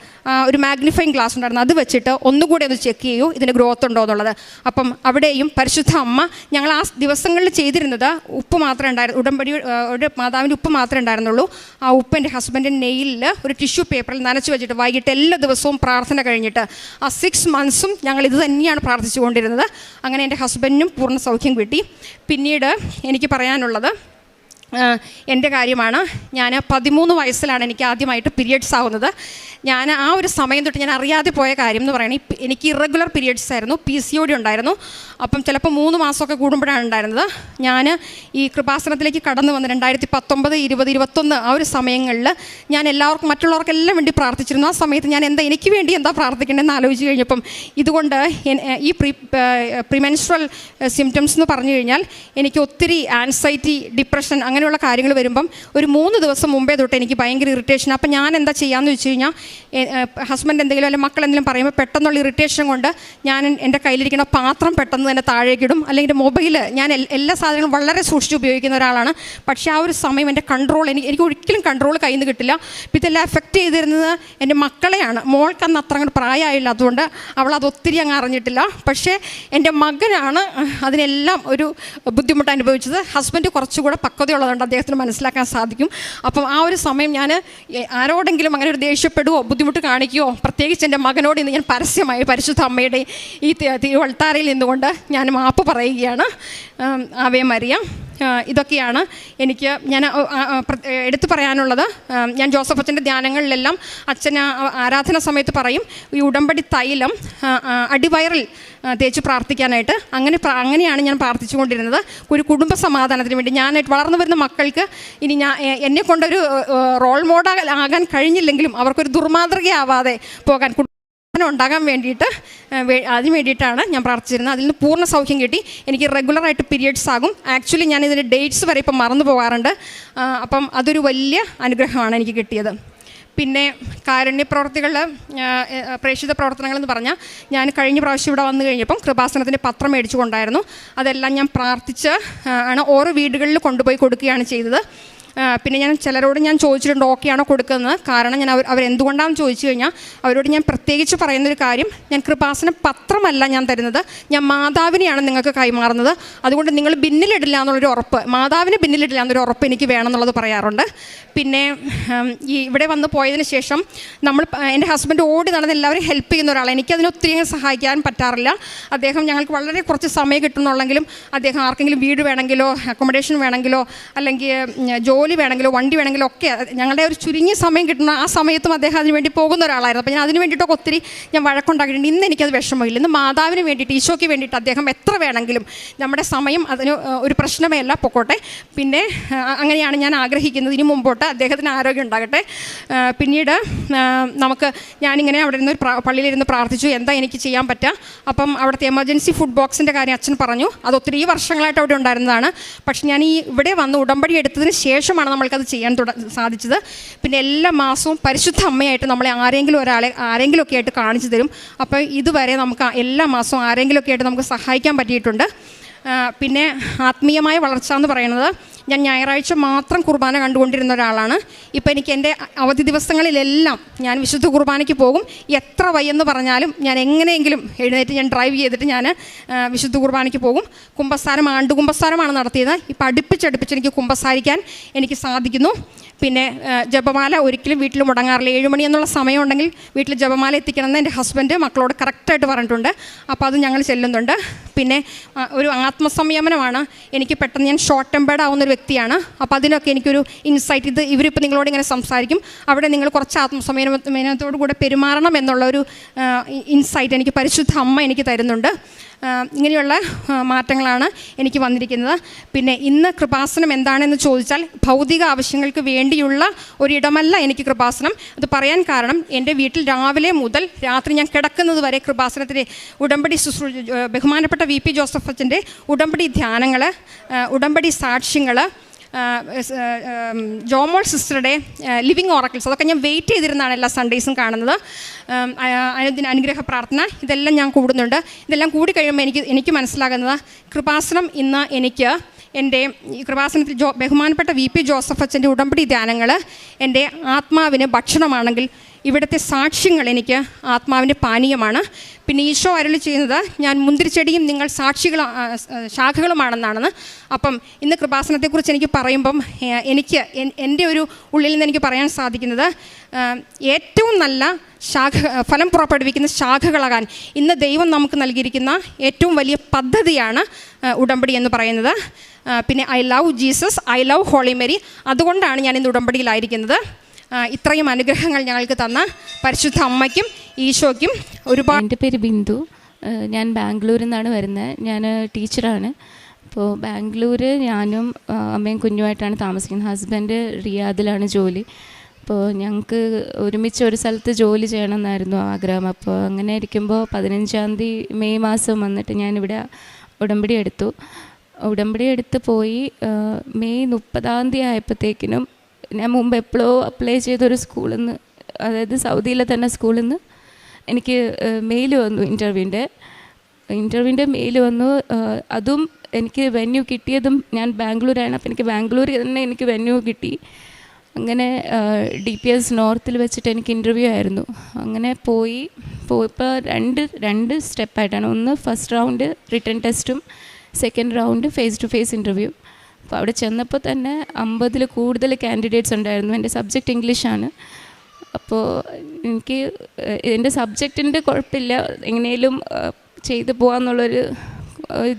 ഒരു മാഗ്നിഫൈങ് ഗ്ലാസ് ഉണ്ടായിരുന്നു, അത് വെച്ചിട്ട് ഒന്നുകൂടെ ഒന്ന് ചെക്ക് ചെയ്യൂ ഇതിന് ഗ്രോത്ത് ഉണ്ടോ എന്നുള്ളത്. അപ്പം അവിടെയും പരിശുദ്ധ അമ്മ, ഞങ്ങൾ ആ ദിവസങ്ങളിൽ ചെയ്തിരുന്നത് ഉപ്പ് മാത്രമേ ഉണ്ടായിരുന്നു, ഉടമ്പടി ഒരു മാതാവിൻ്റെ ഉപ്പ് മാത്രമേ ഉണ്ടായിരുന്നുള്ളൂ. ആ ഉപ്പ് എൻ്റെ ഹസ്ബൻഡിൻ്റെ നെയിലിൽ ഒരു ടിഷ്യൂ പേപ്പറിൽ നനച്ച് വെച്ചിട്ട് വൈകിട്ട് എല്ലാ ദിവസവും പ്രാർത്ഥന കഴിഞ്ഞിട്ട് ആ 6 months ഞങ്ങൾ ഇത് തന്നെയാണ് പ്രാർത്ഥിച്ചു കൊണ്ടിരുന്നത്. അങ്ങനെ എൻ്റെ ഹസ്ബൻഡിനും പൂർണ്ണ സൗഖ്യം കിട്ടി. പിന്നീട് എനിക്ക് പറയാനുള്ളത്, എൻ്റെ കാര്യമാണ്. ഞാൻ 13 വയസ്സിലാണ് എനിക്ക് ആദ്യമായിട്ട് പീരിയഡ്സ് ആവുന്നത്. ഞാൻ ആ ഒരു സമയം തൊട്ട് ഞാൻ അറിയാതെ പോയ കാര്യം എന്ന് പറയുന്നത്, എനിക്ക് ഇറഗുലർ പീരിയഡ്സ് ആയിരുന്നു, PCOD ഉണ്ടായിരുന്നു. അപ്പം ചിലപ്പോൾ 3 മാസമൊക്കെ കൂടുമ്പോഴാണ് ഉണ്ടായിരുന്നത്. ഞാൻ ഈ കൃപാസനത്തിലേക്ക് കടന്നു വന്ന് 2019, 20, 21 ആ ഒരു സമയങ്ങളിൽ ഞാൻ എല്ലാവർക്കും മറ്റുള്ളവർക്കെല്ലാം വേണ്ടി പ്രാർത്ഥിച്ചിരുന്നു. ആ സമയത്ത് ഞാൻ എനിക്ക് വേണ്ടി എന്താ പ്രാർത്ഥിക്കേണ്ടതെന്ന് ആലോചിച്ച് കഴിഞ്ഞപ്പം ഇതുകൊണ്ട് ഈ പ്രിമെൻസ്ട്രൽ സിംറ്റംസ് എന്ന് പറഞ്ഞു കഴിഞ്ഞാൽ എനിക്ക് ഒത്തിരി ആൻസൈറ്റി, ഡിപ്രഷൻ അങ്ങനെയുള്ള കാര്യങ്ങൾ വരുമ്പം ഒരു 3 ദിവസം മുമ്പേ തൊട്ട് എനിക്ക് ഭയങ്കര ഇറിറ്റേഷൻ. അപ്പം ഞാൻ എന്താ ചെയ്യാമെന്ന് വെച്ച് കഴിഞ്ഞാൽ, ഹസ്ബൻഡ് എന്തെങ്കിലും അല്ലെങ്കിൽ മക്കൾ എന്തെങ്കിലും പറയുമ്പോൾ പെട്ടെന്നുള്ള ഇറിറ്റേഷൻ കൊണ്ട് ഞാൻ എൻ്റെ കയ്യിലിരിക്കുന്ന പാത്രം പെട്ടെന്ന് തന്നെ താഴേക്കിടും, അല്ലെങ്കിൽ മൊബൈൽ, ഞാൻ എല്ലാ സാധനങ്ങളും വളരെ സൂക്ഷിച്ച് ഉപയോഗിക്കുന്ന ഒരാളാണ്. പക്ഷേ ആ ഒരു സമയം എൻ്റെ കൺട്രോൾ എനിക്ക് ഒരിക്കലും കൺട്രോൾ കയ്യിൽ നിന്ന് കിട്ടില്ല. അപ്പോൾ ഇതെല്ലാം എഫക്റ്റ് ചെയ്തിരുന്നത് എൻ്റെ മക്കളെയാണ്. മോൾക്ക് അന്ന് അത്ര അങ്ങോട്ട് പ്രായമായില്ല, അതുകൊണ്ട് അവൾ അതൊത്തിരി അങ്ങ് അറിഞ്ഞിട്ടില്ല. പക്ഷേ എൻ്റെ മകനാണ് അതിനെല്ലാം ഒരു ബുദ്ധിമുട്ട് അനുഭവിച്ചത്. ഹസ്ബൻഡ് കുറച്ചുകൂടെ പക്വതയുള്ളതുകൊണ്ട് അദ്ദേഹത്തിന് മനസ്സിലാക്കാൻ സാധിക്കും. അപ്പം ആ ഒരു സമയം ഞാൻ ആരോടെങ്കിലും അങ്ങനെ ഒരു ദേഷ്യപ്പെടുവോ ബുദ്ധിമുട്ട് കാണിക്കുകയോ, പ്രത്യേകിച്ച് എൻ്റെ മകനോട് ഇന്ന് ഞാൻ പരസ്യമായി പരിശുദ്ധ അമ്മയുടെ ഈ തിരുവൾത്താരയിൽ നിന്നുകൊണ്ട് ഞാൻ മാപ്പ് പറയുകയാണ്. Ave Maria. ഇതൊക്കെയാണ് എനിക്ക് എടുത്തു പറയാനുള്ളത്. ഞാൻ ജോസഫ് അച്ഛൻ്റെ ധ്യാനങ്ങളിലെല്ലാം അച്ഛൻ ആരാധന സമയത്ത് പറയും, ഈ ഉടമ്പടി തൈലം അടിവയറിൽ തേച്ച് പ്രാർത്ഥിക്കാനായിട്ട്. അങ്ങനെയാണ് ഞാൻ പ്രാർത്ഥിച്ചുകൊണ്ടിരുന്നത്, ഒരു കുടുംബ സമാധാനത്തിന് വേണ്ടി. ഞാൻ വളർന്നു വരുന്ന മക്കൾക്ക് ഇനി എന്നെ കൊണ്ടൊരു റോൾ മോഡൽ ആകാൻ കഴിഞ്ഞില്ലെങ്കിലും അവർക്കൊരു ദുർമാതൃകയാവാതെ പോകാൻ ഉണ്ടാകാൻ വേണ്ടിയിട്ട് അതിന് വേണ്ടിയിട്ടാണ് ഞാൻ പ്രാർത്ഥിച്ചിരുന്നത്. അതിൽ നിന്ന് പൂർണ്ണ സൗഖ്യം കിട്ടി. എനിക്ക് റെഗുലറായിട്ട് പീരിയഡ്സ് ആകും. ആക്ച്വലി ഞാൻ ഇതിൻ്റെ ഡേറ്റ്സ് വരെ ഇപ്പം മറന്നു പോകാറുണ്ട്. അപ്പം അതൊരു വലിയ അനുഗ്രഹമാണ് എനിക്ക് കിട്ടിയത്. പിന്നെ കാരുണ്യ പ്രവർത്തികളിൽ പ്രേക്ഷിത പ്രവർത്തനങ്ങളെന്ന് പറഞ്ഞാൽ, ഞാൻ കഴിഞ്ഞ പ്രാവശ്യം ഇവിടെ വന്നു കഴിഞ്ഞപ്പം കൃപാസനത്തിൻ്റെ പത്രം മേടിച്ചു കൊണ്ടായിരുന്നു. അതെല്ലാം ഞാൻ പ്രാർത്ഥിച്ച് ആണ് ഓരോ വീടുകളിൽ കൊണ്ടുപോയി കൊടുക്കുകയാണ് ചെയ്തത്. പിന്നെ ഞാൻ ചിലരോട് ഞാൻ ചോദിച്ചിട്ടുണ്ട് ഓക്കെ ആണോ കൊടുക്കുന്നത്. കാരണം ഞാൻ അവരെന്തുകൊണ്ടാണെന്ന് ചോദിച്ചു കഴിഞ്ഞാൽ അവരോട് ഞാൻ പ്രത്യേകിച്ച് പറയുന്നൊരു കാര്യം, ഞാൻ കൃപാസന പത്രമല്ല ഞാൻ തരുന്നത്, ഞാൻ മാതാവിനെയാണ് നിങ്ങൾക്ക് കൈമാറുന്നത്. അതുകൊണ്ട് നിങ്ങൾ ബിന്നിലിടില്ല എന്നുള്ളൊരു ഉറപ്പ്, മാതാവിന് ബിന്നിലിടില്ല എന്നൊരു ഉറപ്പ് എനിക്ക് വേണമെന്നുള്ളത് പറയാറുണ്ട്. പിന്നെ ഈ ഇവിടെ വന്ന് പോയതിന് ശേഷം എൻ്റെ ഹസ്ബൻഡ് ഓടി നടന്ന് എല്ലാവരും ഹെൽപ്പ് ചെയ്യുന്ന ഒരാളാണ്. എനിക്കതിന് ഒത്തിരി സഹായിക്കാൻ പറ്റാറില്ല. അദ്ദേഹം ഞങ്ങൾക്ക് വളരെ കുറച്ച് സമയം കിട്ടുന്നുള്ളെങ്കിലും അദ്ദേഹം ആർക്കെങ്കിലും വീട് വേണമെങ്കിലോ അക്കോമഡേഷൻ വേണമെങ്കിലോ അല്ലെങ്കിൽ ജോലി വേണമെങ്കിലോ വണ്ടി വേണമെങ്കിലോ ഒക്കെ ഞങ്ങളുടെ ഒരു ചുരുങ്ങിയ സമയം കിട്ടുന്ന ആ സമയത്തും അദ്ദേഹം അതിന് വേണ്ടി പോകുന്ന ഒരാളായിരുന്നു. അപ്പോൾ ഞാൻ അതിന് വേണ്ടിയിട്ടൊക്കെ ഒത്തിരി ഞാൻ വഴക്കുണ്ടാക്കിയിട്ടുണ്ട്. ഇന്ന് എനിക്കത് വിഷമമില്ല. ഇന്ന് മാതാവിന് വേണ്ടിയിട്ട്, ഈശോയ്ക്ക് വേണ്ടിയിട്ട് അദ്ദേഹം എത്ര വേണമെങ്കിലും, നമ്മുടെ സമയം അതിന് ഒരു പ്രശ്നമേ അല്ല, പൊക്കോട്ടെ. പിന്നെ അങ്ങനെയാണ് ഞാൻ ആഗ്രഹിക്കുന്നത്. ഇനി മുമ്പോട്ട് അദ്ദേഹത്തിന് ആരോഗ്യം ഉണ്ടാകട്ടെ. പിന്നീട് ഞാനിങ്ങനെ അവിടെ ഇരുന്ന് പള്ളിയിലിരുന്ന് പ്രാർത്ഥിച്ചു, എന്താ എനിക്ക് ചെയ്യാൻ പറ്റുക. അപ്പം അവിടുത്തെ എമർജൻസി ഫുഡ് ബോക്സിൻ്റെ കാര്യം അച്ഛൻ പറഞ്ഞു. അത് ഒത്തിരി വർഷങ്ങളായിട്ട് അവിടെ ഉണ്ടായിരുന്നതാണ്. പക്ഷെ ഞാൻ ഇവിടെ വന്ന് ഉടമ്പടി എടുത്തതിന് ശേഷമാണ് നമ്മൾക്കത് ചെയ്യാൻ സാധിച്ചത്. പിന്നെ എല്ലാ മാസവും പരിശുദ്ധ അമ്മയായിട്ട് നമ്മളെ ആരെങ്കിലുമൊക്കെ ആയിട്ട് കാണിച്ചു തരും. അപ്പോൾ ഇതുവരെ നമുക്ക് എല്ലാ മാസവും ആരെങ്കിലുമൊക്കെ ആയിട്ട് നമുക്ക് സഹായിക്കാൻ പറ്റിയിട്ടുണ്ട്. പിന്നെ ആത്മീയമായ വളർച്ച എന്ന് പറയുന്നത്, ഞാൻ ഞായറാഴ്ച മാത്രം കുർബാന കണ്ടുകൊണ്ടിരുന്ന ഒരാളാണ്. ഇപ്പം എനിക്ക് എൻ്റെ അവധി ദിവസങ്ങളിലെല്ലാം ഞാൻ വിശുദ്ധ കുർബാനയ്ക്ക് പോകും. എത്ര വയ്യെന്ന് പറഞ്ഞാലും ഞാൻ എങ്ങനെയെങ്കിലും എഴുന്നേറ്റ് ഞാൻ ഡ്രൈവ് ചെയ്തിട്ട് ഞാൻ വിശുദ്ധ കുർബാനയ്ക്ക് പോകും. കുമ്പസാരം ആണ്ടുകുമ്പസാരമാണ് നടത്തിയത്. ഇപ്പം അടുപ്പിച്ചടുപ്പിച്ച് എനിക്ക് കുമ്പസാരിക്കാൻ എനിക്ക് സാധിക്കുന്നു. പിന്നെ ജപമാല ഒരിക്കലും വീട്ടിൽ മുടങ്ങാറില്ല. 7 മണി എന്നുള്ള സമയം ഉണ്ടെങ്കിൽ വീട്ടിൽ ജപമാല എത്തിക്കണമെന്ന് എൻ്റെ ഹസ്ബൻഡ് മക്കളോട് കറക്റ്റായിട്ട് പറഞ്ഞിട്ടുണ്ട്. അപ്പോൾ അത് ഞങ്ങൾ ചെല്ലുന്നുണ്ട്. പിന്നെ ഒരു ആത്മസംയമനമാണ് എനിക്ക്. പെട്ടെന്ന് ഞാൻ ഷോർട്ട് ടെമ്പേർഡ് ആവുന്നൊരു വ്യക്തിയാണ്. അപ്പോൾ അതിനൊക്കെ എനിക്കൊരു ഇൻസൈറ്റ്, ഇവരിപ്പോൾ നിങ്ങളോട് ഇങ്ങനെ സംസാരിക്കും, അവിടെ നിങ്ങൾ കുറച്ച് ആത്മസംയമനത്തോടു കൂടെ പെരുമാറണം എന്നുള്ളൊരു ഇൻസൈറ്റ് എനിക്ക് പരിശുദ്ധ അമ്മ എനിക്ക് തരുന്നുണ്ട്. ഇങ്ങനെയുള്ള മാറ്റങ്ങളാണ് എനിക്ക് വന്നിരിക്കുന്നത്. പിന്നെ ഇന്ന് കൃപാസനം എന്താണെന്ന് ചോദിച്ചാൽ, ഭൗതിക ആവശ്യങ്ങൾക്ക് വേണ്ടിയുള്ള ഒരിടമല്ല എനിക്ക് കൃപാസനം. അത് പറയാൻ കാരണം, എൻ്റെ വീട്ടിൽ രാവിലെ മുതൽ രാത്രി ഞാൻ കിടക്കുന്നത് വരെ കൃപാസനത്തിൻ്റെ ഉടമ്പടി ബഹുമാനപ്പെട്ട VP ജോസഫ് അച്ഛൻ്റെ ഉടമ്പടി ധ്യാനങ്ങൾ, ഉടമ്പടി സാക്ഷ്യങ്ങൾ, ജോമോൾ സിസ്റ്ററുടെ ലിവിങ് ഓറക്കിൾസ്, അതൊക്കെ ഞാൻ വെയിറ്റ് ചെയ്തിരുന്നാണ് എല്ലാ സൺഡേയ്സും കാണുന്നത്. അനുഗ്രഹ പ്രാർത്ഥന, ഇതെല്ലാം ഞാൻ കൂടുന്നുണ്ട്. ഇതെല്ലാം കൂടി കഴിയുമ്പോൾ എനിക്ക് മനസ്സിലാകുന്നത്, കൃപാസനം ഇന്ന് എനിക്ക് എൻ്റെ ഈ കൃപാസനത്തിൽ ബഹുമാനപ്പെട്ട VP ജോസഫ് അച്ഛൻ്റെ ഉടമ്പടി ധ്യാനങ്ങൾ എൻ്റെ ആത്മാവിന് ഭക്ഷണമാണെങ്കിൽ, ഇവിടുത്തെ സാക്ഷ്യങ്ങൾ എനിക്ക് ആത്മാവിൻ്റെ പാനീയമാണ്. പിന്നെ ഈശോ അരുളി ചെയ്യുന്നത്, ഞാൻ മുന്തിരിച്ചെടിയും നിങ്ങൾ ശാഖകളുമാണെന്നാണെന്ന്. അപ്പം ഇന്ന് കൃപാസനത്തെക്കുറിച്ച് എനിക്ക് പറയുമ്പം എൻ്റെ ഒരു ഉള്ളിൽ നിന്ന് എനിക്ക് പറയാൻ സാധിക്കുന്നത്, ഏറ്റവും നല്ല ഫലം പുറപ്പെടുവിക്കുന്ന ശാഖകളാകാൻ ഇന്ന് ദൈവം നമുക്ക് നൽകിയിരിക്കുന്ന ഏറ്റവും വലിയ പദ്ധതിയാണ് ഉടമ്പടി എന്ന് പറയുന്നത്. പിന്നെ I love Jesus, I love holy Mary, അതുകൊണ്ടാണ് ഞാൻ ഇന്ന് ഉടമ്പടിയിലായിരിക്കുന്നത്. ഇത്രയും അനുഗ്രഹങ്ങൾ ഞങ്ങൾക്ക് തന്ന പരിശുദ്ധ അമ്മയ്ക്കും ഈശോയ്ക്കും ഒരുപാട്. എൻ്റെ പേര് ബിന്ദു, ഞാൻ ബാംഗ്ലൂരിൽ നിന്നാണ് വരുന്നത്. ഞാൻ ടീച്ചറാണ്. അപ്പോൾ ബാംഗ്ലൂർ ഞാനും അമ്മയും കുഞ്ഞുമായിട്ടാണ് താമസിക്കുന്നത്. ഹസ്ബൻഡ് റിയാദിലാണ് ജോലി. അപ്പോൾ ഞങ്ങൾക്ക് ഒരുമിച്ച് ഒരു സ്ഥലത്ത് ജോലി ചെയ്യണമെന്നായിരുന്നു ആഗ്രഹം. അപ്പോൾ അങ്ങനെ ഇരിക്കുമ്പോൾ 15-ാം തീയതി മെയ് മാസം വന്നിട്ട് ഞാനിവിടെ ഉടമ്പടി എടുത്ത് പോയി. മെയ് 30-ാം തീയതി ആയപ്പോഴത്തേക്കിനും ഞാൻ മുമ്പ് എപ്പോഴോ അപ്ലൈ ചെയ്തൊരു സ്കൂളിൽ നിന്ന്, അതായത് സൗദിയിലെ തന്നെ സ്കൂളിൽ നിന്ന് എനിക്ക് മെയിൽ വന്നു, ഇൻ്റർവ്യൂവിൻ്റെ മെയിൽ വന്നു. അതും എനിക്ക് വെന്യൂ കിട്ടിയതും ഞാൻ ബാംഗ്ലൂരാണ്. അപ്പോൾ എനിക്ക് ബാംഗ്ലൂരിൽ തന്നെ എനിക്ക് വെന്യൂ കിട്ടി. അങ്ങനെ DPS നോർത്തിൽ വെച്ചിട്ട് എനിക്ക് ഇൻ്റർവ്യൂ ആയിരുന്നു. അങ്ങനെ പോയപ്പോൾ രണ്ട് സ്റ്റെപ്പായിട്ടാണ്. ഒന്ന് ഫസ്റ്റ് റൗണ്ട് റിട്ടൺ ടെസ്റ്റും, second round phase two phase interview. അപ്പോൾ അവിടെ ചെന്നപ്പോൾ തന്നെ 50-ൽ കൂടുതൽ കാൻഡിഡേറ്റ്സ് ഉണ്ടായിരുന്നു. എൻ്റെ സബ്ജക്റ്റ് ഇംഗ്ലീഷാണ്. അപ്പോൾ എനിക്ക് എൻ്റെ സബ്ജക്റ്റിൻ്റെ കുഴപ്പമില്ല, എങ്ങനെയും ചെയ്തു പോകാമെന്നുള്ളൊരു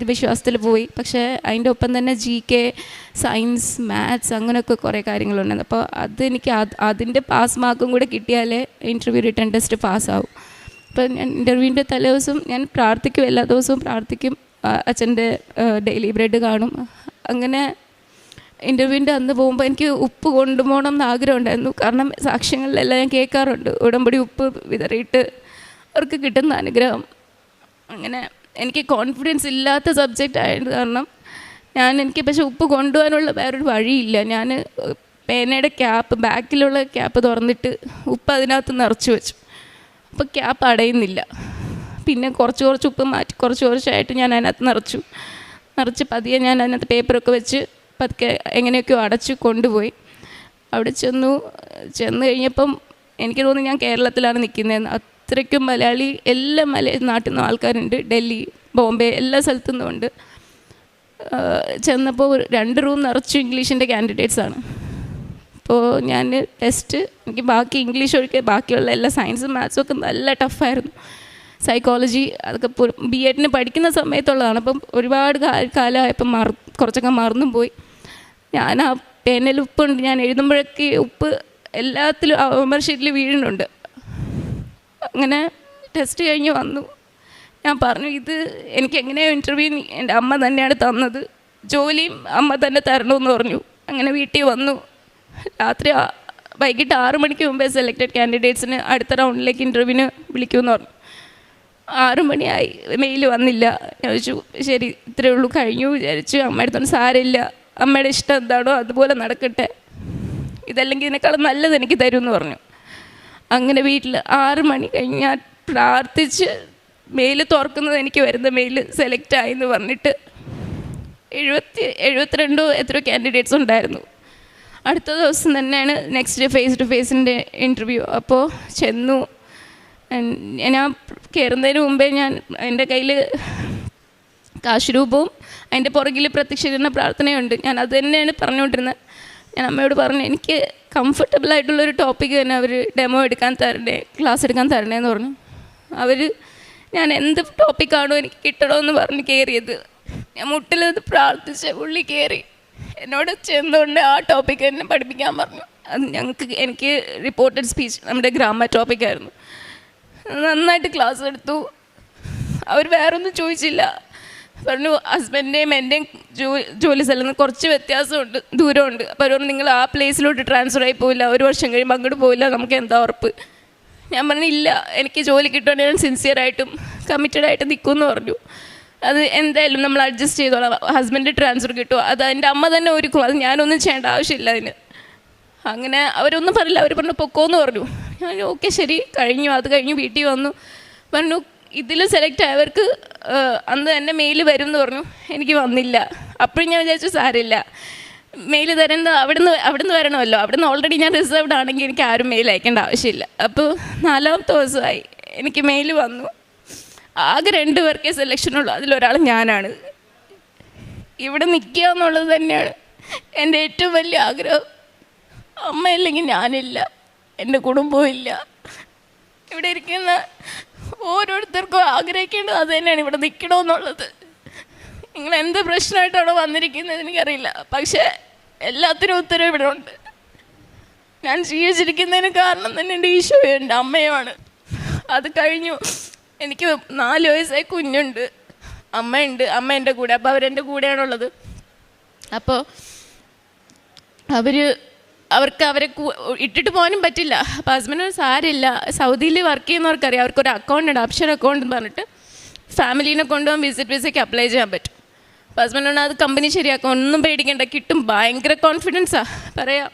വിശ്വാസത്തിൽ പോയി. പക്ഷേ അതിൻ്റെ ഒപ്പം തന്നെ GK, സയൻസ്, മാത്സ് അങ്ങനെയൊക്കെ കുറേ കാര്യങ്ങളുണ്ടായിരുന്നു. അപ്പോൾ അതെനിക്ക് അതിൻ്റെ പാസ് മാർക്കും കൂടെ കിട്ടിയാലേ ഇൻ്റർവ്യൂ റിട്ടൺ ടെസ്റ്റ് പാസ്സാവും. അപ്പോൾ ഞാൻ ഇൻ്റർവ്യൂവിൻ്റെ തലേ ദിവസം ഞാൻ പ്രാർത്ഥിക്കും, എല്ലാ ദിവസവും പ്രാർത്ഥിക്കും. അച്ഛൻ്റെ ഡെയിലി ബ്രെഡ് കാണും. അങ്ങനെ ഇൻ്റർവ്യൂവിൻ്റെ അന്ന് പോകുമ്പോൾ എനിക്ക് ഉപ്പ് കൊണ്ടുപോകണം എന്ന് ആഗ്രഹം ഉണ്ടായിരുന്നു. കാരണം സാക്ഷ്യങ്ങളിലെല്ലാം ഞാൻ കേൾക്കാറുണ്ട് ഉടമ്പടി ഉപ്പ് വിതറിയിട്ട് അവർക്ക് കിട്ടുന്ന അനുഗ്രഹം. അങ്ങനെ എനിക്ക് കോൺഫിഡൻസ് ഇല്ലാത്ത സബ്ജക്റ്റ് ആയത് കാരണം എനിക്ക് പക്ഷേ ഉപ്പ് കൊണ്ടുപോകാനുള്ള വേറൊരു വഴിയില്ല. ഞാൻ പേനയുടെ ബാക്കിലുള്ള ക്യാപ്പ് തുറന്നിട്ട് ഉപ്പ് അതിനകത്ത് നിറച്ച് വെച്ചു. അപ്പോൾ ക്യാപ്പ് അടയുന്നില്ല. പിന്നെ കുറച്ച് ഉപ്പ് മാറ്റി കുറച്ചായിട്ട് ഞാൻ അതിനകത്ത് നിറച്ച് പതിയെ ഞാൻ അതിനകത്ത് പേപ്പറൊക്കെ വെച്ച് പതുക്കെ എങ്ങനെയൊക്കെയോ അടച്ച് കൊണ്ടുപോയി. അവിടെ ചെന്ന് കഴിഞ്ഞപ്പം എനിക്ക് തോന്നുന്നു ഞാൻ കേരളത്തിലാണ് നിൽക്കുന്നതെന്ന്. അത്രയ്ക്കും മലയാളി, എല്ലാ നാട്ടിൽ നിന്നും ആൾക്കാരുണ്ട്. ഡൽഹി, ബോംബെ, എല്ലാ സ്ഥലത്തു നിന്നുമുണ്ട്. ചെന്നപ്പോൾ 2 റൂം നിറച്ചു ഇംഗ്ലീഷിൻ്റെ കാൻഡിഡേറ്റ്സാണ്. അപ്പോൾ ഞാൻ ടെസ്റ്റ്, എനിക്ക് ബാക്കി ഇംഗ്ലീഷ് ഒഴികെ ബാക്കിയുള്ള എല്ലാ സയൻസും മാത്സും ഒക്കെ നല്ല ടഫായിരുന്നു. സൈക്കോളജി അതൊക്കെ B.Edന് പഠിക്കുന്ന സമയത്തുള്ളതാണ്. അപ്പം ഒരുപാട് കാലമായപ്പം കുറച്ചൊക്കെ മറന്നും പോയി. ഞാൻ ആ പേനയിൽ ഉപ്പുണ്ട്, ഞാൻ എഴുതുമ്പോഴൊക്കെ ഉപ്പ് എല്ലാത്തിലും ഹോംവർക്ക് ഷീറ്റിൽ വീഴുന്നുണ്ട്. അങ്ങനെ ടെസ്റ്റ് കഴിഞ്ഞ് വന്നു. ഞാൻ പറഞ്ഞു, ഇത് എനിക്ക് എങ്ങനെയോ ഇൻ്റർവ്യൂ എൻ്റെ അമ്മ തന്നെയാണ് തന്നത്, ജോലിയും അമ്മ തന്നെ തരണമെന്ന് പറഞ്ഞു. അങ്ങനെ വീട്ടിൽ വന്നു. വൈകിട്ട് 6 മണിക്ക് മുമ്പേ സെലക്റ്റഡ് കാൻഡിഡേറ്റ്സിന് അടുത്ത റൗണ്ടിലേക്ക് ഇൻ്റർവ്യൂവിന് വിളിക്കുമെന്ന് പറഞ്ഞു. 6 മണിയായി, മെയിൽ വന്നില്ല. ഞാൻ ചോദിച്ചു, ശരി ഇത്രയേ ഉള്ളൂ, കഴിഞ്ഞു വിചാരിച്ചു. അമ്മയുടെ അടുത്തൊന്നും സാരമില്ല, അമ്മയുടെ ഇഷ്ടം എന്താണോ അതുപോലെ നടക്കട്ടെ, ഇതല്ലെങ്കിൽ ഇതിനേക്കാളും നല്ലത് എനിക്ക് തരുമെന്ന് പറഞ്ഞു. അങ്ങനെ വീട്ടിൽ 6 മണി കഴിഞ്ഞാൽ പ്രാർത്ഥിച്ച് മെയിൽ തുറക്കുന്നത്, എനിക്ക് വരുന്ന മെയിൽ സെലക്ട് ആയെന്ന് പറഞ്ഞിട്ട് 72 എത്രയോ കാൻഡിഡേറ്റ്സ് ഉണ്ടായിരുന്നു. അടുത്ത ദിവസം തന്നെയാണ് നെക്സ്റ്റ് ഫേസ് ടു ഫേസിൻ്റെ ഇൻ്റർവ്യൂ. അപ്പോൾ ചെന്നു. ഞാൻ കയറുന്നതിന് മുമ്പേ എൻ്റെ കയ്യിൽ കാശുരൂപവും അതിൻ്റെ പുറകിൽ പ്രത്യക്ഷീകരണ പ്രാർത്ഥനയുണ്ട്. ഞാൻ അത് തന്നെയാണ് പറഞ്ഞുകൊണ്ടിരുന്നത്. ഞാൻ അമ്മയോട് പറഞ്ഞു, എനിക്ക് കംഫർട്ടബിളായിട്ടുള്ളൊരു ടോപ്പിക്ക് തന്നെ അവർ ഡെമോ എടുക്കാൻ തരണേ, ക്ലാസ് എടുക്കാൻ തരണേന്ന് പറഞ്ഞു. ഞാൻ എന്ത് ടോപ്പിക്കാണോ എനിക്ക് കിട്ടണമെന്ന് പറഞ്ഞ് കയറിയത്. ഞാൻ മുട്ടിലത് പ്രാർത്ഥിച്ച് പുള്ളി കയറി എന്നോട് ചെന്നുകൊണ്ട് ആ ടോപ്പിക്ക് തന്നെ പഠിപ്പിക്കാൻ പറഞ്ഞു. അത് എനിക്ക് റിപ്പോർട്ടഡ് സ്പീച്ച് നമ്മുടെ ഗ്രാമർ ടോപ്പിക്കായിരുന്നു. നന്നായിട്ട് ക്ലാസ് എടുത്തു. അവർ വേറൊന്നും ചോദിച്ചില്ല. പറഞ്ഞു, ഹസ്ബൻഡിൻ്റെയും എൻ്റെയും ജോലി സ്ഥലത്ത് നിന്ന് കുറച്ച് വ്യത്യാസമുണ്ട്, ദൂരമുണ്ട്. അപ്പോൾ അവർ നിങ്ങൾ ആ പ്ലേസിലോട്ട് ട്രാൻസ്ഫർ ആയി പോയില്ല, 1 വർഷം കഴിയുമ്പോൾ അങ്ങോട്ട് പോയില്ല, നമുക്ക് എന്താ ഉറപ്പ്? ഞാൻ പറഞ്ഞു, ഇല്ല, എനിക്ക് ജോലി കിട്ടുവാണെങ്കിൽ ഞാൻ സിൻസിയറായിട്ടും കമ്മിറ്റഡായിട്ട് നിൽക്കുമെന്ന് പറഞ്ഞു. അത് എന്തായാലും നമ്മൾ അഡ്ജസ്റ്റ് ചെയ്തോളാം, ഹസ്ബൻഡ് ട്രാൻസ്ഫർ കിട്ടുമോ അത് എൻ്റെ അമ്മ തന്നെ ഒരുക്കും, അത് ഞാനൊന്നും ചെയ്യേണ്ട ആവശ്യമില്ല അതിന്. അങ്ങനെ അവരൊന്നും പറഞ്ഞില്ല. അവർ പറഞ്ഞു പൊക്കോന്ന് പറഞ്ഞു. ഞാൻ ഓക്കെ ശരി, കഴിഞ്ഞു. അത് കഴിഞ്ഞ് വീട്ടിൽ വന്നു. പറഞ്ഞു, ഇതിൽ സെലക്ട് ആയവർക്ക് അന്ന് തന്നെ മെയിൽ വരും എന്ന് പറഞ്ഞു. എനിക്ക് വന്നില്ല. അപ്പോഴും ഞാൻ വിചാരിച്ചു സാരമില്ല, മെയിൽ തരുന്നത് അവിടുന്ന് വരണമല്ലോ, അവിടുന്ന് ഓൾറെഡി ഞാൻ റിസർവ്ഡ് ആണെങ്കിൽ എനിക്ക് ആരും മെയിൽ അയക്കേണ്ട ആവശ്യമില്ല. അപ്പോൾ 4ാമത്തെ ദിവസമായി എനിക്ക് മെയിൽ വന്നു. ആകെ 2 പേർക്കേ സെലക്ഷനുള്ളൂ, അതിലൊരാൾ ഞാനാണ്. ഇവിടെ നിൽക്കുക എന്നുള്ളത് തന്നെയാണ് എൻ്റെ ഏറ്റവും വലിയ ആഗ്രഹം. അമ്മയില്ലെങ്കിൽ ഞാനില്ല, എൻ്റെ കുടുംബവും ഇല്ല. ഇവിടെ ഇരിക്കുന്ന ഓരോരുത്തർക്കും ആഗ്രഹിക്കേണ്ടത് അത് തന്നെയാണ്, ഇവിടെ നിൽക്കണമെന്നുള്ളത്. നിങ്ങൾ എന്ത് പ്രശ്നമായിട്ടാണോ വന്നിരിക്കുന്നത് എനിക്കറിയില്ല, പക്ഷേ എല്ലാത്തിനും ഉത്തരവ് ഇവിടെ ഉണ്ട്. ഞാൻ ജീവിച്ചിരിക്കുന്നതിന് കാരണം തന്നെ എൻ്റെ ഈശോയും എൻ്റെ അമ്മയുമാണ്. അത് കഴിഞ്ഞു. എനിക്ക് 4 വയസ്സായ കുഞ്ഞുണ്ട്, അമ്മയുണ്ട്, അമ്മ എൻ്റെ കൂടെ. അപ്പോൾ അവരെൻ്റെ കൂടെയാണുള്ളത്. അപ്പോൾ അവർക്ക് അവരെ ഇട്ടിട്ട് പോകാനും പറ്റില്ല. അപ്പോൾ ഹസ്ബൻഡിന് സാരമില്ല, സൗദിയിൽ വർക്ക് ചെയ്യുന്നവർക്കറിയാം, അവർക്കൊരു അക്കൗണ്ട് ഉണ്ട്, അപ്ഷൻ അക്കൗണ്ട് എന്ന് പറഞ്ഞിട്ട് ഫാമിലീനെ കൊണ്ടുപോകാൻ വിസിറ്റ് വിസയ്ക്ക് അപ്ലൈ ചെയ്യാൻ പറ്റും. അപ്പോൾ ഹസ്ബൻഡിനോട് അത് കമ്പനി ശരിയാക്കും, ഒന്നും പേടിക്കേണ്ട, കിട്ടും. ഭയങ്കര കോൺഫിഡൻസാണ്, പറയാം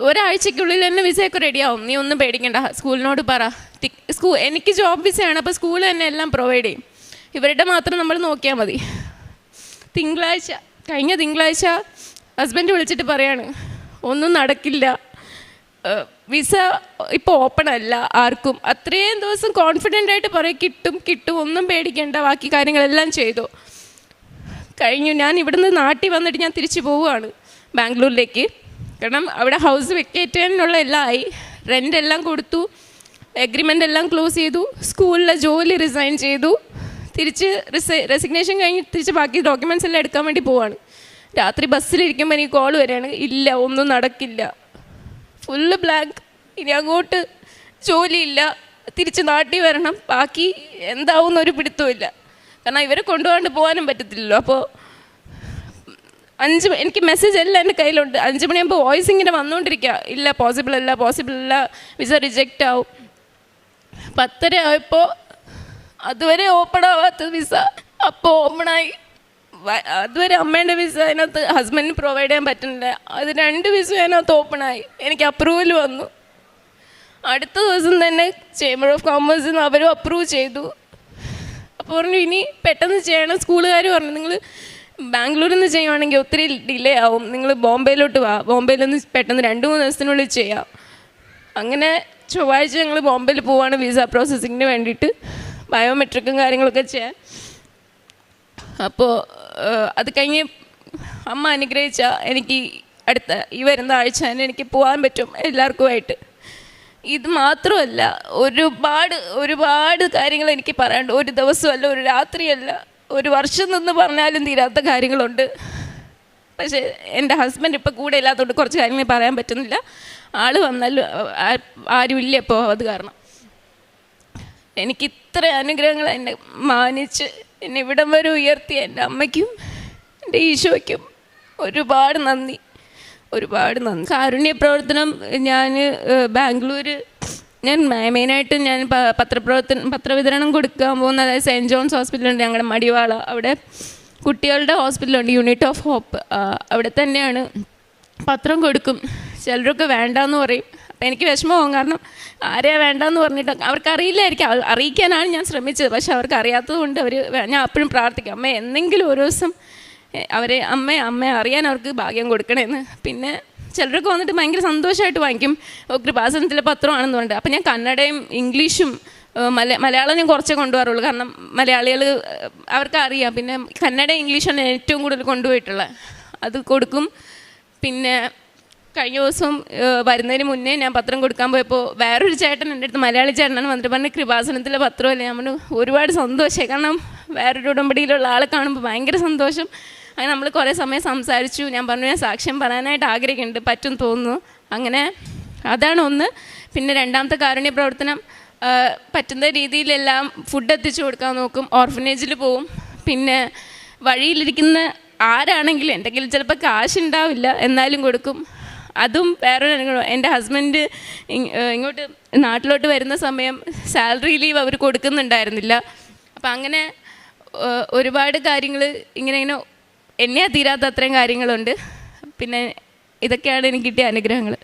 ഒരാഴ്ചയ്ക്കുള്ളിൽ തന്നെ വിസയൊക്കെ റെഡിയാവും, നീ ഒന്നും പേടിക്കേണ്ട, സ്കൂളിനോട് പറ. എനിക്ക് ജോബ് വിസയാണ്, അപ്പോൾ സ്കൂൾ തന്നെ എല്ലാം പ്രൊവൈഡ് ചെയ്യും. ഇവരുടെ മാത്രം നമ്മൾ നോക്കിയാൽ മതി. കഴിഞ്ഞ തിങ്കളാഴ്ച ഹസ്ബൻഡ് വിളിച്ചിട്ട് പറയാണ് ഒന്നും നടക്കില്ല, വിസ ഇപ്പോൾ ഓപ്പൺ അല്ല ആർക്കും. അത്രയും ദിവസം കോൺഫിഡൻ്റ് ആയിട്ട് പറയും കിട്ടും, ഒന്നും പേടിക്കേണ്ട, ബാക്കി കാര്യങ്ങളെല്ലാം ചെയ്തു. കഴിഞ്ഞു. ഞാൻ ഇവിടുന്ന് നാട്ടിൽ വന്നിട്ട് ഞാൻ തിരിച്ചു പോവുകയാണ് ബാംഗ്ലൂരിലേക്ക്. കാരണം അവിടെ ഹൗസ് വെക്കേറ്റ് ചെയ്യാനുള്ള എല്ലാം ആയി, റെൻ്റ് എല്ലാം കൊടുത്തു, എഗ്രിമെൻ്റ് എല്ലാം ക്ലോസ് ചെയ്തു, സ്കൂളിലെ ജോലി റിസൈൻ ചെയ്തു, തിരിച്ച് റെസിഗ്നേഷൻ കഴിഞ്ഞ് തിരിച്ച് ബാക്കി ഡോക്യുമെൻറ്റ്സ് എല്ലാം എടുക്കാൻ വേണ്ടി പോവാണ്. രാത്രി ബസ്സിലിരിക്കുമ്പോൾ എനിക്ക് കോൾ വരികയാണ്, ഇല്ല ഒന്നും നടക്കില്ല, ഫുള്ള് ബ്ലാങ്ക്, ഇനി അങ്ങോട്ട് ജോലിയില്ല, തിരിച്ച് നാട്ടിൽ വരണം, ബാക്കി എന്താവുമെന്നൊരു പിടുത്തമില്ല. കാരണം ഇവരെ കൊണ്ടുപോകാണ്ട് പോകാനും പറ്റത്തില്ലല്ലോ. അപ്പോൾ എനിക്ക് മെസ്സേജ് എല്ലാം എൻ്റെ കയ്യിലുണ്ട്. 5 മണിയാകുമ്പോൾ വോയിസ് ഇങ്ങനെ വന്നുകൊണ്ടിരിക്കുക, ഇല്ല പോസിബിൾ അല്ല, വിസ റിജക്റ്റ് ആവും. 10:30 ആയപ്പോൾ അതുവരെ ഓപ്പൺ ആവാത്ത വിസ അപ്പോൾ ഓപ്പണായി. അതുവരെ അമ്മേൻ്റെ വിസ അതിനകത്ത് ഹസ്ബൻഡിന് പ്രൊവൈഡ് ചെയ്യാൻ പറ്റുന്നില്ല, അത് 2 വിസ അതിനകത്ത് ഓപ്പണായി. എനിക്ക് അപ്രൂവൽ വന്നു. അടുത്ത ദിവസം തന്നെ ചേംബർ ഓഫ് കോമേഴ്സിൽ നിന്ന് അവരും അപ്രൂവ് ചെയ്തു. അപ്പോൾ പറഞ്ഞു ഇനി പെട്ടെന്ന് ചെയ്യണം. സ്കൂളുകാർ പറഞ്ഞു നിങ്ങൾ ബാംഗ്ലൂരിൽ നിന്ന് ചെയ്യുവാണെങ്കിൽ ഒത്തിരി ഡിലേ ആവും, നിങ്ങൾ ബോംബെയിലോട്ട് വാ, ബോംബെയിൽ നിന്ന് പെട്ടെന്ന് 2-3 ദിവസത്തിനുള്ളിൽ ചെയ്യാം. അങ്ങനെ ചൊവ്വാഴ്ച ഞങ്ങൾ ബോംബെയിൽ പോവാണ് വിസ പ്രോസസ്സിങ്ങിന് വേണ്ടിയിട്ട്, ബയോമെട്രിക്കും കാര്യങ്ങളൊക്കെ ചെയ്യാൻ. അപ്പോൾ അത് കഴിഞ്ഞ് അമ്മ അനുഗ്രഹിച്ച എനിക്ക് ഈ വരുന്ന ആഴ്ച തന്നെ എനിക്ക് പോകാൻ പറ്റും എല്ലാവർക്കുമായിട്ട്. ഇത് മാത്രമല്ല, ഒരുപാട് കാര്യങ്ങൾ എനിക്ക് പറയാനുണ്ട്. ഒരു ദിവസമല്ല, ഒരു രാത്രിയല്ല, ഒരു വർഷം നിന്ന് പറഞ്ഞാലും തീരാത്ത കാര്യങ്ങളുണ്ട്. പക്ഷേ എൻ്റെ ഹസ്ബൻഡ് ഇപ്പോൾ കൂടെ ഇല്ലാത്തതുകൊണ്ട് കുറച്ച് കാര്യങ്ങൾ പറയാൻ പറ്റുന്നില്ല. ആൾ വന്നാലും ആരുമില്ല ഇപ്പോൾ, അത് കാരണം. എനിക്ക് ഇത്ര അനുഗ്രഹങ്ങൾ എന്നെ മാനിച്ച് എന്നെ ഇവിടം വരെ ഉയർത്തിയ എൻ്റെ അമ്മയ്ക്കും എൻ്റെ ഈശോയ്ക്കും ഒരുപാട് നന്ദി. കാരുണ്യ പ്രവർത്തനം ഞാൻ മെയിനായിട്ട് ഞാൻ പത്രവിതരണം കൊടുക്കാൻ പോകുന്ന, അതായത് സെൻറ്റ് ജോൺസ് ഹോസ്പിറ്റലുണ്ട് ഞങ്ങളുടെ മടിവാള, അവിടെ കുട്ടികളുടെ ഹോസ്പിറ്റലുണ്ട്, യൂണിറ്റ് ഓഫ് ഹോപ്പ്, അവിടെ തന്നെയാണ് പത്രം കൊടുക്കും. ചിലരൊക്കെ വേണ്ടാന്ന് പറയും. അപ്പം എനിക്ക് വിഷമമാകും, കാരണം ആരെയാ വേണ്ടാന്ന് പറഞ്ഞിട്ട് അവർക്കറിയില്ലായിരിക്കും, അറിയിക്കാനാണ് ഞാൻ ശ്രമിച്ചത്. പക്ഷെ അവർക്ക് അറിയാത്തത് കൊണ്ട് ഞാൻ എപ്പോഴും പ്രാർത്ഥിക്കും, അമ്മ എന്തെങ്കിലും ഒരു ദിവസം അമ്മയെ അറിയാൻ അവർക്ക് ഭാഗ്യം കൊടുക്കണമെന്ന്. പിന്നെ ചിലരൊക്കെ വന്നിട്ട് ഭയങ്കര സന്തോഷമായിട്ട് വാങ്ങിക്കും, കൃപാസനത്തിലെ പത്രമാണെന്ന് പറഞ്ഞിട്ട്. അപ്പം ഞാൻ കന്നഡയും ഇംഗ്ലീഷും മലയാളം ഞാൻ കുറച്ചേ കൊണ്ടുപോകാറുള്ളൂ, കാരണം മലയാളികൾ അവർക്കറിയാം. പിന്നെ കന്നഡ ഇംഗ്ലീഷാണ് ഏറ്റവും കൂടുതൽ കൊണ്ടുപോയിട്ടുള്ളത്, അത് കൊടുക്കും. പിന്നെ കഴിഞ്ഞ ദിവസം വരുന്നതിന് മുന്നേ ഞാൻ പത്രം കൊടുക്കാൻ പോയപ്പോൾ വേറൊരു ചേട്ടൻ എൻ്റെ അടുത്ത്, മലയാളി ചേട്ടനാണ്, വന്നിട്ട് പറഞ്ഞ് കൃപാസനത്തിലെ പത്രമല്ലേ. ഞാൻ പറഞ്ഞു ഒരുപാട് സന്തോഷമായി, കാരണം വേറൊരു ഉടമ്പടിയിലുള്ള ആളെ കാണുമ്പോൾ ഭയങ്കര സന്തോഷം. അങ്ങനെ നമ്മൾ കുറേ സമയം സംസാരിച്ചു. ഞാൻ പറഞ്ഞു ഞാൻ സാക്ഷ്യം പറയാനായിട്ട് ആഗ്രഹിക്കുന്നുണ്ട്, പറ്റും തോന്നുന്നു. അങ്ങനെ അതാണ് ഒന്ന്. പിന്നെ രണ്ടാമത്തെ കാരുണ്യ പ്രവർത്തനം, പറ്റുന്ന രീതിയിലെല്ലാം ഫുഡ് എത്തിച്ചു കൊടുക്കാൻ നോക്കും, ഓർഫനേജിൽ പോവും. പിന്നെ വഴിയിലിരിക്കുന്ന ആരാണെങ്കിലും എന്തെങ്കിലും ചിലപ്പോൾ കാശുണ്ടാവില്ല, എന്നാലും കൊടുക്കും. അതും വേറെ. എൻ്റെ ഹസ്ബൻഡ് ഇങ്ങോട്ട് നാട്ടിലോട്ട് വരുന്ന സമയം സാലറി ലീവ് അവർ കൊടുക്കുന്നുണ്ടായിരുന്നില്ല. അപ്പം അങ്ങനെ ഒരുപാട് കാര്യങ്ങൾ ഇങ്ങനെ എന്നെയാ തീരാത്ത അത്രയും കാര്യങ്ങളുണ്ട്. പിന്നെ ഇതൊക്കെയാണ് എനിക്ക് കിട്ടിയ അനുഗ്രഹങ്ങൾ.